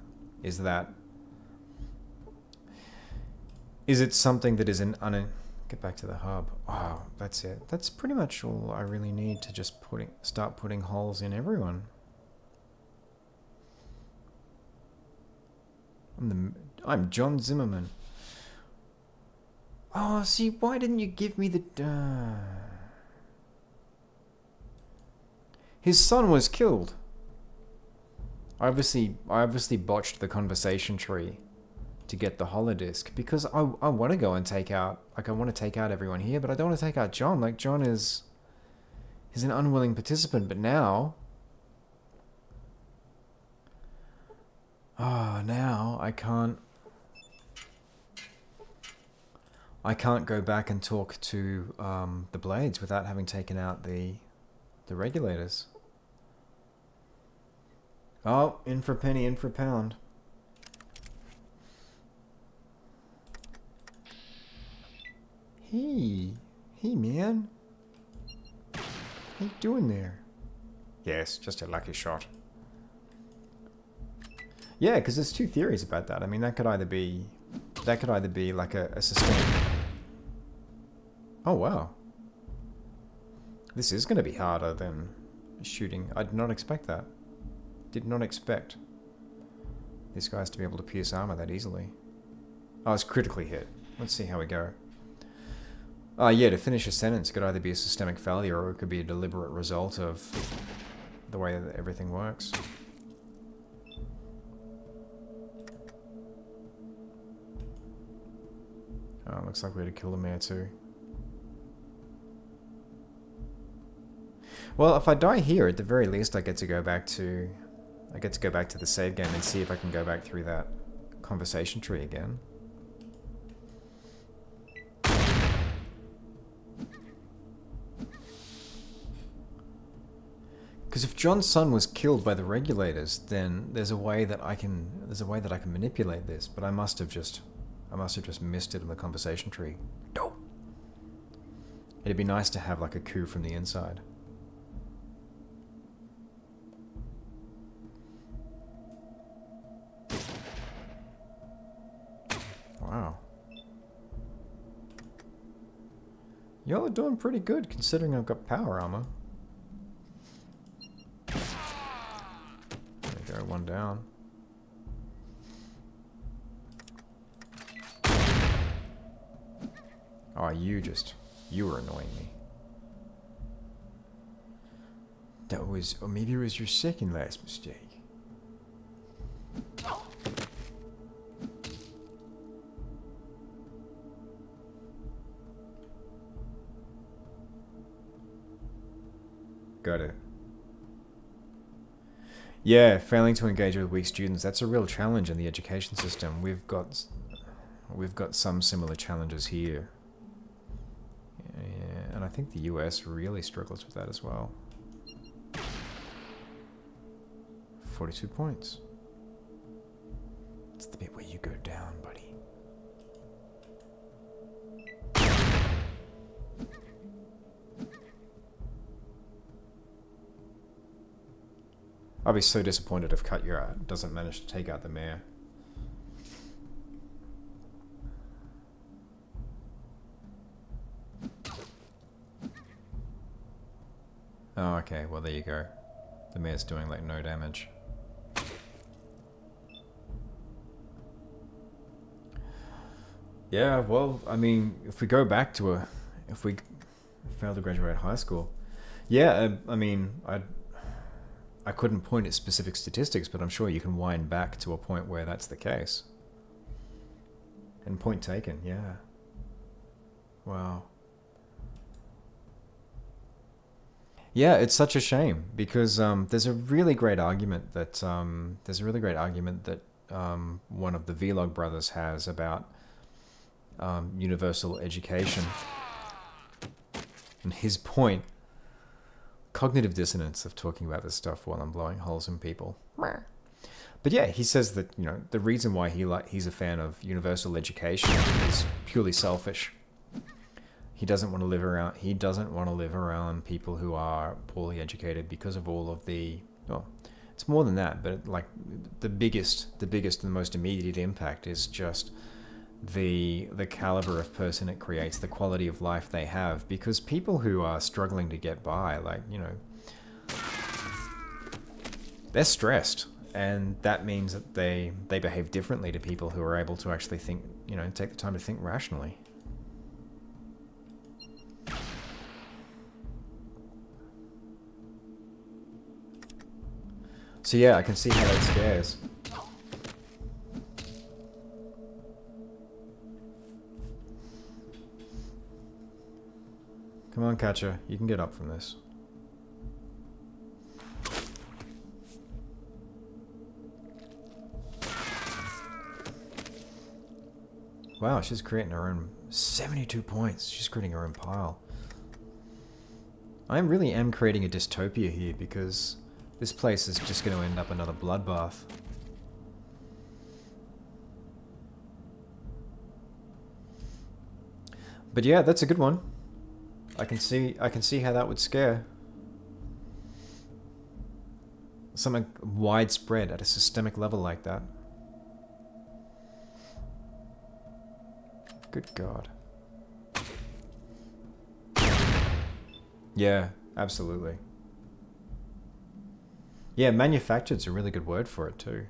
something that is get back to the hub. Oh, that's it. That's pretty much all I really need to just start putting holes in everyone. I'm John Zimmerman. Oh, see, why didn't you give me the... His son was killed. I obviously botched the conversation tree to get the holodisc because I want to go and take out, like, I want to take out everyone here, but I don't want to take out John. Like, John he's an unwilling participant, but now... now I can't go back and talk to the Blades without having taken out the regulators. Oh, in for a penny, in for a pound. Hey man. How you doing there? Yes, just a lucky shot. Yeah, because there's two theories about that. I mean, that could either be like a systemic... Oh wow. This is going to be harder than shooting. I did not expect that. Did not expect these guys to be able to pierce armor that easily. Oh, it's critically hit. Let's see how we go. Yeah, to finish a sentence, it could either be a systemic failure or it could be a deliberate result of the way that everything works. Oh, looks like we had to kill the mayor too. Well, if I die here, at the very least, I get to go back to the save game and see if I can go back through that conversation tree again. Because if John's son was killed by the regulators, then there's a way that I can manipulate this. But I must have just missed it in the conversation tree. No. It'd be nice to have like a coup from the inside. Wow. Y'all are doing pretty good considering I've got power armor. There we go, one down. Oh, you were annoying me. That was, or maybe it was your second last mistake. Got it. Yeah, failing to engage with weak students, that's a real challenge in the education system. We've got some similar challenges here. Yeah, and I think the US really struggles with that as well. 42 points. It's the bit where you go down, buddy. I'll be so disappointed if Cut Your Art doesn't manage to take out the mayor. Oh, okay. Well, there you go. The mayor's doing like no damage. Yeah, well, I mean, if we go back to if we fail to graduate high school, yeah, I mean, I couldn't point at specific statistics, but I'm sure you can wind back to a point where that's the case. And point taken, yeah. Wow. Yeah, it's such a shame because there's a really great argument that one of the Vlog brothers has about universal education, and his point, cognitive dissonance of talking about this stuff while I'm blowing holes in people. But yeah, he says that, you know, the reason why he's a fan of universal education is purely selfish. He doesn't want to live around people who are poorly educated because of all of the, well, it's more than that, but like the biggest and most immediate impact is just the caliber of person it creates, the quality of life they have, because people who are struggling to get by, like, you know, they're stressed, and that means that they behave differently to people who are able to actually think, you know, take the time to think rationally. So yeah, I can see how that scares. Come on, Catcher, you can get up from this. Wow, she's creating her own 72 points. She's creating her own pile. I really am creating a dystopia here because this place is just going to end up another bloodbath. But yeah, that's a good one. I can see how that would scare. Something widespread at a systemic level like that. Good God. Yeah, absolutely. Yeah, manufactured's a really good word for it too.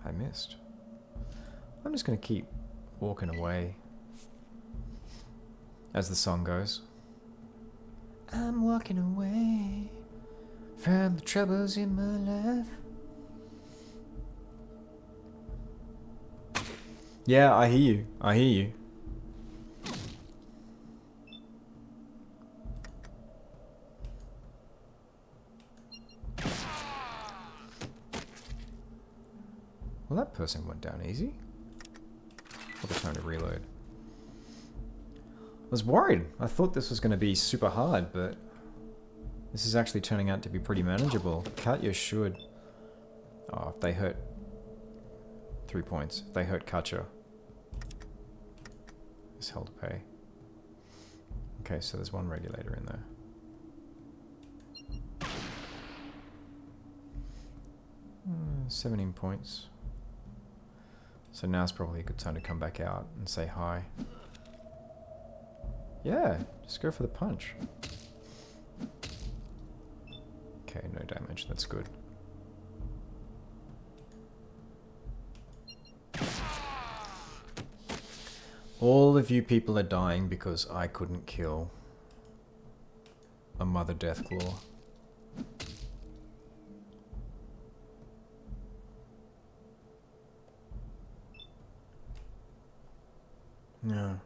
I missed. I'm just going to keep walking away as the song goes. I'm walking away from the troubles in my life. Yeah, I hear you. I hear you. Well, that person went down easy. What a time to reload. I was worried. I thought this was going to be super hard, but this is actually turning out to be pretty manageable. Katya should... Oh, if they hurt... 3 points. If they hurt Katya... It's hell to pay. Okay, so there's one regulator in there. 17 points. So now's probably a good time to come back out and say hi. Yeah, just go for the punch. Okay, no damage, that's good. All of you people are dying because I couldn't kill a Mother Deathclaw. No.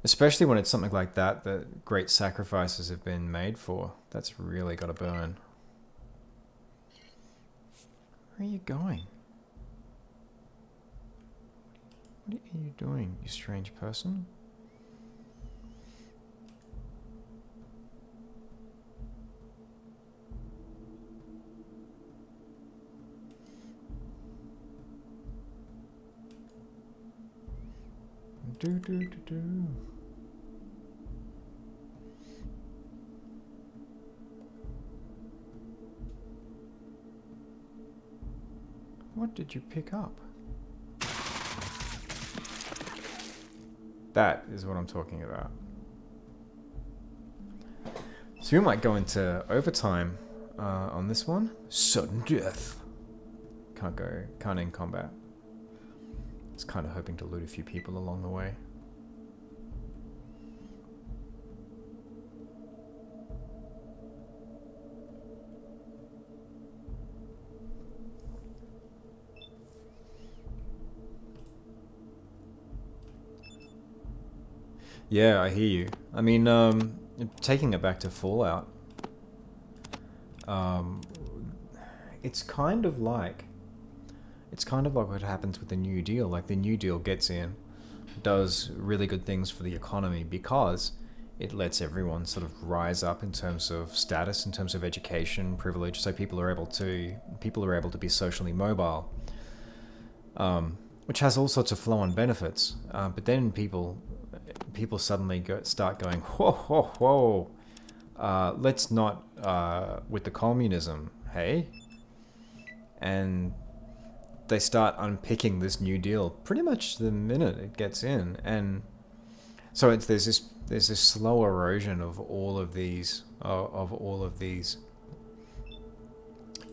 Especially when it's something like that that great sacrifices have been made for. That's really got to burn. Where are you going? What are you doing, you strange person? What did you pick up? That is what I'm talking about. So we might go into overtime on this one. Sudden death. Can't end combat. Just kind of hoping to loot a few people along the way. Yeah, I hear you. I mean, taking it back to Fallout, it's kind of like what happens with the New Deal. Like, the New Deal gets in, does really good things for the economy because it lets everyone sort of rise up in terms of status, in terms of education, privilege, so people are able to be socially mobile, which has all sorts of flow-on benefits. But then people suddenly start going, whoa, whoa, whoa, let's not, with the communism, hey? And they start unpicking this New Deal pretty much the minute it gets in. And so there's this slow erosion of all of these,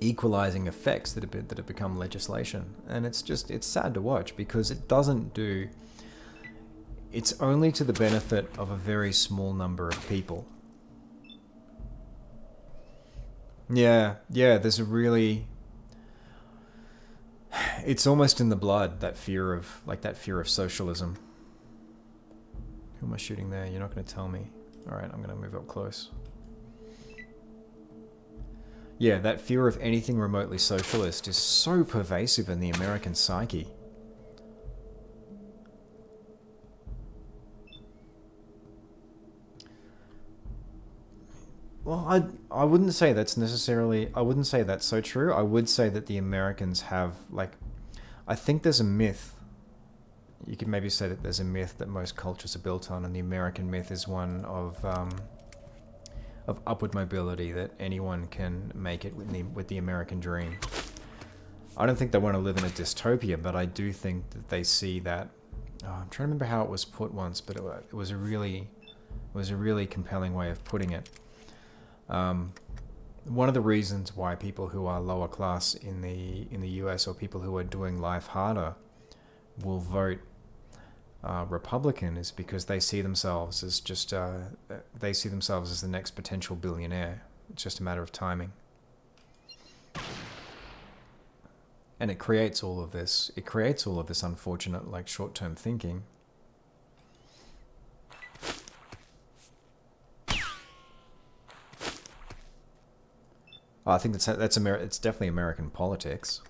equalizing effects that have become legislation. And it's sad to watch because it doesn't do... It's only to the benefit of a very small number of people. Yeah, there's a really... It's almost in the blood, that fear of socialism. Who am I shooting there? You're not going to tell me. Alright, I'm going to move up close. Yeah, that fear of anything remotely socialist is so pervasive in the American psyche. Well, I wouldn't say that's necessarily... I wouldn't say that's so true. I would say that the Americans have, like... I think there's a myth. You could maybe say that there's a myth that most cultures are built on, and the American myth is one of upward mobility, that anyone can make it with the American dream. I don't think they want to live in a dystopia, but I do think that they see that... Oh, I'm trying to remember how it was put once, but it was a really compelling way of putting it. One of the reasons why people who are lower class in the US, or people who are doing life harder, will vote Republican is because they see themselves as the next potential billionaire. It's just a matter of timing. And it creates all of this. It creates all of this unfortunate, like, short-term thinking. I think it's definitely American politics.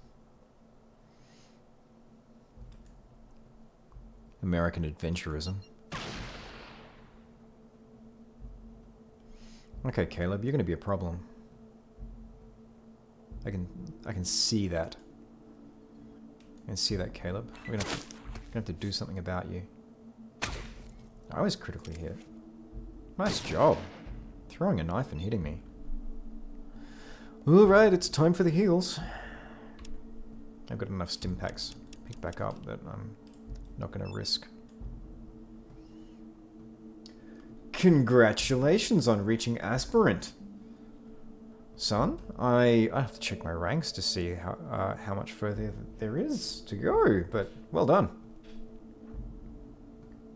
American adventurism. Okay, Caleb, you're going to be a problem. I can see that. I can see that, Caleb. We're gonna have to do something about you. I was critically hit. Nice job. Throwing a knife and hitting me. Alright, it's time for the heals. I've got enough stim packs picked back up that I'm not going to risk. Congratulations on reaching aspirant. Son, I have to check my ranks to see how much further there is to go, but well done.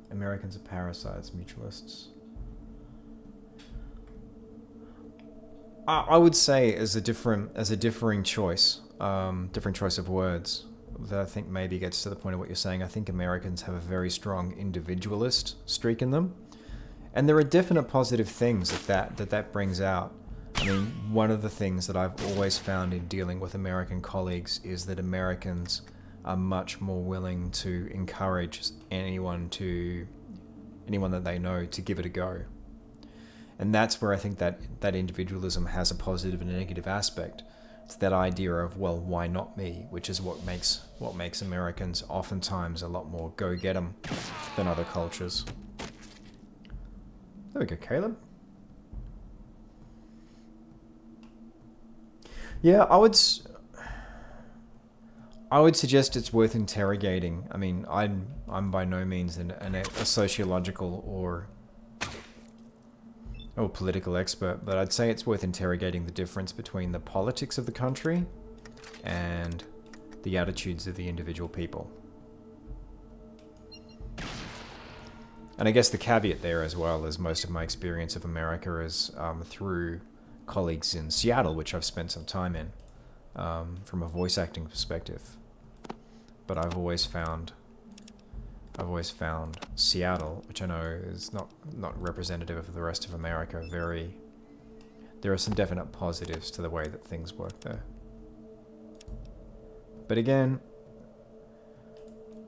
Americans are parasites, mutualists. I would say as a differing choice, different choice of words that I think maybe gets to the point of what you're saying. I think Americans have a very strong individualist streak in them, and there are definite positive things that brings out. I mean, one of the things that I've always found in dealing with American colleagues is that Americans are much more willing to encourage anyone that they know to give it a go. And that's where I think that individualism has a positive and a negative aspect. It's that idea of, well, why not me? Which is what makes Americans oftentimes a lot more go-get 'em than other cultures. There we go, Caleb. Yeah, I would suggest it's worth interrogating. I mean, I'm by no means a sociological or political expert, but I'd say it's worth interrogating the difference between the politics of the country and the attitudes of the individual people. And I guess the caveat there as well is most of my experience of America is through colleagues in Seattle, which I've spent some time in, from a voice acting perspective. But I've always found Seattle, which I know is not representative of the rest of America, there are some definite positives to the way that things work there. But again,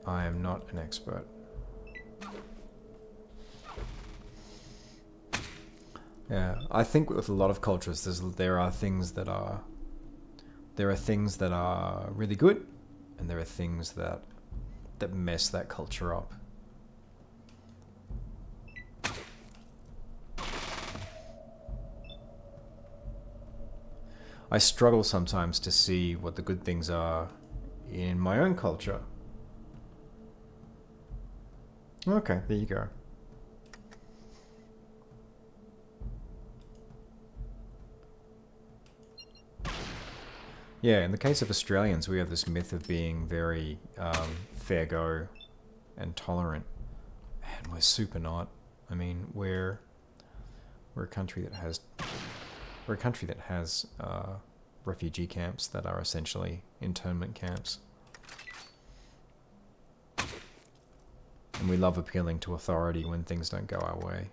I am not an expert. Yeah, I think with a lot of cultures, there are things that are really good, and there are things that mess that culture up. I struggle sometimes to see what the good things are in my own culture. Okay, there you go. Yeah, in the case of Australians, we have this myth of being very fair go and tolerant, and we're super not. I mean, we're a country that has refugee camps that are essentially internment camps, and we love appealing to authority when things don't go our way.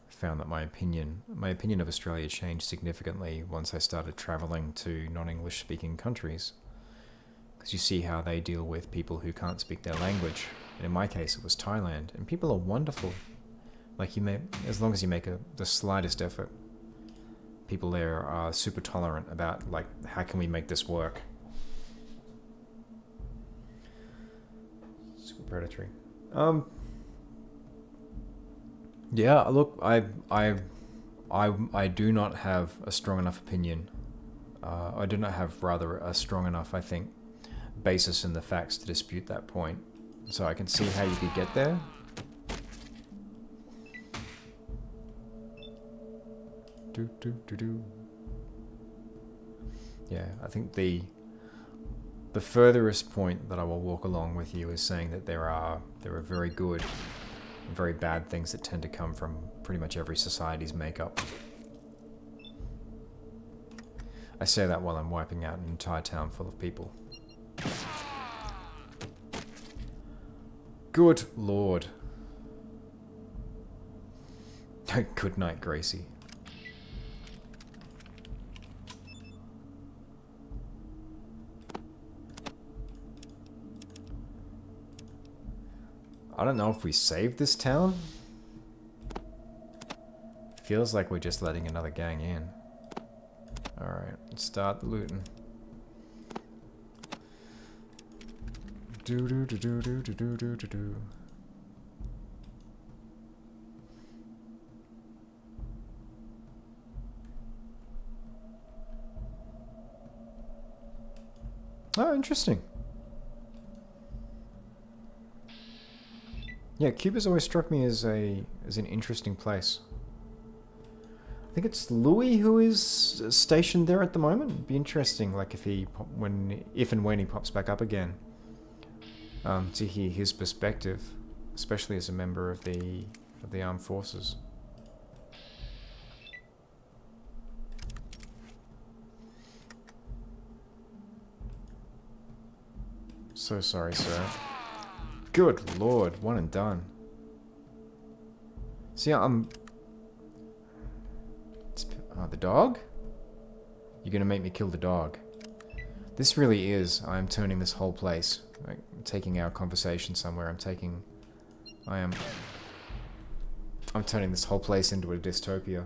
Found that my opinion of Australia changed significantly once I started traveling to non-English speaking countries, because you see how they deal with people who can't speak their language, and in my case it was Thailand, and people are wonderful. Like, as long as you make the slightest effort, people there are super tolerant about, like, how can we make this work. Super predatory. Yeah, look, I do not have a strong enough opinion. I do not have, rather, a strong enough, I think, basis in the facts to dispute that point. So I can see how you could get there. Yeah, I think the furthest point that I will walk along with you is saying that there are very good and very bad things that tend to come from pretty much every society's makeup. I say that while I'm wiping out an entire town full of people. Good Lord. Good night, Gracie. I don't know if we saved this town. Feels like we're just letting another gang in. Alright, let's start looting. Do. Oh, interesting. Yeah, Cuba's always struck me as an interesting place. I think it's Louis who is stationed there at the moment. It'd be interesting, like if and when he pops back up again, to hear his perspective, especially as a member of the armed forces. So sorry, sir. Good Lord, one and done. See, the dog? You're gonna make me kill the dog. This really is, I'm turning this whole place. I'm taking our conversation somewhere. I am I'm turning this whole place into a dystopia.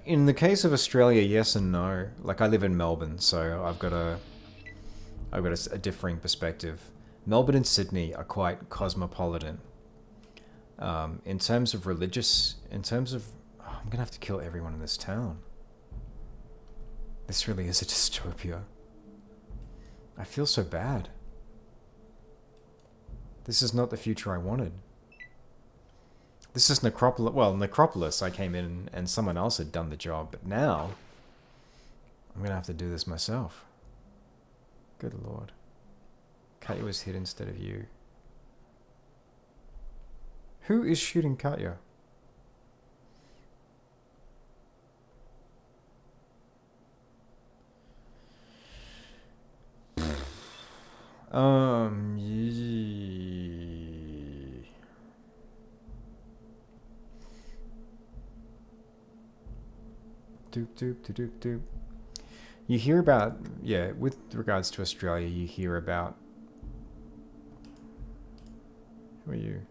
In the case of Australia, yes and no. Like, I live in Melbourne, so I've got a differing perspective. Melbourne and Sydney are quite cosmopolitan. In terms of I'm gonna have to kill everyone in this town. This really is a dystopia. I feel so bad. This is not the future I wanted. This is Necropolis. Well, Necropolis, I came in and someone else had done the job, but now I'm gonna have to do this myself. Good lord. Katya was hit instead of you. Who is shooting Katya? Doop doop doop doop doop. You hear about, yeah, with regards to Australia, you hear about. Who are you?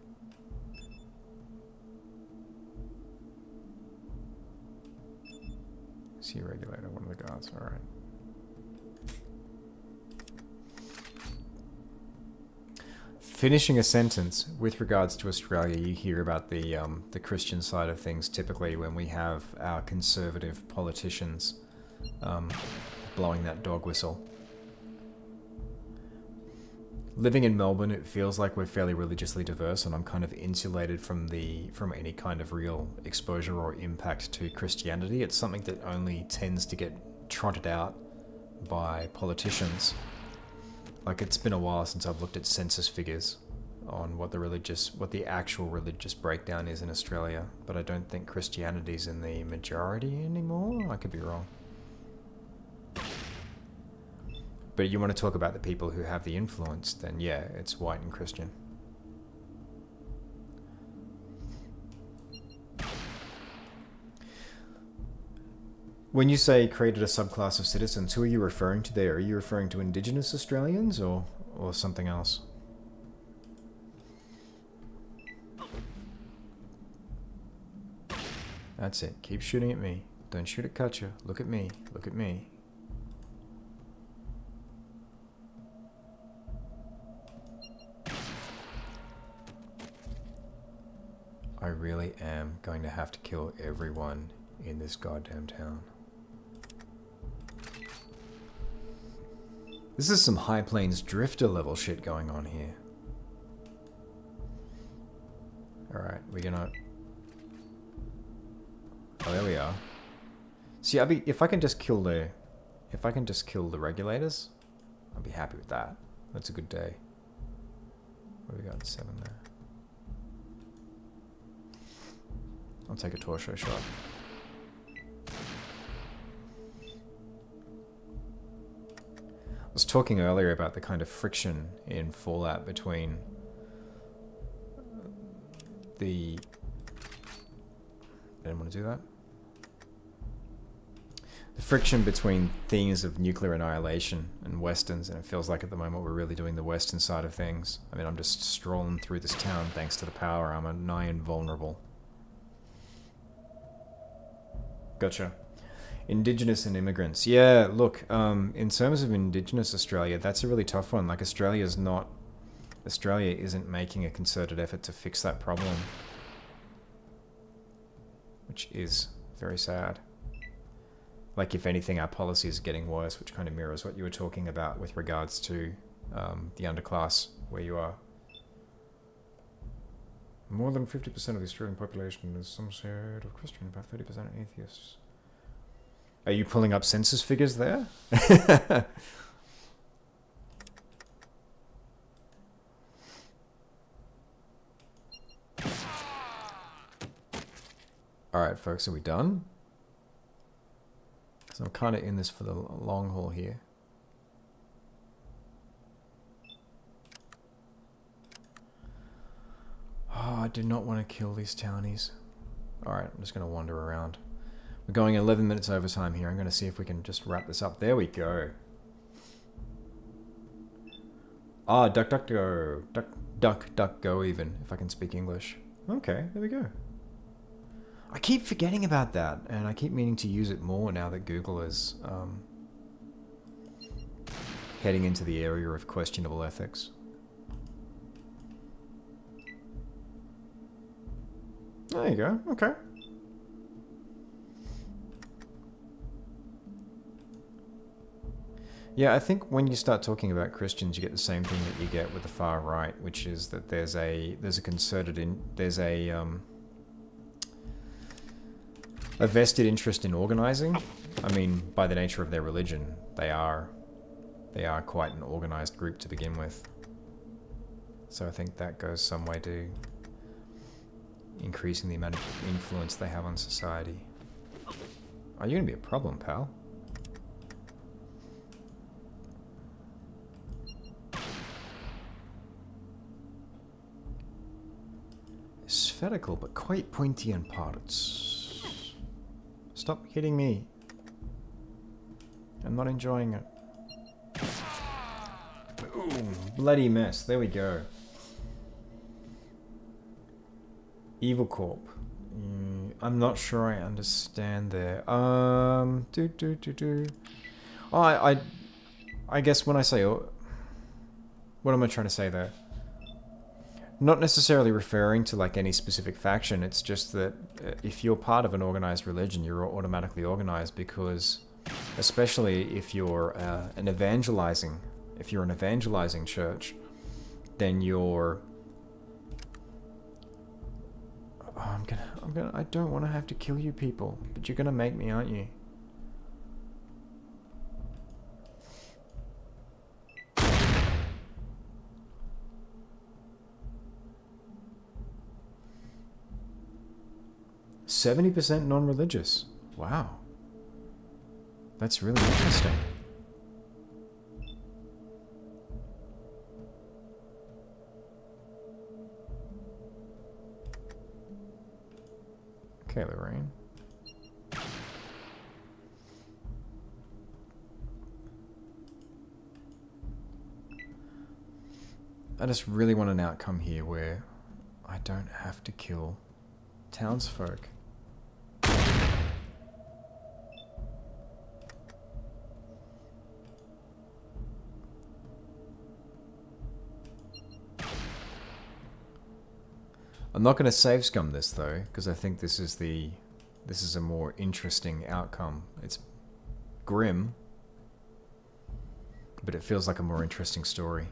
Sea regulator, one of the guards, alright. Finishing a sentence, with regards to Australia, you hear about the Christian side of things typically when we have our conservative politicians blowing that dog whistle. Living in Melbourne, it feels like we're fairly religiously diverse, and I'm kind of insulated from any kind of real exposure or impact to Christianity. It's something that only tends to get trotted out by politicians. Like, it's been a while since I've looked at census figures on what the actual religious breakdown is in Australia, but I don't think Christianity's in the majority anymore. I could be wrong. But you want to talk about the people who have the influence, then yeah, it's white and Christian. When you say created a subclass of citizens, who are you referring to there? Are you referring to Indigenous Australians or something else? That's it. Keep shooting at me. Don't shoot at Katya. Look at me. Look at me. I really am going to have to kill everyone in this goddamn town. This is some High Plains Drifter level shit going on here. Alright, we're gonna... Oh, there we are. See, if I can just kill the regulators, I'll be happy with that. That's a good day. What do we got? 7 there. I'll take a torso shot. I was talking earlier about the kind of friction in Fallout between the... I didn't want to do that. The friction between themes of nuclear annihilation and westerns, and it feels like at the moment we're really doing the western side of things. I mean, I'm just strolling through this town thanks to the power. I'm a nigh invulnerable. Gotcha. Indigenous and immigrants. Yeah, look, in terms of Indigenous Australia, that's a really tough one. Like, Australia isn't making a concerted effort to fix that problem. Which is very sad. Like, if anything, our policies are getting worse, which kind of mirrors what you were talking about with regards to the underclass, where you are. More than 50% of the Australian population is some shade of Christian, about 30% are atheists. Are you pulling up census figures there? Alright, folks, are we done? Because I'm kind of in this for the long haul here. Oh, I do not want to kill these townies. Alright, I'm just going to wander around. We're going 11 minutes over time here. I'm going to see if we can just wrap this up. There we go. Ah, duck, duck, go. Duck, duck, duck, go even, if I can speak English. Okay, there we go. I keep forgetting about that, and I keep meaning to use it more now that Google is heading into the area of questionable ethics. There you go, okay. Yeah, I think when you start talking about Christians, you get the same thing that you get with the far right, which is that there's a vested interest in organizing. I mean, by the nature of their religion, they are quite an organized group to begin with. So I think that goes some way to increasing the amount of influence they have on society. Oh, you're gonna be a problem, pal. Spherical, but quite pointy in parts. Stop hitting me. I'm not enjoying it. Ooh, bloody mess. There we go. Evil Corp. I'm not sure I understand there. Oh, I guess when I say... what am I trying to say there? Not necessarily referring to like any specific faction, it's just that if you're part of an organized religion, you're automatically organized because, especially if you're an evangelizing church, then you're... Oh, I don't want to have to kill you people, but you're gonna make me, aren't you? 70% non-religious. Wow. That's really interesting. Okay, Lorraine. I just really want an outcome here where I don't have to kill townsfolk. I'm not going to save scum this though, because I think this is a more interesting outcome. It's grim, but it feels like a more interesting story.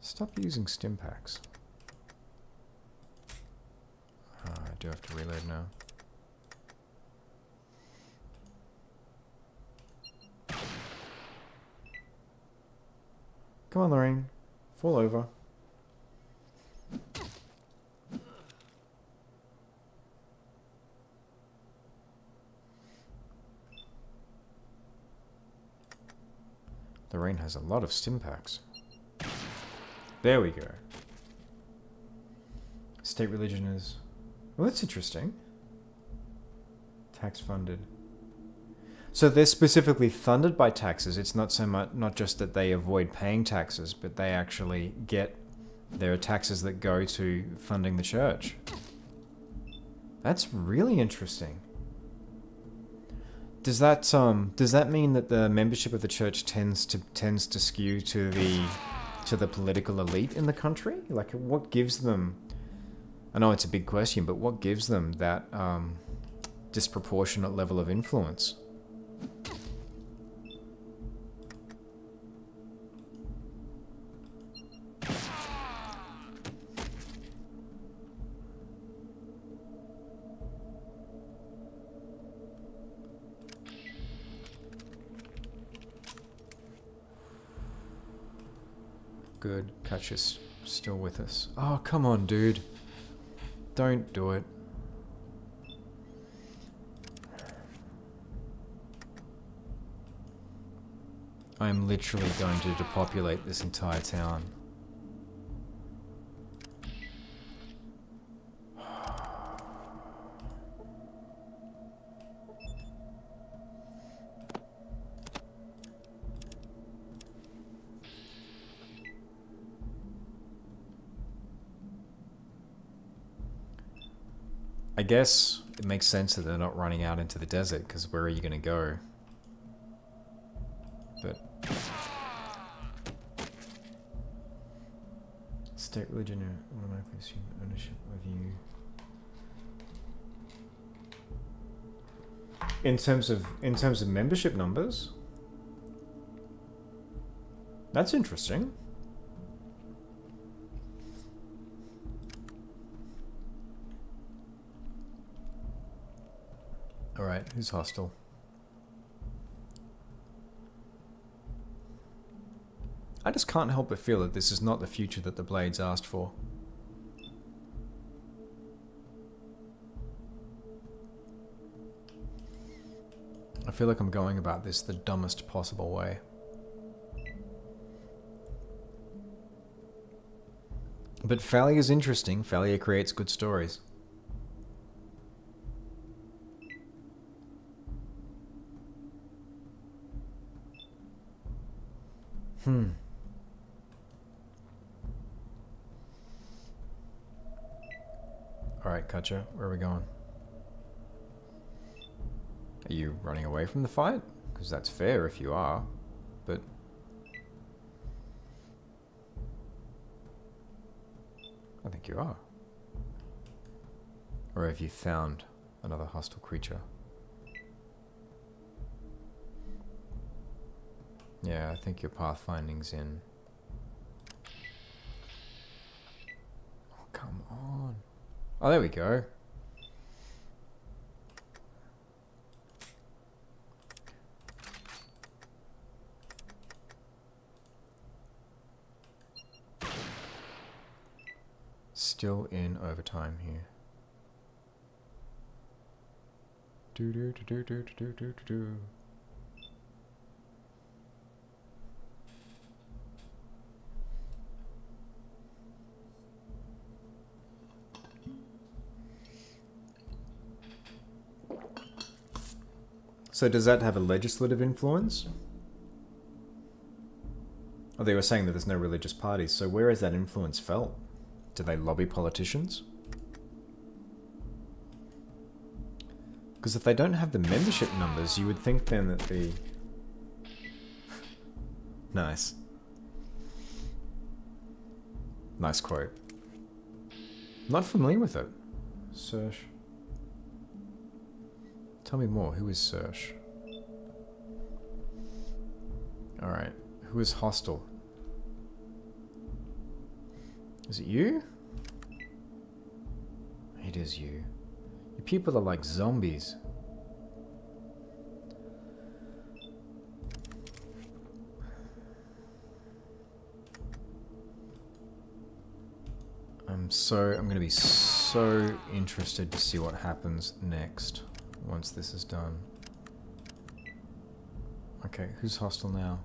Stop using stim packs. I do have to reload now. Come on, Lorraine. Fall over. Lorraine has a lot of stim packs. There we go. State religion is... Well, that's interesting. Tax funded. So they're specifically funded by taxes. It's not so much, not just that they avoid paying taxes, but they actually get their taxes that go to funding the church. That's really interesting. Does that mean that the membership of the church tends to skew to the political elite in the country? Like, what gives them... I know it's a big question, but what gives them that disproportionate level of influence? Good. Catch is still with us. Oh, come on, dude. Don't do it. I'm literally going to depopulate this entire town. I guess it makes sense that they're not running out into the desert, because where are you going to go? But... State religion automatically assume ownership of you. In terms of membership numbers? That's interesting. Alright, who's hostile? I just can't help but feel that this is not the future that the Blades asked for. I feel like I'm going about this the dumbest possible way. But failure is interesting. Failure creates good stories. Alright, Katja, where are we going? Are you running away from the fight? Because that's fair if you are, but... I think you are. Or have you found another hostile creature? Yeah, I think your pathfinding's in. Oh, come on. Oh, there we go. Still in overtime here. Do do do do do do do do. So does that have a legislative influence? Oh, they were saying that there's no religious parties, so where is that influence felt? Do they lobby politicians? Because if they don't have the membership numbers, you would think then that the... Nice. Nice quote. Not familiar with it. Search. Tell me more. Who is Sersh? Alright. Who is hostile? Is it you? It is you. You people are like zombies. I'm gonna be so interested to see what happens next. Once this is done. Okay, who's hostile now?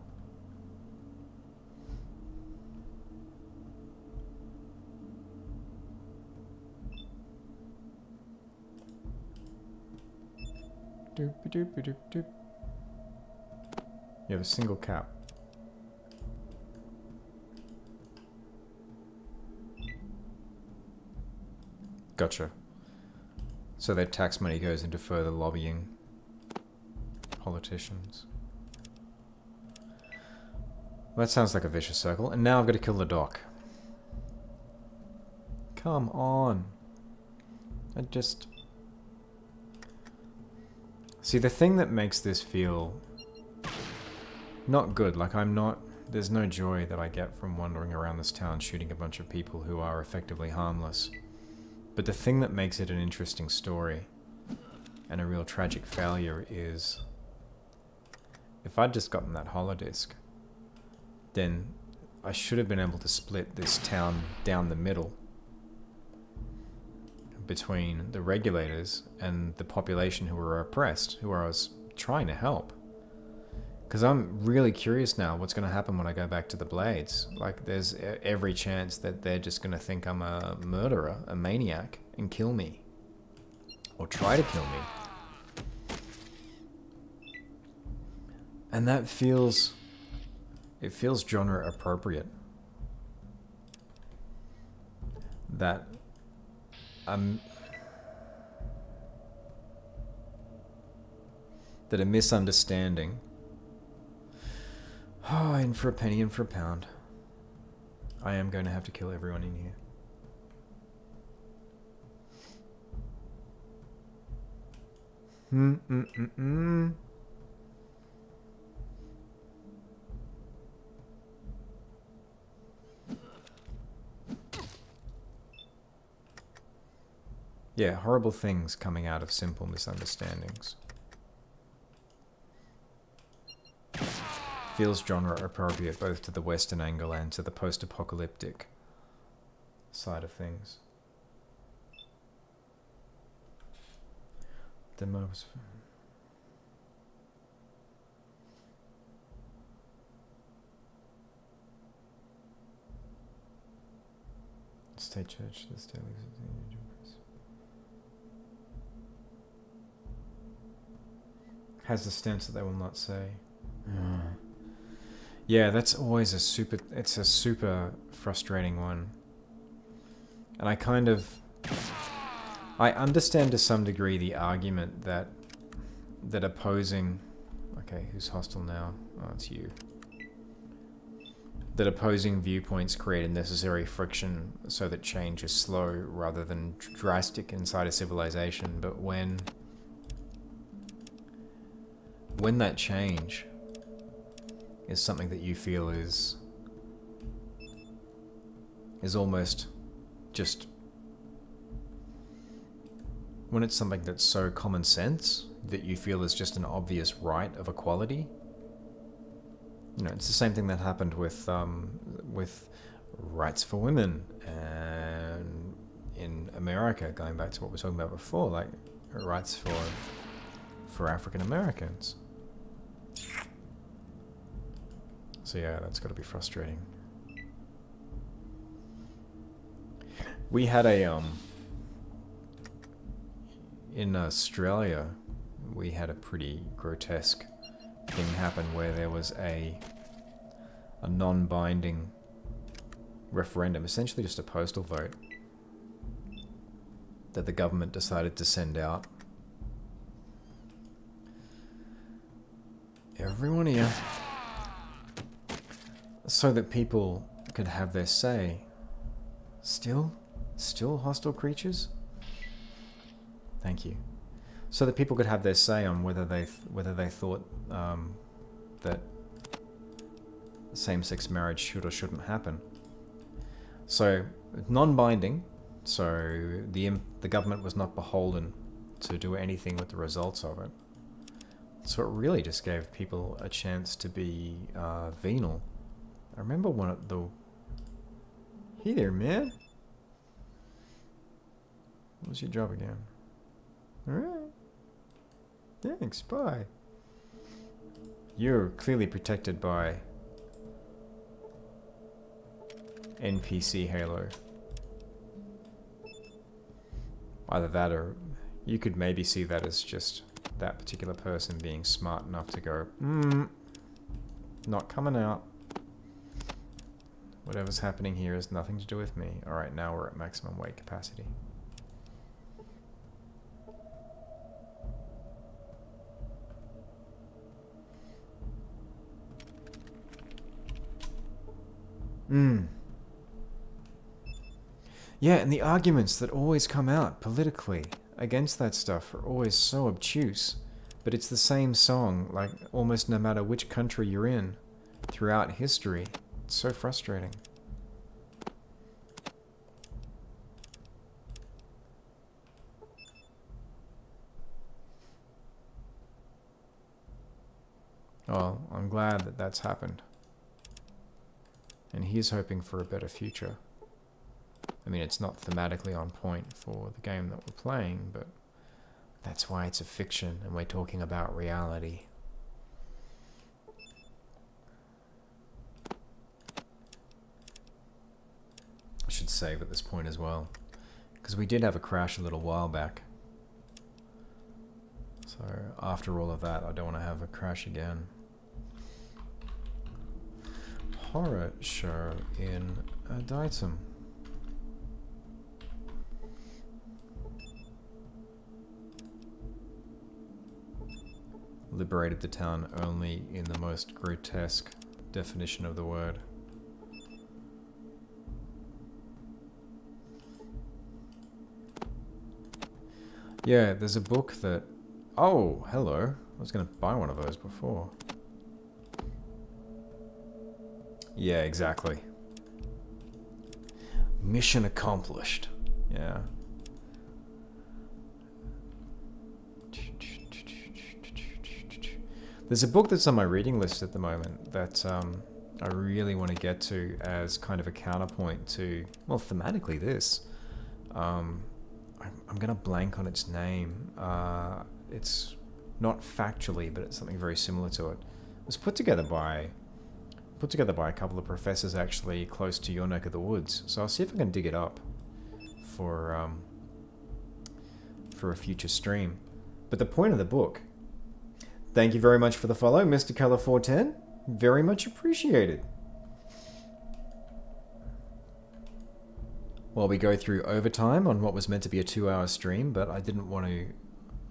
Doop doop doop doop. You have a single cap. Gotcha. So their tax money goes into further lobbying politicians. Well, that sounds like a vicious circle. And now I've got to kill the doc. Come on. I just... See, the thing that makes this feel not good, like I'm not... There's no joy that I get from wandering around this town shooting a bunch of people who are effectively harmless. But the thing that makes it an interesting story and a real tragic failure is if I'd just gotten that holodisc, then I should have been able to split this town down the middle between the regulators and the population who were oppressed, who I was trying to help. Because I'm really curious now what's going to happen when I go back to the Blades. Like, there's every chance that they're just going to think I'm a murderer, a maniac, and kill me. Or try to kill me. And that feels... It feels genre appropriate. That... that a misunderstanding... Oh, in for a penny, in for a pound. I am going to have to kill everyone in here. Yeah, horrible things coming out of simple misunderstandings. Feels genre appropriate both to the Western angle and to the post-apocalyptic side of things. The most... State Church, the state has the stance that they will not say. Yeah, that's always a super... It's a super frustrating one. And I kind of... I understand to some degree the argument that opposing... Okay, who's hostile now? Oh, it's you. That opposing viewpoints create a necessary friction so that change is slow rather than drastic inside a civilization. But when that change is something that you feel is almost just... When it's something that's so common sense that you feel is just an obvious right of equality, you know, it's the same thing that happened with rights for women and in America, going back to what we were talking about before, like rights for African Americans. So yeah, that's got to be frustrating. We had a in Australia, we had a pretty grotesque thing happen where there was a non-binding referendum, essentially just a postal vote, that the government decided to send out. Everyone here. So that people could have their say. Still hostile creatures? Thank you. So that people could have their say on whether they thought that same-sex marriage should or shouldn't happen. So non-binding. So the government was not beholden to do anything with the results of it. So it really just gave people a chance to be venal. I remember one of the... Hey there, man. What was your job again? Alright. Thanks, bye. You're clearly protected by NPC Halo. Either that or you could maybe see that as just that particular person being smart enough to go, not coming out. Whatever's happening here has nothing to do with me. Alright, now we're at maximum weight capacity. Yeah, and the arguments that always come out politically against that stuff are always so obtuse. But it's the same song, like, almost no matter which country you're in throughout history. It's so frustrating. Well, I'm glad that that's happened. And he's hoping for a better future. I mean, it's not thematically on point for the game that we're playing, but that's why it's a fiction and we're talking about reality. I should save at this point as well, because we did have a crash a little while back. So after all of that, I don't want to have a crash again. Horror show in Adytum. liberated the town only in the most grotesque definition of the word. Yeah, there's a book that... Oh, hello. I was going to buy one of those before. Yeah, exactly. Mission accomplished. Yeah. There's a book that's on my reading list at the moment that I really want to get to as kind of a counterpoint to, well, thematically this. I'm going to blank on its name. It's not factually, but it's something very similar to it. It was put together by a couple of professors actually close to your neck of the woods. So I'll see if I can dig it up for a future stream. But the point of the book... Thank you very much for the follow, Mr. Color 410. Very much appreciated. While we go through overtime on what was meant to be a 2-hour stream, but I didn't want to...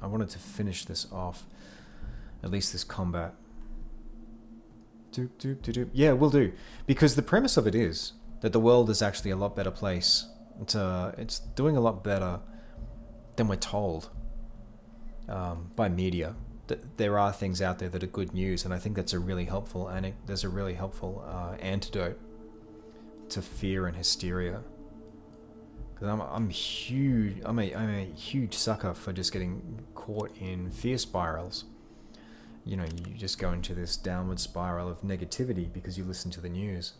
I wanted to finish this off. At least this combat. Doop, doop, doop, doop. Yeah, we'll do. Because the premise of it is that the world is actually a lot better place. It's doing a lot better than we're told by media. There are things out there that are good news, and I think that's a really helpful there's a really helpful antidote to fear and hysteria. Because I'm a huge sucker for just getting caught in fear spirals. You know, you just go into this downward spiral of negativity because you listen to the news,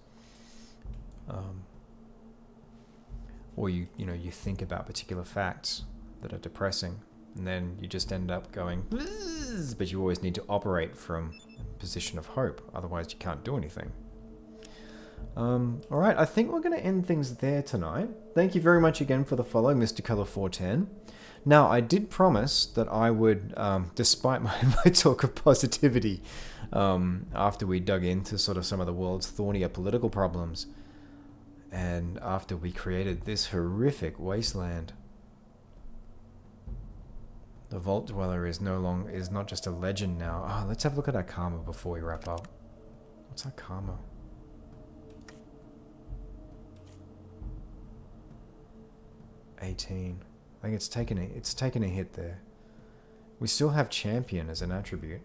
or you think about particular facts that are depressing. And then you just end up going, but you always need to operate from a position of hope. Otherwise, you can't do anything. Alright, I think we're going to end things there tonight. Thank you very much again for the follow, Mr. Color 410. Now, I did promise that I would, despite my talk of positivity, after we dug into sort of some of the world's thornier political problems, and after we created this horrific wasteland, the Vault Dweller is not just a legend now. Oh, let's have a look at our karma before we wrap up. What's our karma? $18. I think it's taken a hit there. We still have champion as an attribute.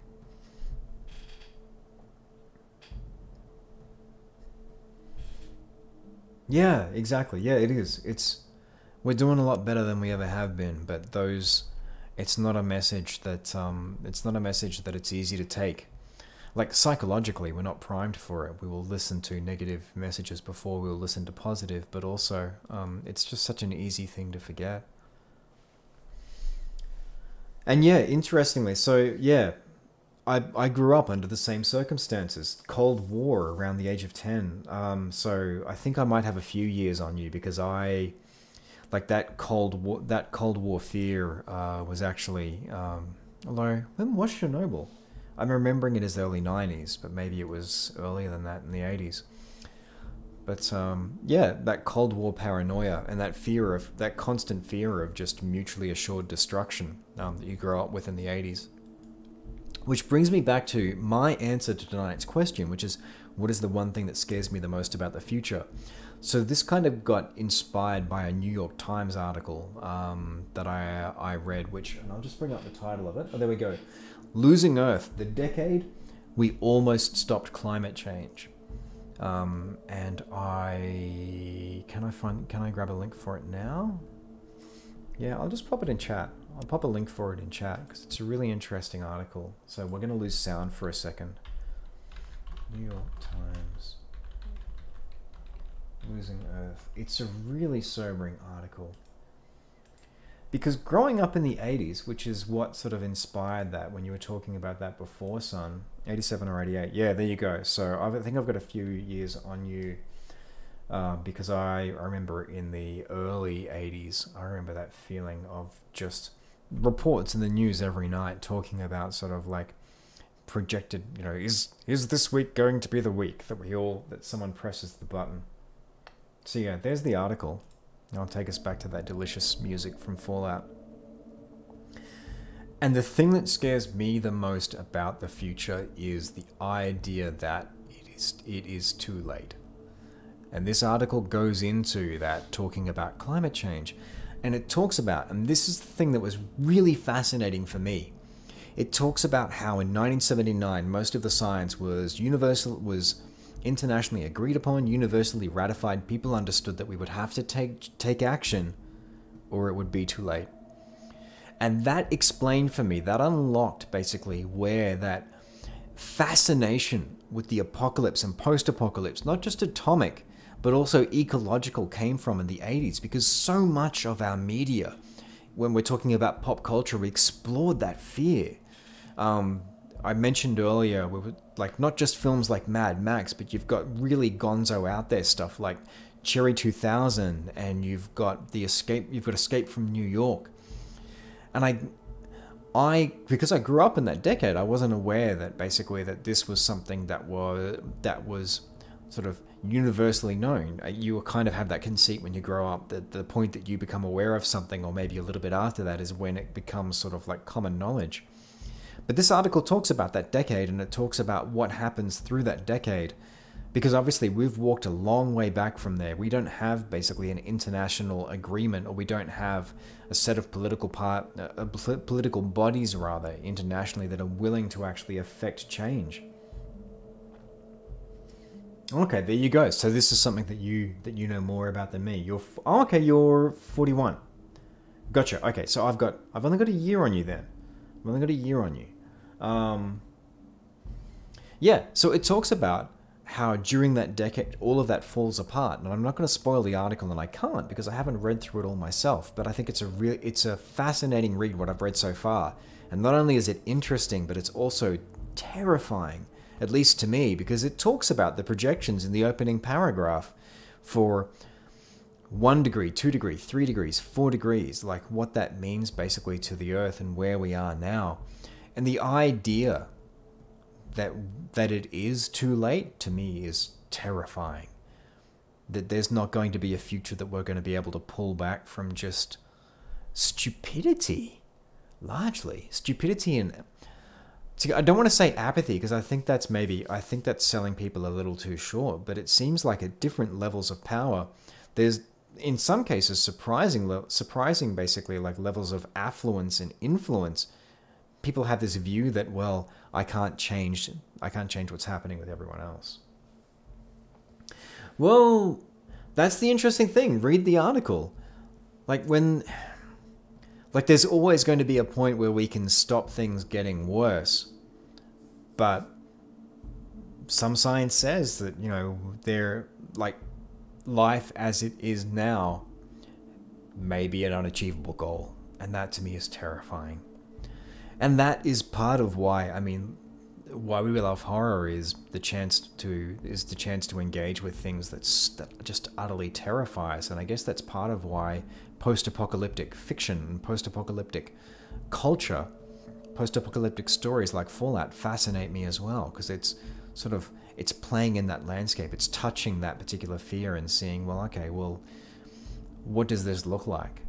Yeah, exactly. Yeah, it is. We're doing a lot better than we ever have been, but it's not a message that it's easy to take. Like, psychologically, we're not primed for it. We will listen to negative messages before we'll listen to positive, but also it's just such an easy thing to forget. And yeah, interestingly, so yeah, I grew up under the same circumstances. Cold War around the age of 10. So I think I might have a few years on you, because like that Cold War fear was actually, although, when was Chernobyl? I'm remembering it as the early 90s, but maybe it was earlier than that, in the 80s. But yeah, that Cold War paranoia and that constant fear of just mutually assured destruction that you grow up with in the 80s. Which brings me back to my answer to tonight's question, which is, what is the one thing that scares me the most about the future? So this kind of got inspired by a New York Times article that I read, and I'll just bring up the title of it. Oh, there we go. Losing Earth, the decade we almost stopped climate change. And can I grab a link for it now? Yeah, I'll just pop it in chat. I'll pop a link for it in chat because it's a really interesting article. So we're going to lose sound for a second. New York Times. Losing Earth. It's a really sobering article. Because growing up in the 80s, which is what sort of inspired that when you were talking about that before, son. 87 or 88. Yeah, there you go. So I think I've got a few years on you. Because I remember in the early 80s, I remember that feeling of just reports in the news every night talking about sort of like projected, is this week going to be the week that someone presses the button? So yeah, there's the article. I'll take us back to that delicious music from Fallout. And the thing that scares me the most about the future is the idea that it is too late. And this article goes into that, talking about climate change. And it talks about, and this is the thing that was really fascinating for me, it talks about how in 1979 most of the science was internationally agreed upon, universally ratified. People understood that we would have to take action or it would be too late. And that explained for me, that unlocked basically where that fascination with the apocalypse and post-apocalypse, not just atomic, but also ecological, came from in the 80s, because so much of our media, when we're talking about pop culture, we explored that fear. I mentioned earlier, we were like not just films like Mad Max, but you've got really gonzo out there stuff like Cherry 2000, and you've got Escape from New York. And I because I grew up in that decade, I wasn't aware that basically that this was something that was sort of universally known. You kind of have that conceit when you grow up, that the point that you become aware of something, or maybe a little bit after that, is when it becomes sort of like common knowledge. But this article talks about that decade, and it talks about what happens through that decade, because obviously we've walked a long way back from there. We don't have basically an international agreement, or we don't have a set of political bodies rather internationally that are willing to actually affect change. Okay, there you go. So this is something that you know more about than me. You're 41. Gotcha. Okay, so I've only got a year on you then. I've only got a year on you. Yeah, so it talks about how during that decade all of that falls apart. And I'm not going to spoil the article, and I can't because I haven't read through it all myself, but I think it's a fascinating read, what I've read so far. And not only is it interesting, but it's also terrifying, at least to me, because it talks about the projections in the opening paragraph for 1 degree, 2 degrees, 3 degrees, 4 degrees, like what that means basically to the Earth and where we are now. And the idea that it is too late, to me, is terrifying. That there's not going to be a future that we're going to be able to pull back from just stupidity, largely. Stupidity and... I don't want to say apathy, because I think that's selling people a little too short, but it seems like at different levels of power, there's, in some cases, surprising basically like levels of affluence and influence. People have this view that, well, I can't change what's happening with everyone else. Well, that's the interesting thing. Read the article. There's always going to be a point where we can stop things getting worse. But some science says that, life as it is now may be an unachievable goal. And that to me is terrifying. And that is part of why we love horror, is the chance to engage with things that just utterly terrify us. And I guess that's part of why post-apocalyptic fiction and post-apocalyptic culture, post-apocalyptic stories like Fallout fascinate me as well, because it's playing in that landscape. It's touching that particular fear and seeing, what does this look like?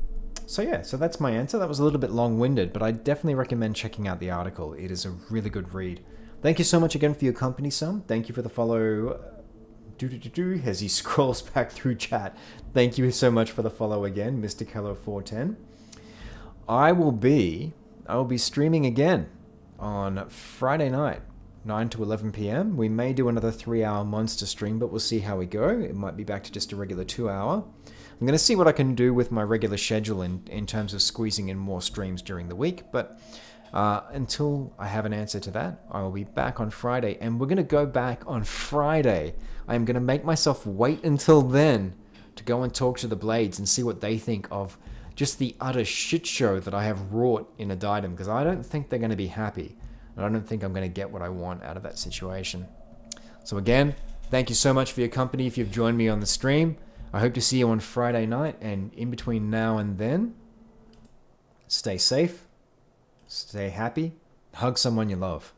So yeah, so that's my answer. That was a little bit long-winded, but I definitely recommend checking out the article. It is a really good read. Thank you so much again for your company, Sam. Thank you for the follow. As he scrolls back through chat. Thank you so much for the follow again, Mr. Keller 410. I will be streaming again on Friday night, 9 to 11 p.m. We may do another 3-hour monster stream, but we'll see how we go. It might be back to just a regular 2-hour. I'm going to see what I can do with my regular schedule in terms of squeezing in more streams during the week, but until I have an answer to that, I will be back on Friday, and we're going to go back on Friday. I am going to make myself wait until then to go and talk to the Blades and see what they think of just the utter shit show that I have wrought in Adytum, because I don't think they're going to be happy, and I don't think I'm going to get what I want out of that situation. So again, thank you so much for your company if you've joined me on the stream. I hope to see you on Friday night, and in between now and then, stay safe, stay happy, hug someone you love.